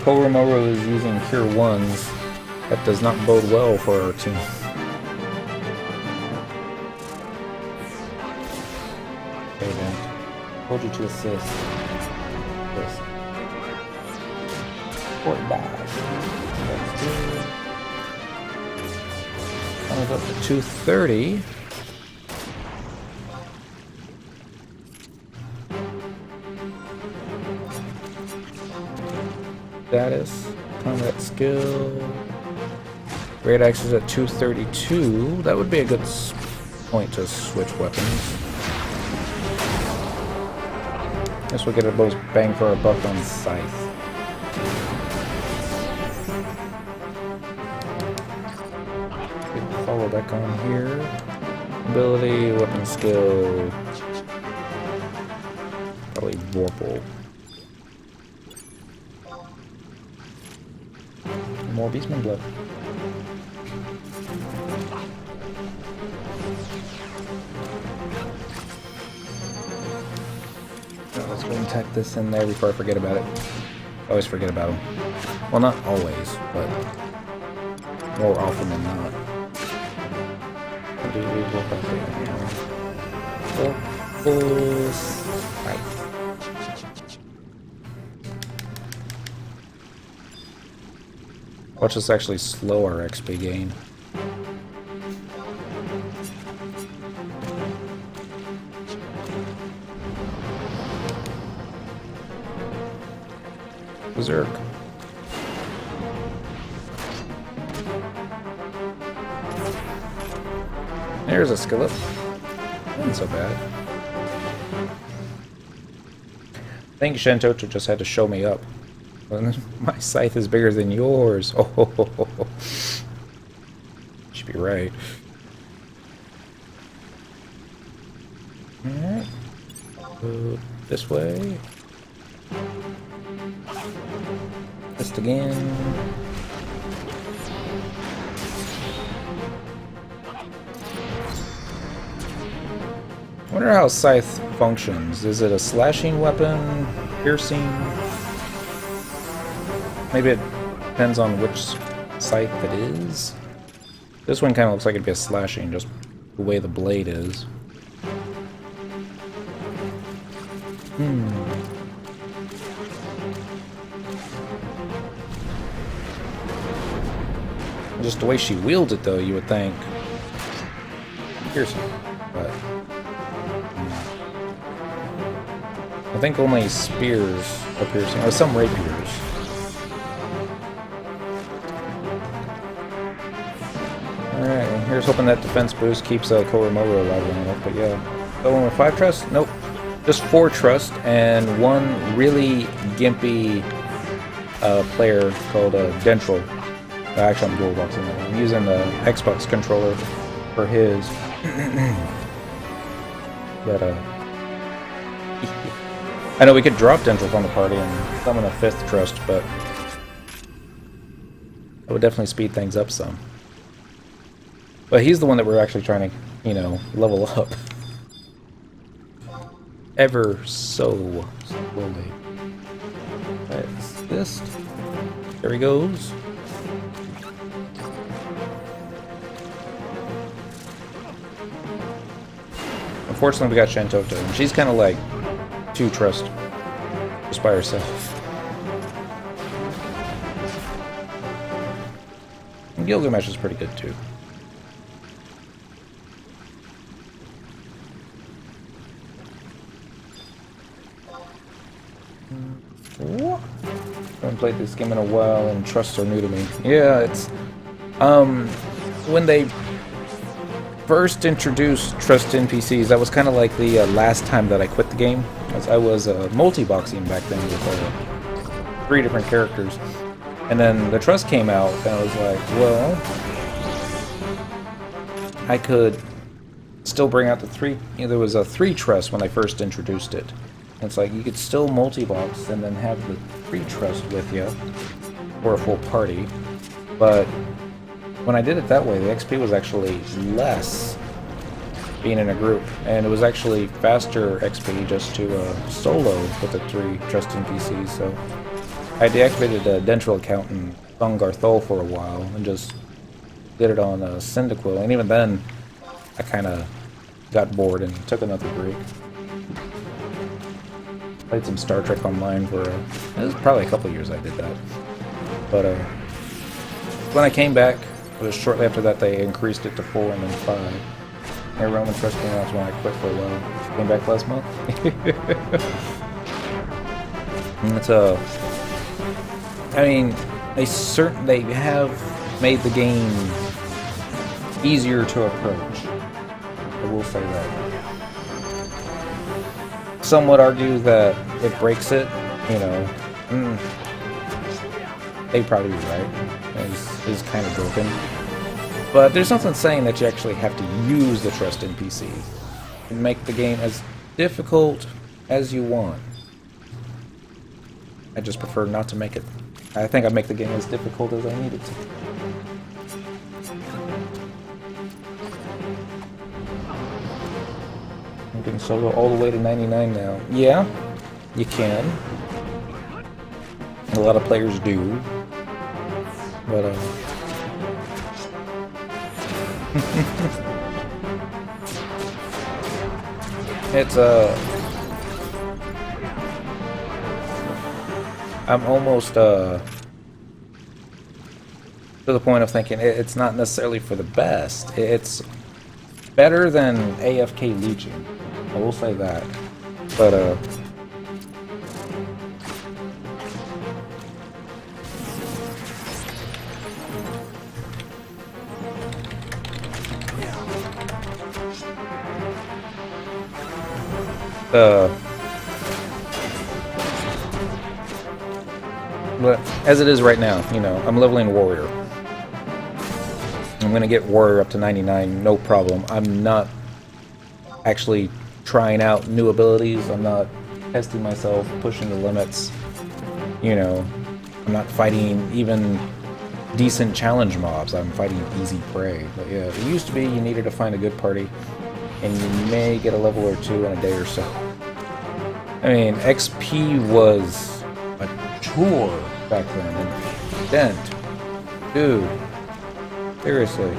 Koromoro is using Cure 1s. That does not bode well for our team. Okay then. Told you to assist. This. Port back. That's good. Comes up to 230. Status, combat skill. Great Axe is at 232. That would be a good point to switch weapons. Guess we'll get a most bang for our buck on Scythe. Follow control deck on here. Ability, weapon skill. Probably Vorpal. More Beastman Blood. Let's go and tack this in there before I forget about it. I always forget about them. Well, not always, but more often than not. Right. Watch this actually slow our XP gain. Berserk. There's a skillet. Wasn't so bad. I think Shentoto just had to show me up. My scythe is bigger than yours. Oh, should be right. Alright. Go this way. Just again. I wonder how scythe functions. Is it a slashing weapon? Piercing? Maybe it depends on which scythe it is. This one kind of looks like it'd be a slashing, just the way the blade is. Just the way she wields it, though, you would think piercing, but I think only spears are piercing, or some rapiers. Alright, and here's hoping that defense boost keeps Koromoto alive long enough, but yeah. The one with 5 trust? Nope. Just 4 trust, and one really gimpy player called Dentral. Actually, I'm dual boxing that one. I'm using the Xbox controller for his. But, I know we could drop Dentral from the party and summon a 5th trust, but that would definitely speed things up some. But he's the one that we're actually trying to, you know, level up. Ever so slowly. That's this. There he goes. Unfortunately, we got Shentoto, and she's kind of like 2 trust just by herself. And Gilgamesh is pretty good too. I haven't played this game in a while, and trusts are new to me. Yeah, it's when they first introduced trust NPCs, that was kind of like the last time that I quit the game. As I was multi-boxing back then with 3 different characters, and then the trust came out, and I was like, well, I could still bring out the 3. You know, there was a 3 trust when I first introduced it. And it's like you could still multi-box and then have the 3 trust with you for a full party, but when I did it that way, the XP was actually less being in a group, and it was actually faster XP just to solo with the 3 trust NPCs. So I deactivated a Dentral account and sung Garthol for a while, and just did it on Cyndaquil, and even then, I kind of got bored and took another break. Played some Star Trek Online for it was probably a couple years I did that, but when I came back, it was shortly after that they increased it to 4 and then 5. And Roman Trust came out when I quit for a while. Came back last month. And it's I mean, they have made the game easier to approach. I will say that. Some would argue that it breaks it, you know. They'd probably be right. It's kind of broken. But there's nothing saying that you actually have to use the trust NPC and make the game as difficult as you want. I just prefer not to make it. I think I make the game as difficult as I need it to. I'm getting solo all the way to 99 now. Yeah, you can. A lot of players do. But, it's, I'm almost, to the point of thinking it's not necessarily for the best. It's better than AFK leeching. I will say that. But, but as it is right now, you know, I'm leveling warrior. I'm gonna get warrior up to 99, no problem. I'm not actually trying out new abilities. I'm not testing myself, pushing the limits. You know, I'm not fighting even decent challenge mobs. I'm fighting easy prey. But yeah, it used to be you needed to find a good party, and you may get a level or two in a day or so. I mean, XP was a chore back then. And dent, dude, seriously.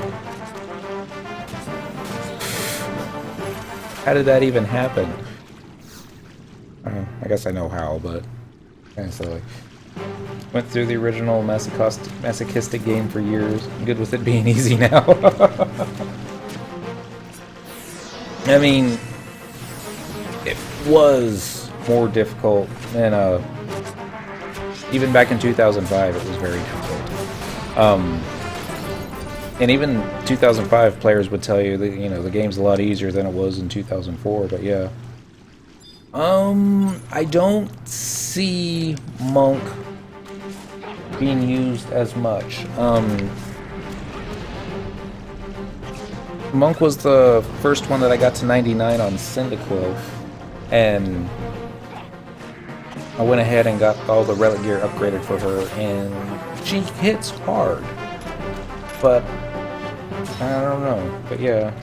How did that even happen? I guess I know how, but kind of silly. Went through the original masochistic game for years. I'm good with it being easy now. I mean, it was more difficult, and even back in 2005, it was very difficult. And even 2005 players would tell you that, you know, the game's a lot easier than it was in 2004. But yeah, I don't see Monk being used as much. Monk was the first one that I got to 99 on Cyndaquil, and I went ahead and got all the relic gear upgraded for her, and she hits hard. But I don't know. But yeah,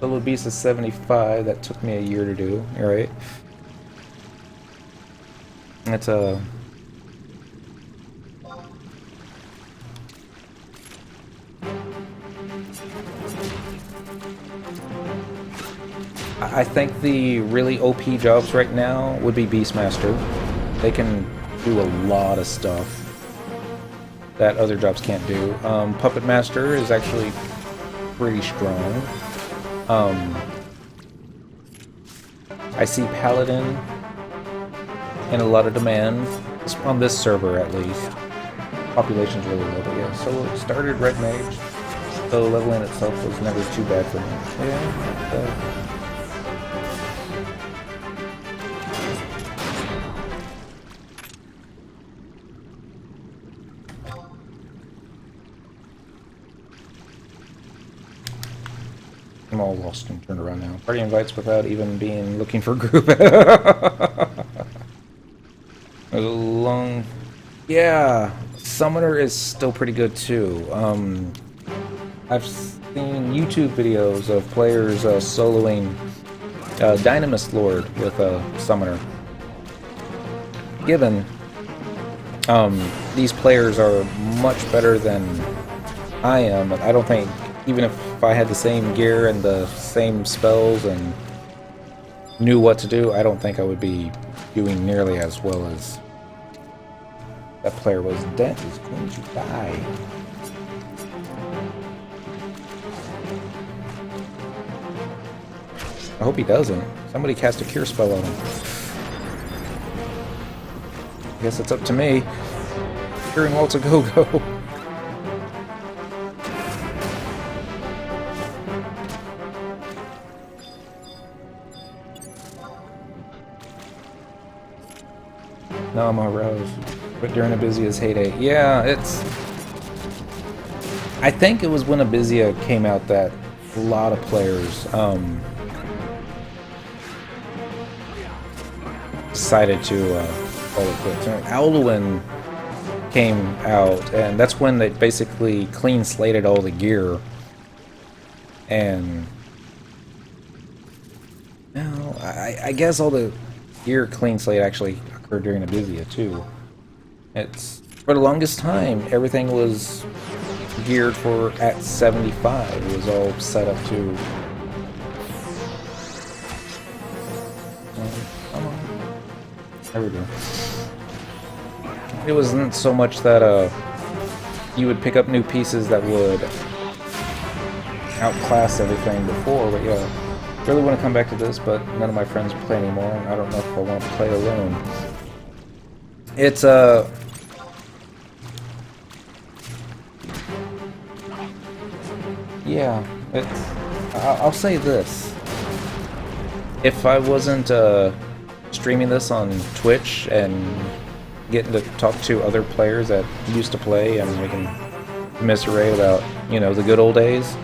Little Beast is 75. That took me a year to do. Right? It's a. I think the really OP jobs right now would be Beastmaster. They can do a lot of stuff that other jobs can't do. Puppet Master is actually pretty strong. I see Paladin in a lot of demand, on this server at least. Population's really low, but yeah, so it started Red Mage, so leveling itself was never too bad for me. Yeah, I'm all lost and turned around now. Party invites without even being looking for group. There's a long... Yeah, Summoner is still pretty good too. I've seen YouTube videos of players soloing Dynamis Lord with a Summoner. Given these players are much better than I am, I don't think, even if I had the same gear and the same spells and knew what to do, I don't think I would be doing nearly as well as that player was. Dent is going to die. I hope he doesn't. Somebody cast a cure spell on him. I guess it's up to me. Curing Walt's a go-go. No, I'm aroused. But during the busiest heyday. Yeah, it's... I think it was when Abizia came out that a lot of players decided to call it quits. Alduin came out, and that's when they basically clean slated all the gear. And now, I guess all the gear clean slate actually occurred during Abizia too. It's for the longest time everything was geared for at 75. It was all set up to. Come on. There we go. It wasn't so much that you would pick up new pieces that would outclass everything before, but yeah, really want to come back to this, but none of my friends play anymore, and I don't know if I want to play alone. It's yeah, it's I'll say this. If I wasn't streaming this on Twitch and getting to talk to other players that used to play and we can commiserate about, you know, the good old days,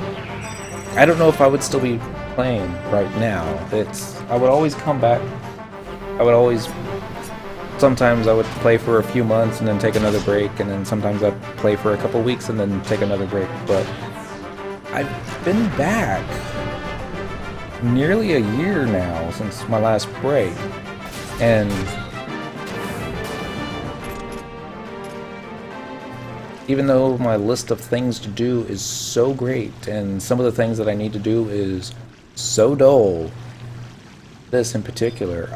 I don't know if I would still be playing right now. I would always come back. Sometimes I would play for a few months and then take another break, and then sometimes I'd play for a couple weeks and then take another break. But I've been back nearly a year now since my last break, and even though my list of things to do is so great, and some of the things that I need to do is so dull, this in particular,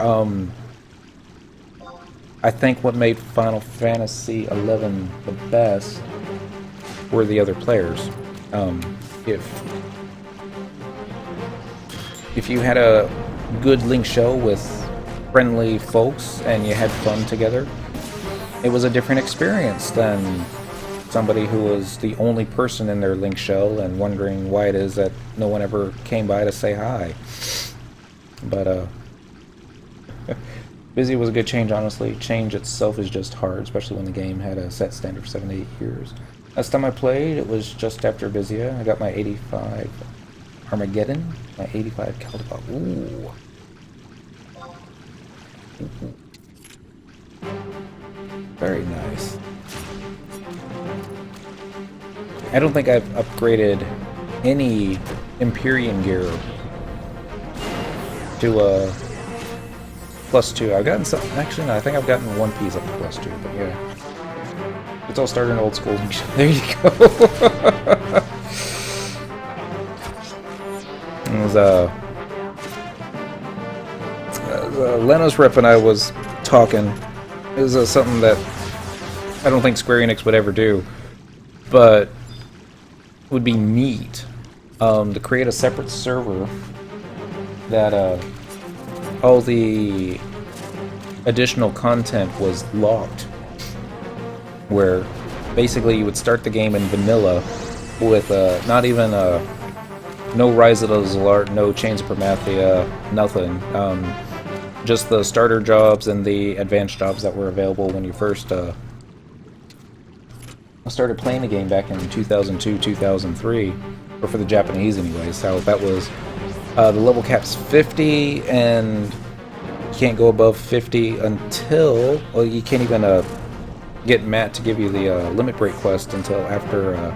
I think what made Final Fantasy XI the best were the other players. If you had a good Link show with friendly folks and you had fun together, it was a different experience than somebody who was the only person in their Link show and wondering why it is that no one ever came by to say hi. But Busy was a good change, honestly. Change itself is just hard, especially when the game had a set standard for 7 to 8 years. Last time I played, it was just after Bizia. I got my 85 Armageddon, my 85 Caldebar. Ooh. Very nice. I don't think I've upgraded any Empyrean gear to a +2. I've gotten some. Actually, no, I think I've gotten one piece up to +2, but yeah. It's all started in old school. There you go. It was Lenos Rep and I was talking. It was something that I don't think Square Enix would ever do, but would be neat to create a separate server that all the additional content was locked, where basically you would start the game in vanilla with not even no Rise of the Zalart, no Chains of Promathia, nothing. Just the starter jobs and the advanced jobs that were available when you first started playing the game back in 2002, 2003, or for the Japanese anyway. So that was the level cap's 50, and you can't go above 50 until, well, you can't even get Matt to give you the limit break quest until after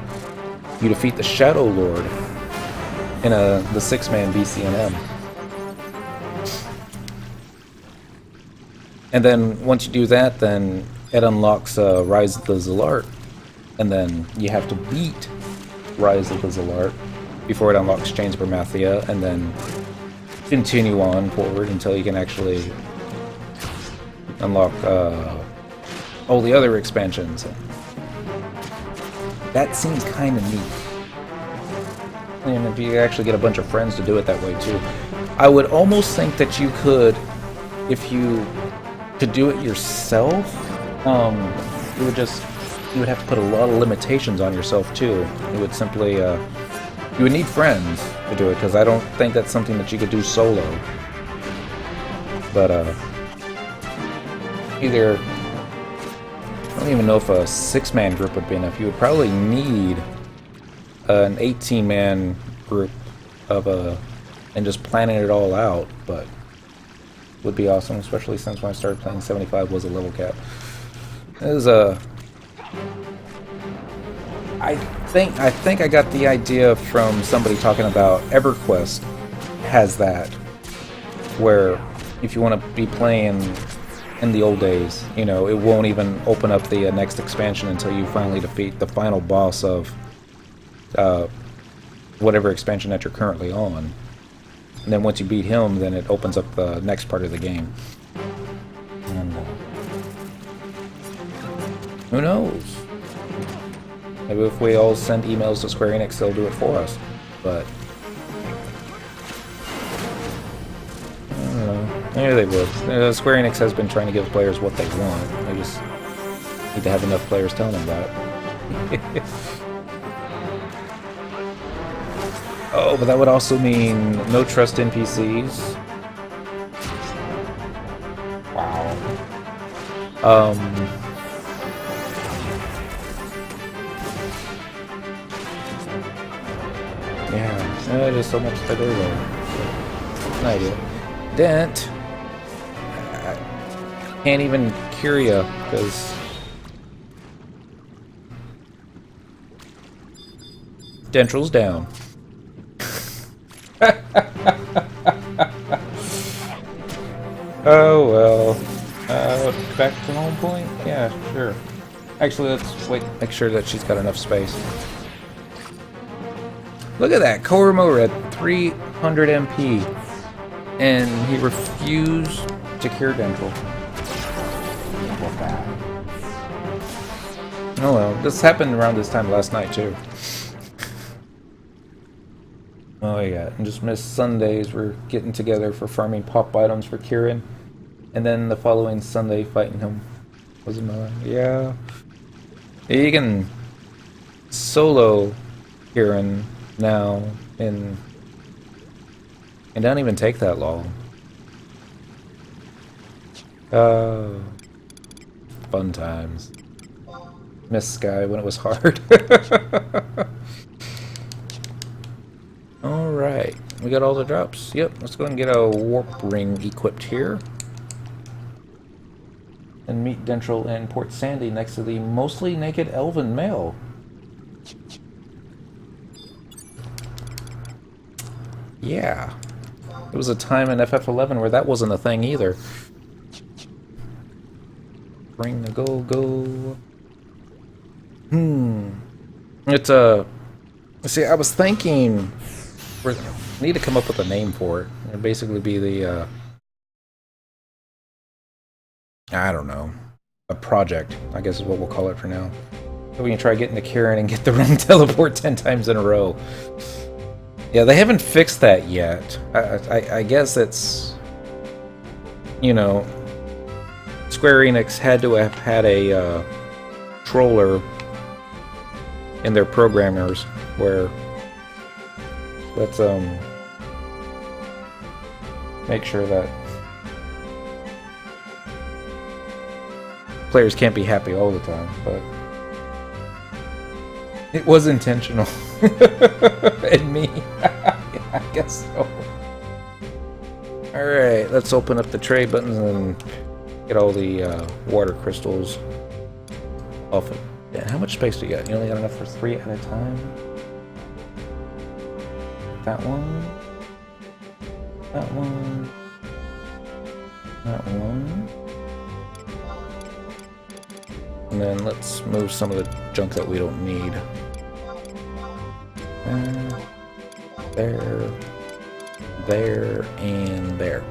you defeat the Shadow Lord in the 6-man BCNM. And then once you do that, then it unlocks Rise of the Zalart, and then you have to beat Rise of the Zalart before it unlocks Chains of Promathia, and then continue on forward until you can actually unlock all the other expansions. That seems kind of neat. And if you actually get a bunch of friends to do it that way too. I would almost think that you could, if you could do it yourself, you would have to put a lot of limitations on yourself too. You would simply you would need friends to do it, because I don't think that's something that you could do solo. But either, I don't even know if a 6-man group would be enough. You would probably need an 18-man group of and just planning it all out, but would be awesome, especially since when I started playing 75 was a level cap. It was I think I got the idea from somebody talking about EverQuest has that, where if you want to be playing in the old days, you know, it won't even open up the next expansion until you finally defeat the final boss of whatever expansion that you're currently on. And then once you beat him, then it opens up the next part of the game. And, who knows? Maybe if we all send emails to Square Enix, they'll do it for us. But I don't know. Maybe they would. Square Enix has been trying to give players what they want. They just need to have enough players telling them that. Oh, but that would also mean no trust NPCs. Wow. Yeah, there's so much to do there. No idea. Dent. I can't even cure ya, because Dentral's down. Oh well. Back to home point? Yeah, sure. Actually, let's wait. Make sure that she's got enough space. Look at that. Korimo at 300 MP, and he refused to cure Dentral. Oh well. This happened around this time last night too. Oh yeah, and just missed Sundays. We're getting together for farming pop items for Kieran, and then the following Sunday fighting him. Was another. Yeah, you can solo Kieran now, and it don't even take that long. Fun times. Miss Sky when it was hard. Alright, we got all the drops. Yep, let's go ahead and get a warp ring equipped here. And meet Dentral in Port Sandy next to the mostly naked elven male. Yeah. There was a time in FF11 where that wasn't a thing either. Bring the go. It's see, I was thinking we need to come up with a name for it. It'd basically be the I don't know, a project, I guess is what we'll call it for now. So we can try getting to Kieran and get the room teleport 10 times in a row. Yeah, they haven't fixed that yet. I guess it's, you know, Square Enix had to have had a troller in their programmers where let's make sure that players can't be happy all the time, but it was intentional. And me. Yeah, I guess so. Alright, let's open up the tray buttons and get all the water crystals off of. Yeah, how much space do you got? You only got enough for 3 at a time? That one. That one. That one. And then let's move some of the junk that we don't need. There, and there.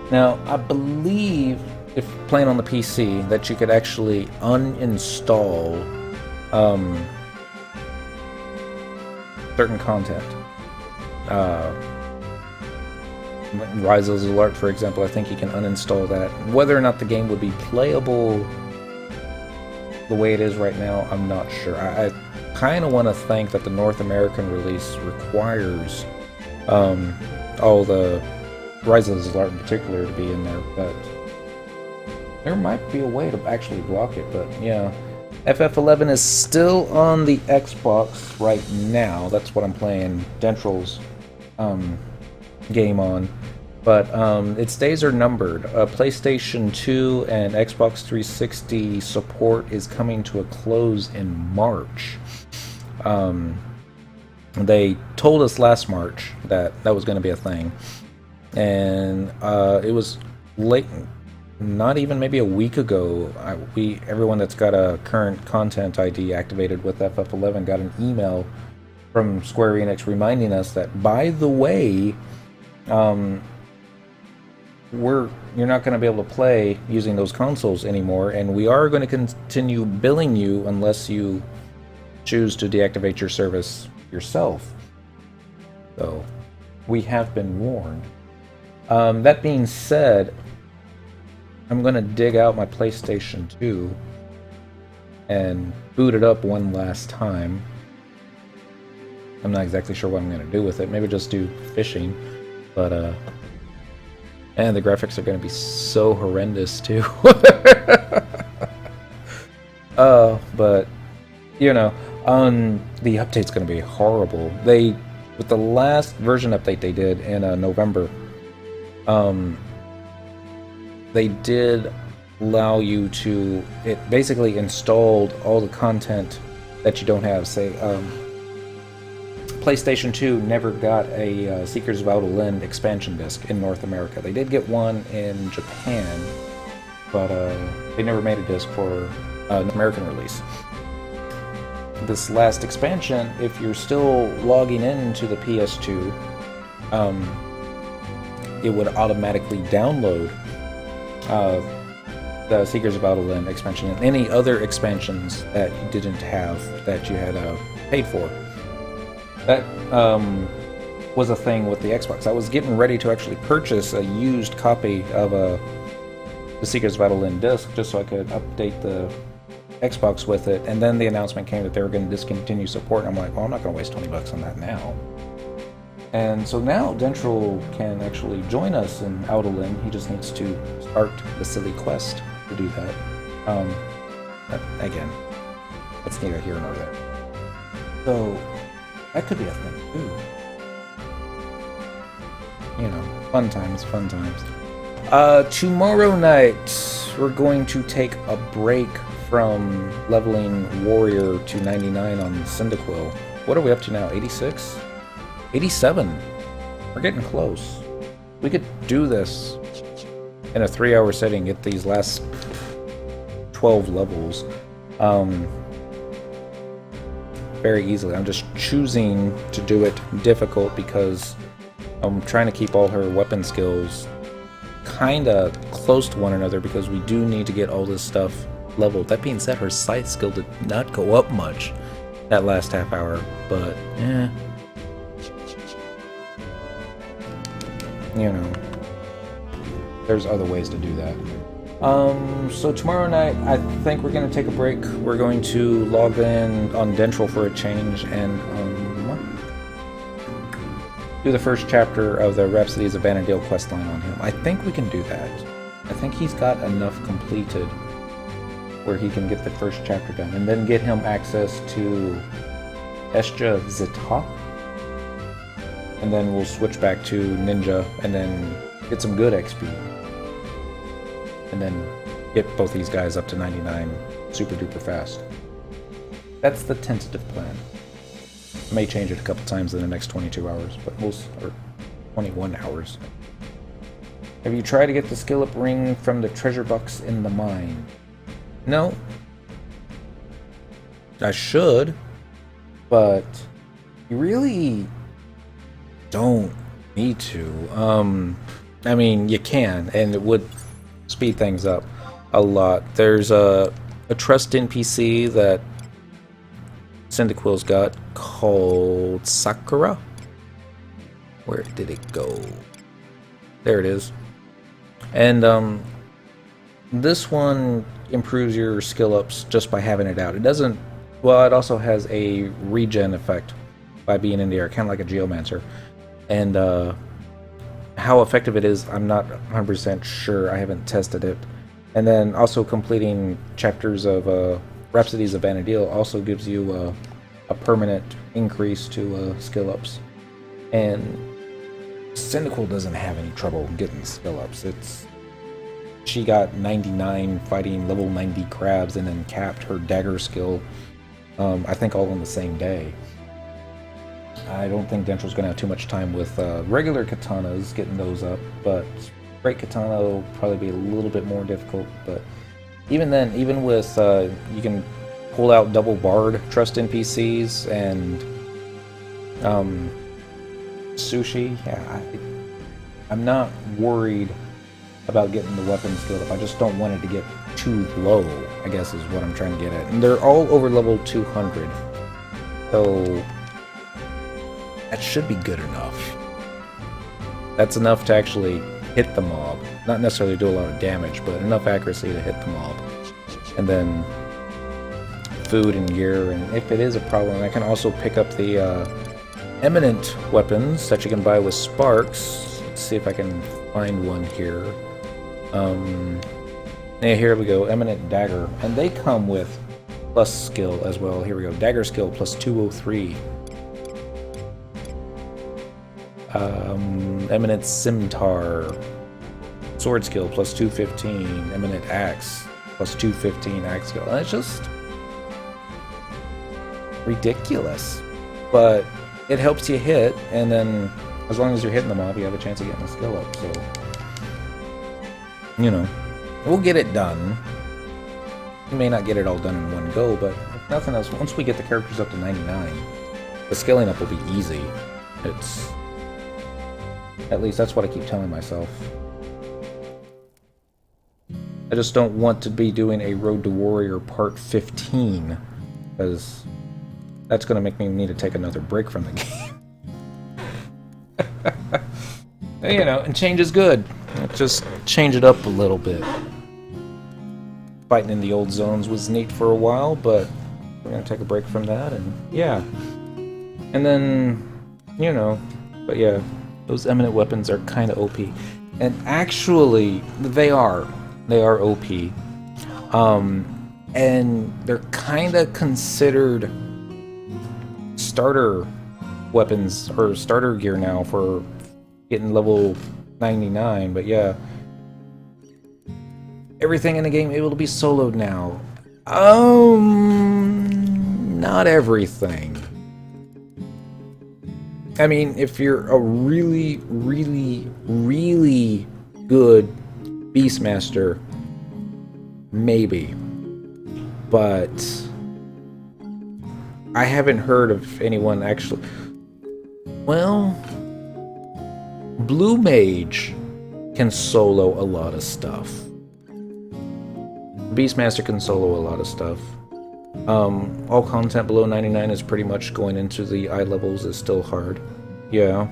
Now, I believe, if playing on the PC, that you could actually uninstall certain content. Rises Alert, for example, I think you can uninstall that. Whether or not the game would be playable the way it is right now, I'm not sure. I kind of want to think that the North American release requires all the Rises Alert in particular to be in there, but there might be a way to actually block it, but yeah. FF11 is still on the Xbox right now. That's what I'm playing Dentral's game on. But its days are numbered. PlayStation 2 and Xbox 360 support is coming to a close in March. They told us last March that was going to be a thing. And it was late, not even maybe a week ago, everyone that's got a current content ID activated with FF11 got an email from Square Enix reminding us that, by the way, you're not going to be able to play using those consoles anymore, and we are going to continue billing you unless you choose to deactivate your service yourself. So, we have been warned. That being said, I'm going to dig out my PlayStation 2 and boot it up one last time. I'm not exactly sure what I'm going to do with it. Maybe just do fishing, but and the graphics are going to be so horrendous too. But you know, the update's going to be horrible. With the last version update they did in November, they did allow you to. It basically installed all the content that you don't have. Say, PlayStation 2 never got a Seekers of Outer Limb expansion disc in North America. They did get one in Japan, but they never made a disc for an American release. This last expansion, if you're still logging into the PS2, it would automatically download the Seekers of Outer Limb expansion and any other expansions that you didn't have that you had paid for. That was a thing with the Xbox. I was getting ready to actually purchase a used copy of the Seekers of Outer Limb disc just so I could update the Xbox with it, and then the announcement came that they were going to discontinue support, and I'm like, well, I'm not going to waste $20 on that now. And so now Dentral can actually join us in Outer Limb. He just needs to start the silly quest to do that. Again, that's neither here nor there. So that could be a thing too. You know, fun times, fun times. Tomorrow night, we're going to take a break from leveling Warrior to 99 on Cyndaquil. What are we up to now? 86? 87. We're getting close. We could do this in a 3-hour setting, get these last 12 levels very easily. I'm just choosing to do it difficult because I'm trying to keep all her weapon skills kind of close to one another because we do need to get all this stuff leveled. That being said, her scythe skill did not go up much that last half hour, but you know, there's other ways to do that. So tomorrow night, I think we're going to take a break. We're going to log in on Dentral for a change and do the first chapter of the Rhapsodies of Vanadil questline on him. I think we can do that. I think he's got enough completed where he can get the first chapter done, and then get him access to Estia Zita, and then we'll switch back to Ninja, and then get some good XP, and then get both these guys up to 99 super duper fast. That's the tentative plan. I may change it a couple times in the next 22 hours, but or 21 hours. Have you tried to get the skill up ring from the treasure box in the mine? No. I should, but you really don't need to. I mean, you can, and it would speed things up a lot. There's a trust NPC that Cyndaquil's got called Sakura. Where did it go? There it is. And this one improves your skill ups just by having it out. It doesn't. Well, it also has a regen effect by being in the air, kind of like a Geomancer. And how effective it is, I'm not 100% sure. I haven't tested it. And then also completing chapters of Rhapsodies of Vanadil also gives you a permanent increase to skill ups. And Cyndaquil doesn't have any trouble getting skill ups. She got 99 fighting level 90 crabs and then capped her dagger skill, I think all on the same day. I don't think Dentro's going to have too much time with regular katanas getting those up, but great katana will probably be a little bit more difficult. But even then, even with you can pull out double barred trust NPCs and sushi. Yeah, I'm not worried about getting the weapon skill up. I just don't want it to get too low, I guess is what I'm trying to get at. And they're all over level 200, so that should be good enough. That's enough to actually hit the mob. Not necessarily do a lot of damage, but enough accuracy to hit the mob. And then food and gear, and if it is a problem, I can also pick up the eminent weapons that you can buy with sparks. Let's see if I can find one here. Yeah, here we go, eminent dagger, and they come with plus skill as well. Here we go, dagger skill plus 203. Eminent scimitar, sword skill plus 215. Eminent axe plus 215 axe skill. And it's just ridiculous, but it helps you hit, and then as long as you're hitting the mob, you have a chance of getting a skill up. So, you know, we'll get it done. You may not get it all done in one go, but if nothing else, once we get the characters up to 99, the scaling up will be easy. It's, at least that's what I keep telling myself. I just don't want to be doing a Road to Warrior Part 15, because that's going to make me need to take another break from the game. You know, and change is good. Just change it up a little bit. Fighting in the old zones was neat for a while, but we're going to take a break from that, and yeah. And then, you know, but yeah, those eminent weapons are kind of OP. And actually, they are OP. And they're kind of considered starter weapons or starter gear now for getting level 99, but yeah, everything in the game able to be soloed now. Not everything. I mean, if you're a really, really, really good Beastmaster, maybe, but I haven't heard of anyone actually. Well, Blue Mage can solo a lot of stuff. Beastmaster can solo a lot of stuff. All content below 99 is pretty much going into the eye levels is still hard. Yeah.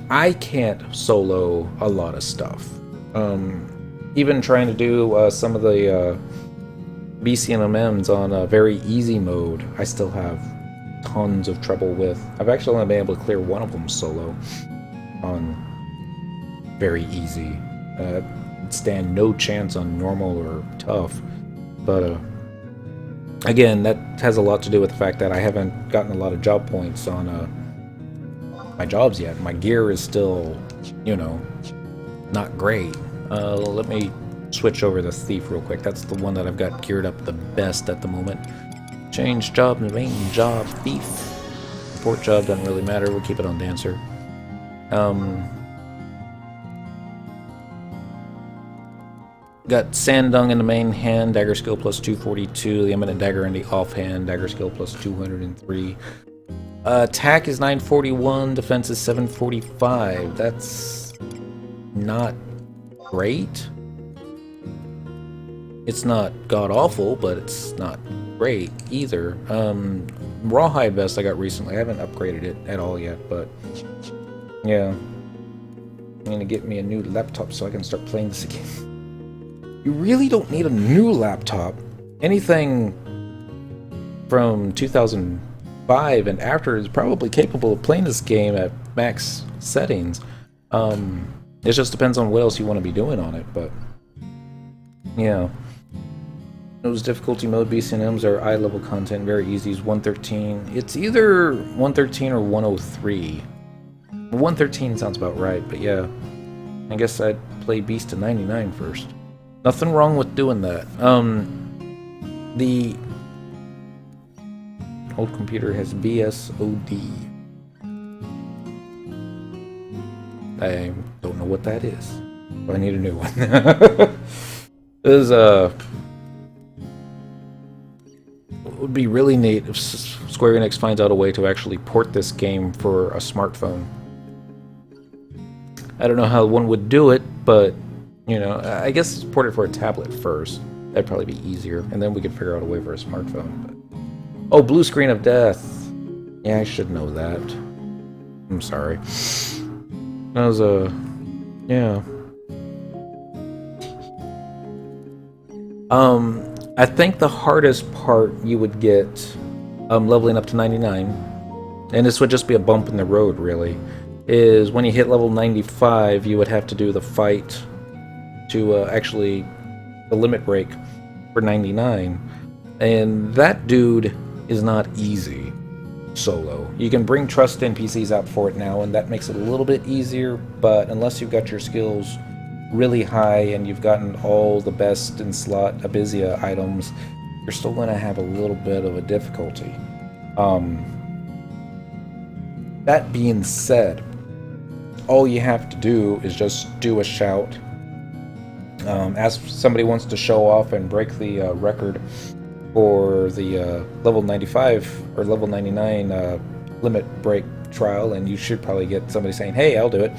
I can't solo a lot of stuff. Even trying to do some of the BCNMMs on a very easy mode, I still have tons of trouble with. I've actually only been able to clear one of them solo on very easy. Stand no chance on normal or tough, but again, that has a lot to do with the fact that I haven't gotten a lot of job points on my jobs yet. My gear is still, you know, not great. Let me switch over the thief real quick. That's the one that I've got geared up the best at the moment. Change job, main job, thief. Support job doesn't really matter, we'll keep it on dancer. Got Sandung in the main hand, dagger skill plus 242, the eminent dagger in the offhand, dagger skill plus 203. Attack is 941, defense is 745. That's not great. It's not god-awful, but it's not great either. Rawhide vest I got recently. I haven't upgraded it at all yet, but yeah. I'm gonna get me a new laptop so I can start playing this again. You really don't need a new laptop. Anything from 2005 and after is probably capable of playing this game at max settings. It just depends on what else you want to be doing on it, but yeah. Those difficulty mode BCNMs are eye level content, very easy. Is 113. It's either 113 or 103. 113 sounds about right, but yeah. I guess I'd play Beast to 99 first. Nothing wrong with doing that. The old computer has BSOD. I don't know what that is, but I need a new one. This it would be really neat if Square Enix finds out a way to actually port this game for a smartphone. I don't know how one would do it, but, you know, I guess port it for a tablet first. That'd probably be easier, and then we could figure out a way for a smartphone. But... oh, Blue Screen of Death. Yeah, I should know that. I'm sorry. That was yeah. I think the hardest part you would get leveling up to 99, and this would just be a bump in the road, really, is when you hit level 95, you would have to do the fight to actually the limit break for 99, and that dude is not easy solo. You can bring trust NPCs out for it now, and that makes it a little bit easier, but unless you've got your skills really high and you've gotten all the best in slot Abizia items, you're still going to have a little bit of a difficulty. That being said, all you have to do is just do a shout. As somebody wants to show off and break the record for the level 95 or level 99 limit break trial, and you should probably get somebody saying, hey, I'll do it.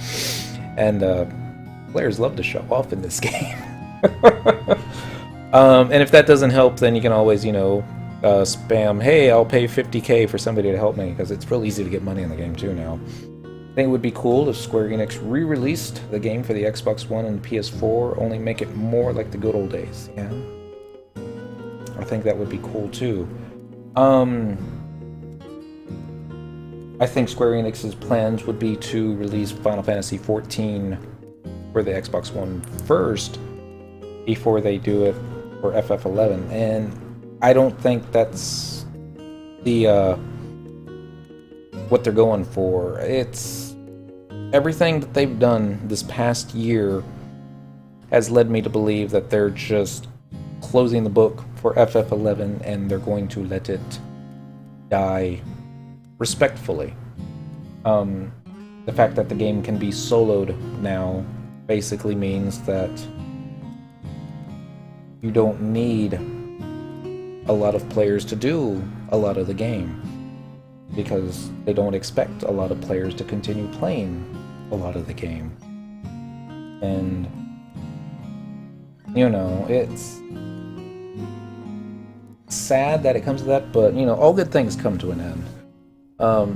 And players love to show off in this game. And if that doesn't help, then you can always, you know, spam, hey, I'll pay 50k for somebody to help me, because it's real easy to get money in the game too now. I think it would be cool if Square Enix re-released the game for the Xbox One and the PS4, only make it more like the good old days, yeah? I think that would be cool too. I think Square Enix's plans would be to release Final Fantasy XIV for the Xbox One first, before they do it for FF11, and I don't think that's the what they're going for. It's everything that they've done this past year has led me to believe that they're just closing the book for FF11, and they're going to let it die respectfully. The fact that the game can be soloed now basically means that you don't need a lot of players to do a lot of the game, because they don't expect a lot of players to continue playing a lot of the game. And, you know, it's sad that it comes to that, but, you know, all good things come to an end.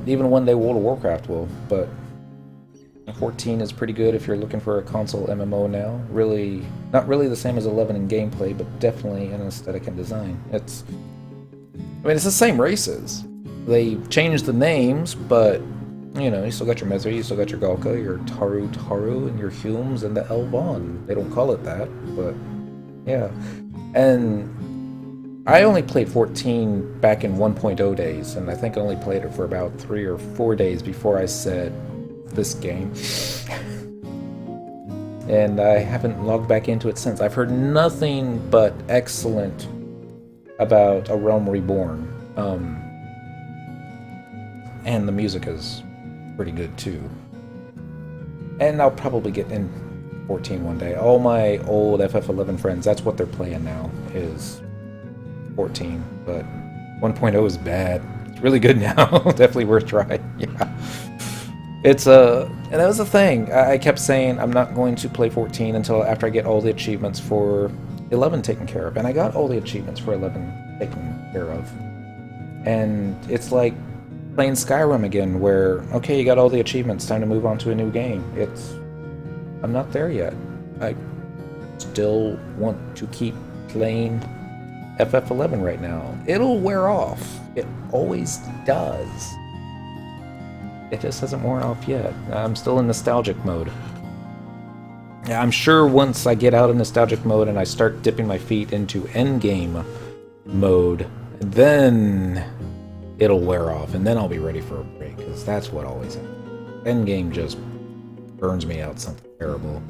Even one day World of Warcraft will, but 14 is pretty good if you're looking for a console MMO now. Really, not really the same as 11 in gameplay, but definitely in aesthetic and design. It's the same races. They changed the names, but, you know, you still got your Mesri, you still got your Galka, your Taru, and your Humes, and the Elvon. They don't call it that, but, yeah. And I only played 14 back in 1.0 days, and I think I only played it for about 3 or 4 days before I said, this game. And I haven't logged back into it since. I've heard nothing but excellent about A Realm Reborn. And the music is pretty good too. And I'll probably get in 14 one day. All my old FF11 friends, that's what they're playing now, is 14. But 1.0 is bad. It's really good now. Definitely worth trying. Yeah. It's and that was the thing. I kept saying I'm not going to play 14 until after I get all the achievements for 11 taken care of. And I got all the achievements for 11 taken care of. And it's like playing Skyrim again, where, okay, you got all the achievements, time to move on to a new game. I'm not there yet. I still want to keep playing FF11 right now. It'll wear off. It always does. It just hasn't worn off yet. I'm still in nostalgic mode. Yeah, I'm sure once I get out of nostalgic mode and I start dipping my feet into endgame mode. And then it'll wear off, and then I'll be ready for a break, because that's what always happens. Endgame just burns me out something terrible.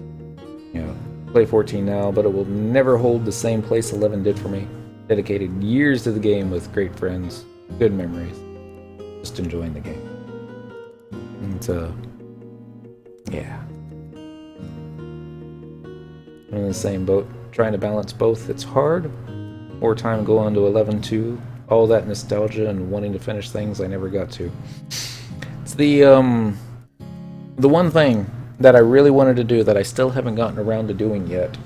You know, play 14 now, but it will never hold the same place 11 did for me. Dedicated years to the game with great friends, good memories, just enjoying the game. And yeah. I'm in the same boat, trying to balance both. It's hard. More time go on to 11-2. All that nostalgia and wanting to finish things I never got to. It's the one thing that I really wanted to do that I still haven't gotten around to doing yet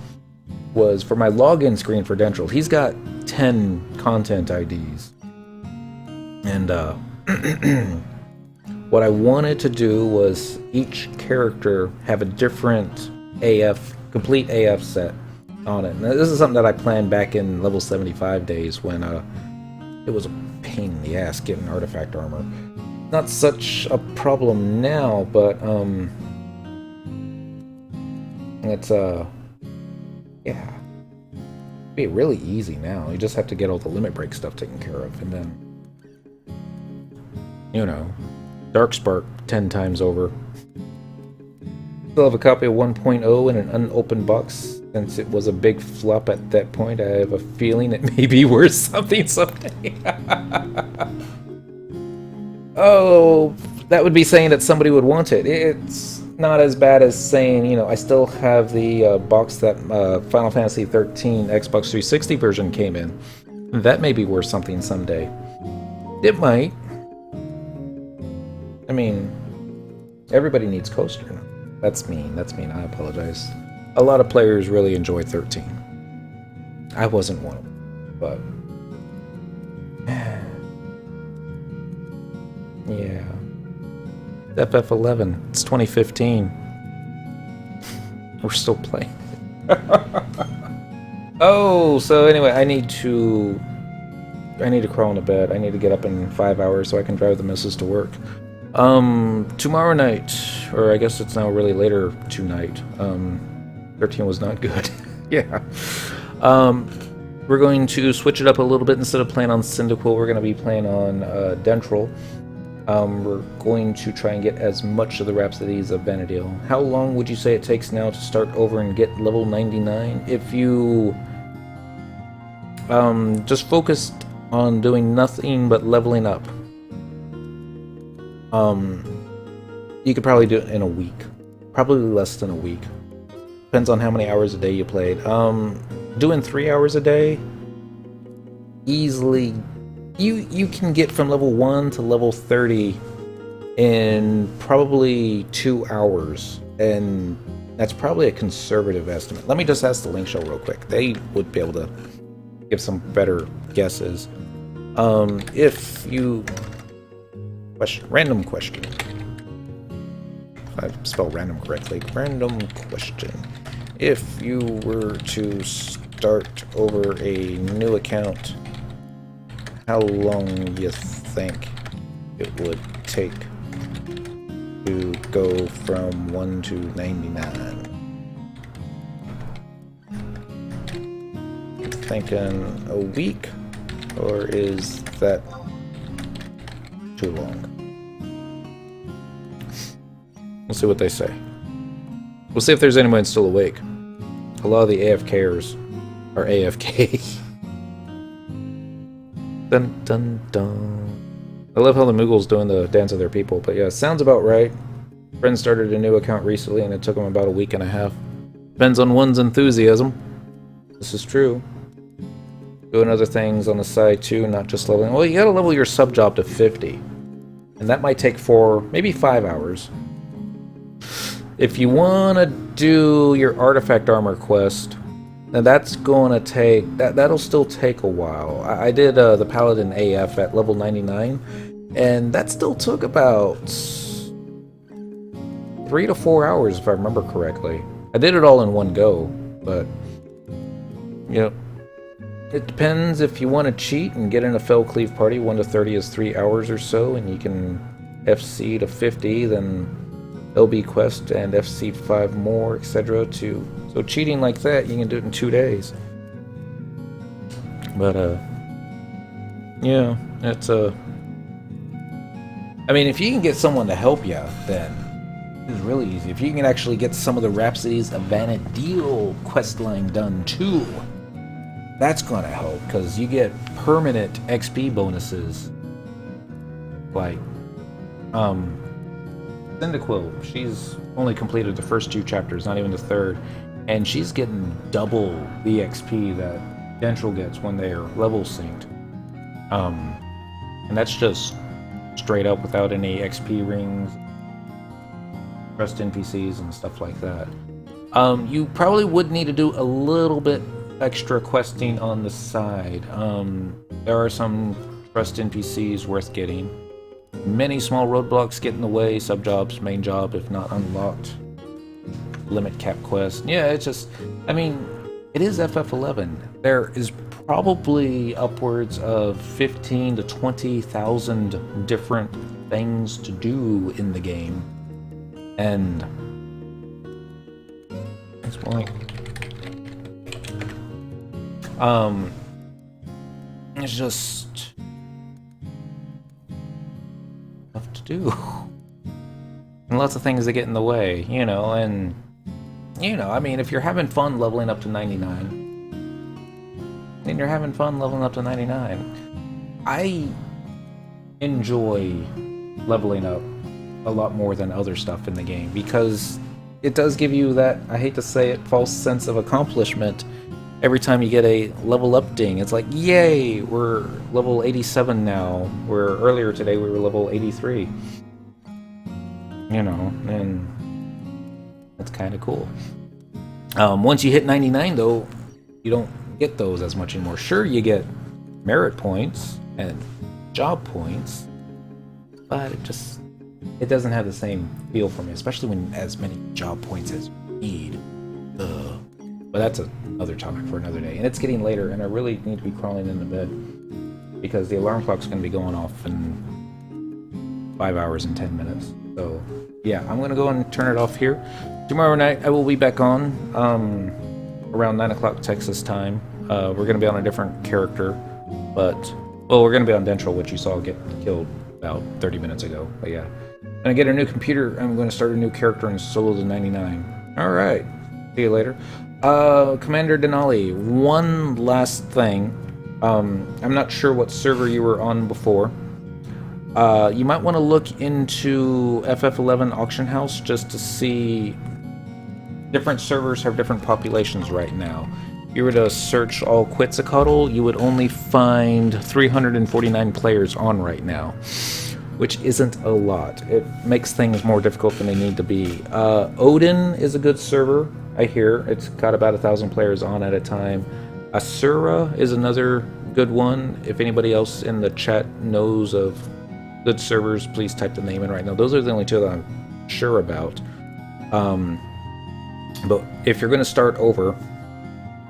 was for my login screen for Dentral. He's got 10 content IDs. And what I wanted to do was each character have a different complete AF set on it. Now, this is something that I planned back in level 75 days when it was a pain in the ass getting artifact armor. Not such a problem now, but it's yeah, it'd be really easy now. You just have to get all the limit break stuff taken care of, and then, you know, Darkspark 10 times over. Still have a copy of 1.0 in an unopened box. Since it was a big flop at that point, I have a feeling it may be worth something someday. Oh, that would be saying that somebody would want it. It's not as bad as saying, you know, I still have the box that Final Fantasy 13 Xbox 360 version came in. That may be worth something someday. It might. I mean, everybody needs coaster. That's mean. I apologize. A lot of players really enjoy 13. I wasn't one of them, but yeah. FF11. It's 2015. We're still playing. Oh, so anyway, I need to crawl into bed. I need to get up in 5 hours so I can drive the missus to work. Tomorrow night, or I guess it's now really later tonight. 13 was not good. Yeah. We're going to switch it up a little bit. Instead of playing on Cyndaquil, we're going to be playing on Dentral. We're going to try and get as much of the Rhapsodies of Vana'diel. How long would you say it takes now to start over and get level 99? If you just focused on doing nothing but leveling up, you could probably do it in a week. Probably less than a week. Depends on how many hours a day you played. Doing 3 hours a day, easily, you can get from level 1 to level 30 in probably 2 hours, and that's probably a conservative estimate. Let me just ask the Link Show real quick. They would be able to give some better guesses. If you... Random question. If I spell random correctly. Random question. If you were to start over a new account, how long you think it would take to go from 1 to 99? Thinking a week, or is that too long? We'll see what they say. We'll see if there's anyone still awake. A lot of the AFKers are AFK. Dun dun dun. I love how the Moogle's doing the dance of their people, but yeah, sounds about right. Friend started a new account recently and it took him about a week and a half. Depends on one's enthusiasm. This is true. Doing other things on the side too, not just leveling. Well, you gotta level your sub job to 50. And that might take 4, maybe 5 hours. If you want to do your artifact armor quest, then that's going to take... That'll still take a while. I did the Paladin AF at level 99, and that still took about 3 to 4 hours, if I remember correctly. I did it all in one go, but... You know, it depends if you want to cheat and get in a Fell Cleave party. 1 to 30 is 3 hours or so, and you can FC to 50, then LB quest and FC 5 more, etc. So cheating like that, you can do it in 2 days. But Yeah, it's a... I mean, if you can get someone to help you, then it's really easy. If you can actually get some of the Rhapsodies of Vana'diel questline done too, that's gonna help, because you get permanent XP bonuses. Like, Cyndaquil, she's only completed the first 2 chapters, not even the 3rd, and she's getting double the XP that Dentral gets when they're level synced. And that's just straight up without any XP rings, trust NPCs, and stuff like that. You probably would need to do a little bit extra questing on the side. There are some trust NPCs worth getting. Many small roadblocks get in the way, sub-jobs, main job, if not unlocked. Limit cap quest. Yeah, it's just, I mean, it is FF11. There is probably upwards of 15 to 20,000 different things to do in the game. And it's like, it's just tough to do. And lots of things that get in the way, you know, and, you know, I mean, if you're having fun leveling up to 99, then you're having fun leveling up to 99. I enjoy leveling up a lot more than other stuff in the game, because it does give you that, I hate to say it, false sense of accomplishment every time you get a level up ding. It's like, yay, we're level 87 now, where earlier today we were level 83. You know, and that's kind of cool. Once you hit 99 though, you don't get those as much anymore. Sure, you get merit points and job points, but it doesn't have the same feel for me, especially when as many job points as you need. But that's another topic for another day, and it's getting later, and I really need to be crawling into bed because the alarm clock's going to be going off in 5 hours and 10 minutes. So yeah, I'm going to go and turn it off here. Tomorrow night I will be back on around 9 o'clock Texas time. We're going to be on a different character, but, well, we're going to be on Dentral, which you saw get killed about 30 minutes ago. But yeah, when I get a new computer, I'm going to start a new character and solo to 99. Alright, see you later. Commander Denali, one last thing. I'm not sure what server you were on before. You might want to look into FF11 Auction House just to see. Different servers have different populations right now. If you were to search all Quetzalcoatl, you would only find 349 players on right now, which isn't a lot. It makes things more difficult than they need to be. Odin is a good server, I hear. It's got about 1,000 players on at a time. Asura is another good one. If anybody else in the chat knows of good servers, please type the name in right now. Those are the only 2 that I'm sure about. But if you're going to start over,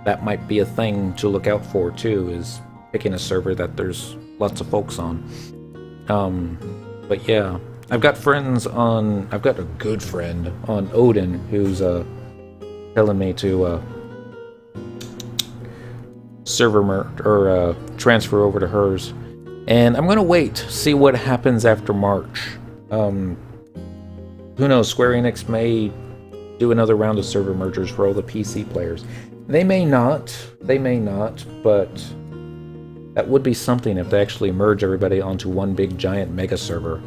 that might be a thing to look out for too, is picking a server that there's lots of folks on. But yeah, I've got a good friend on Odin who's telling me to transfer over to hers. And I'm going to wait, see what happens after March. Who knows, Square Enix may do another round of server mergers for all the PC players. They may not, but that would be something if they actually merge everybody onto one big giant mega server.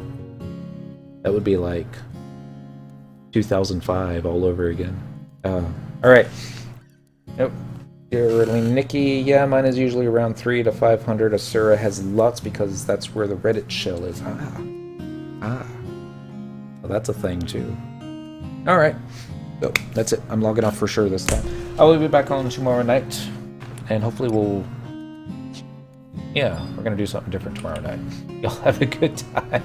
That would be like 2005 all over again. Alright. Nope. Nikki, yeah, mine is usually around 300 to 500. Asura has lots because that's where the Reddit shell is. Well, that's a thing too. Alright. So, that's it. I'm logging off for sure this time. I will be back on tomorrow night, and hopefully we're gonna do something different tomorrow night. Y'all have a good time.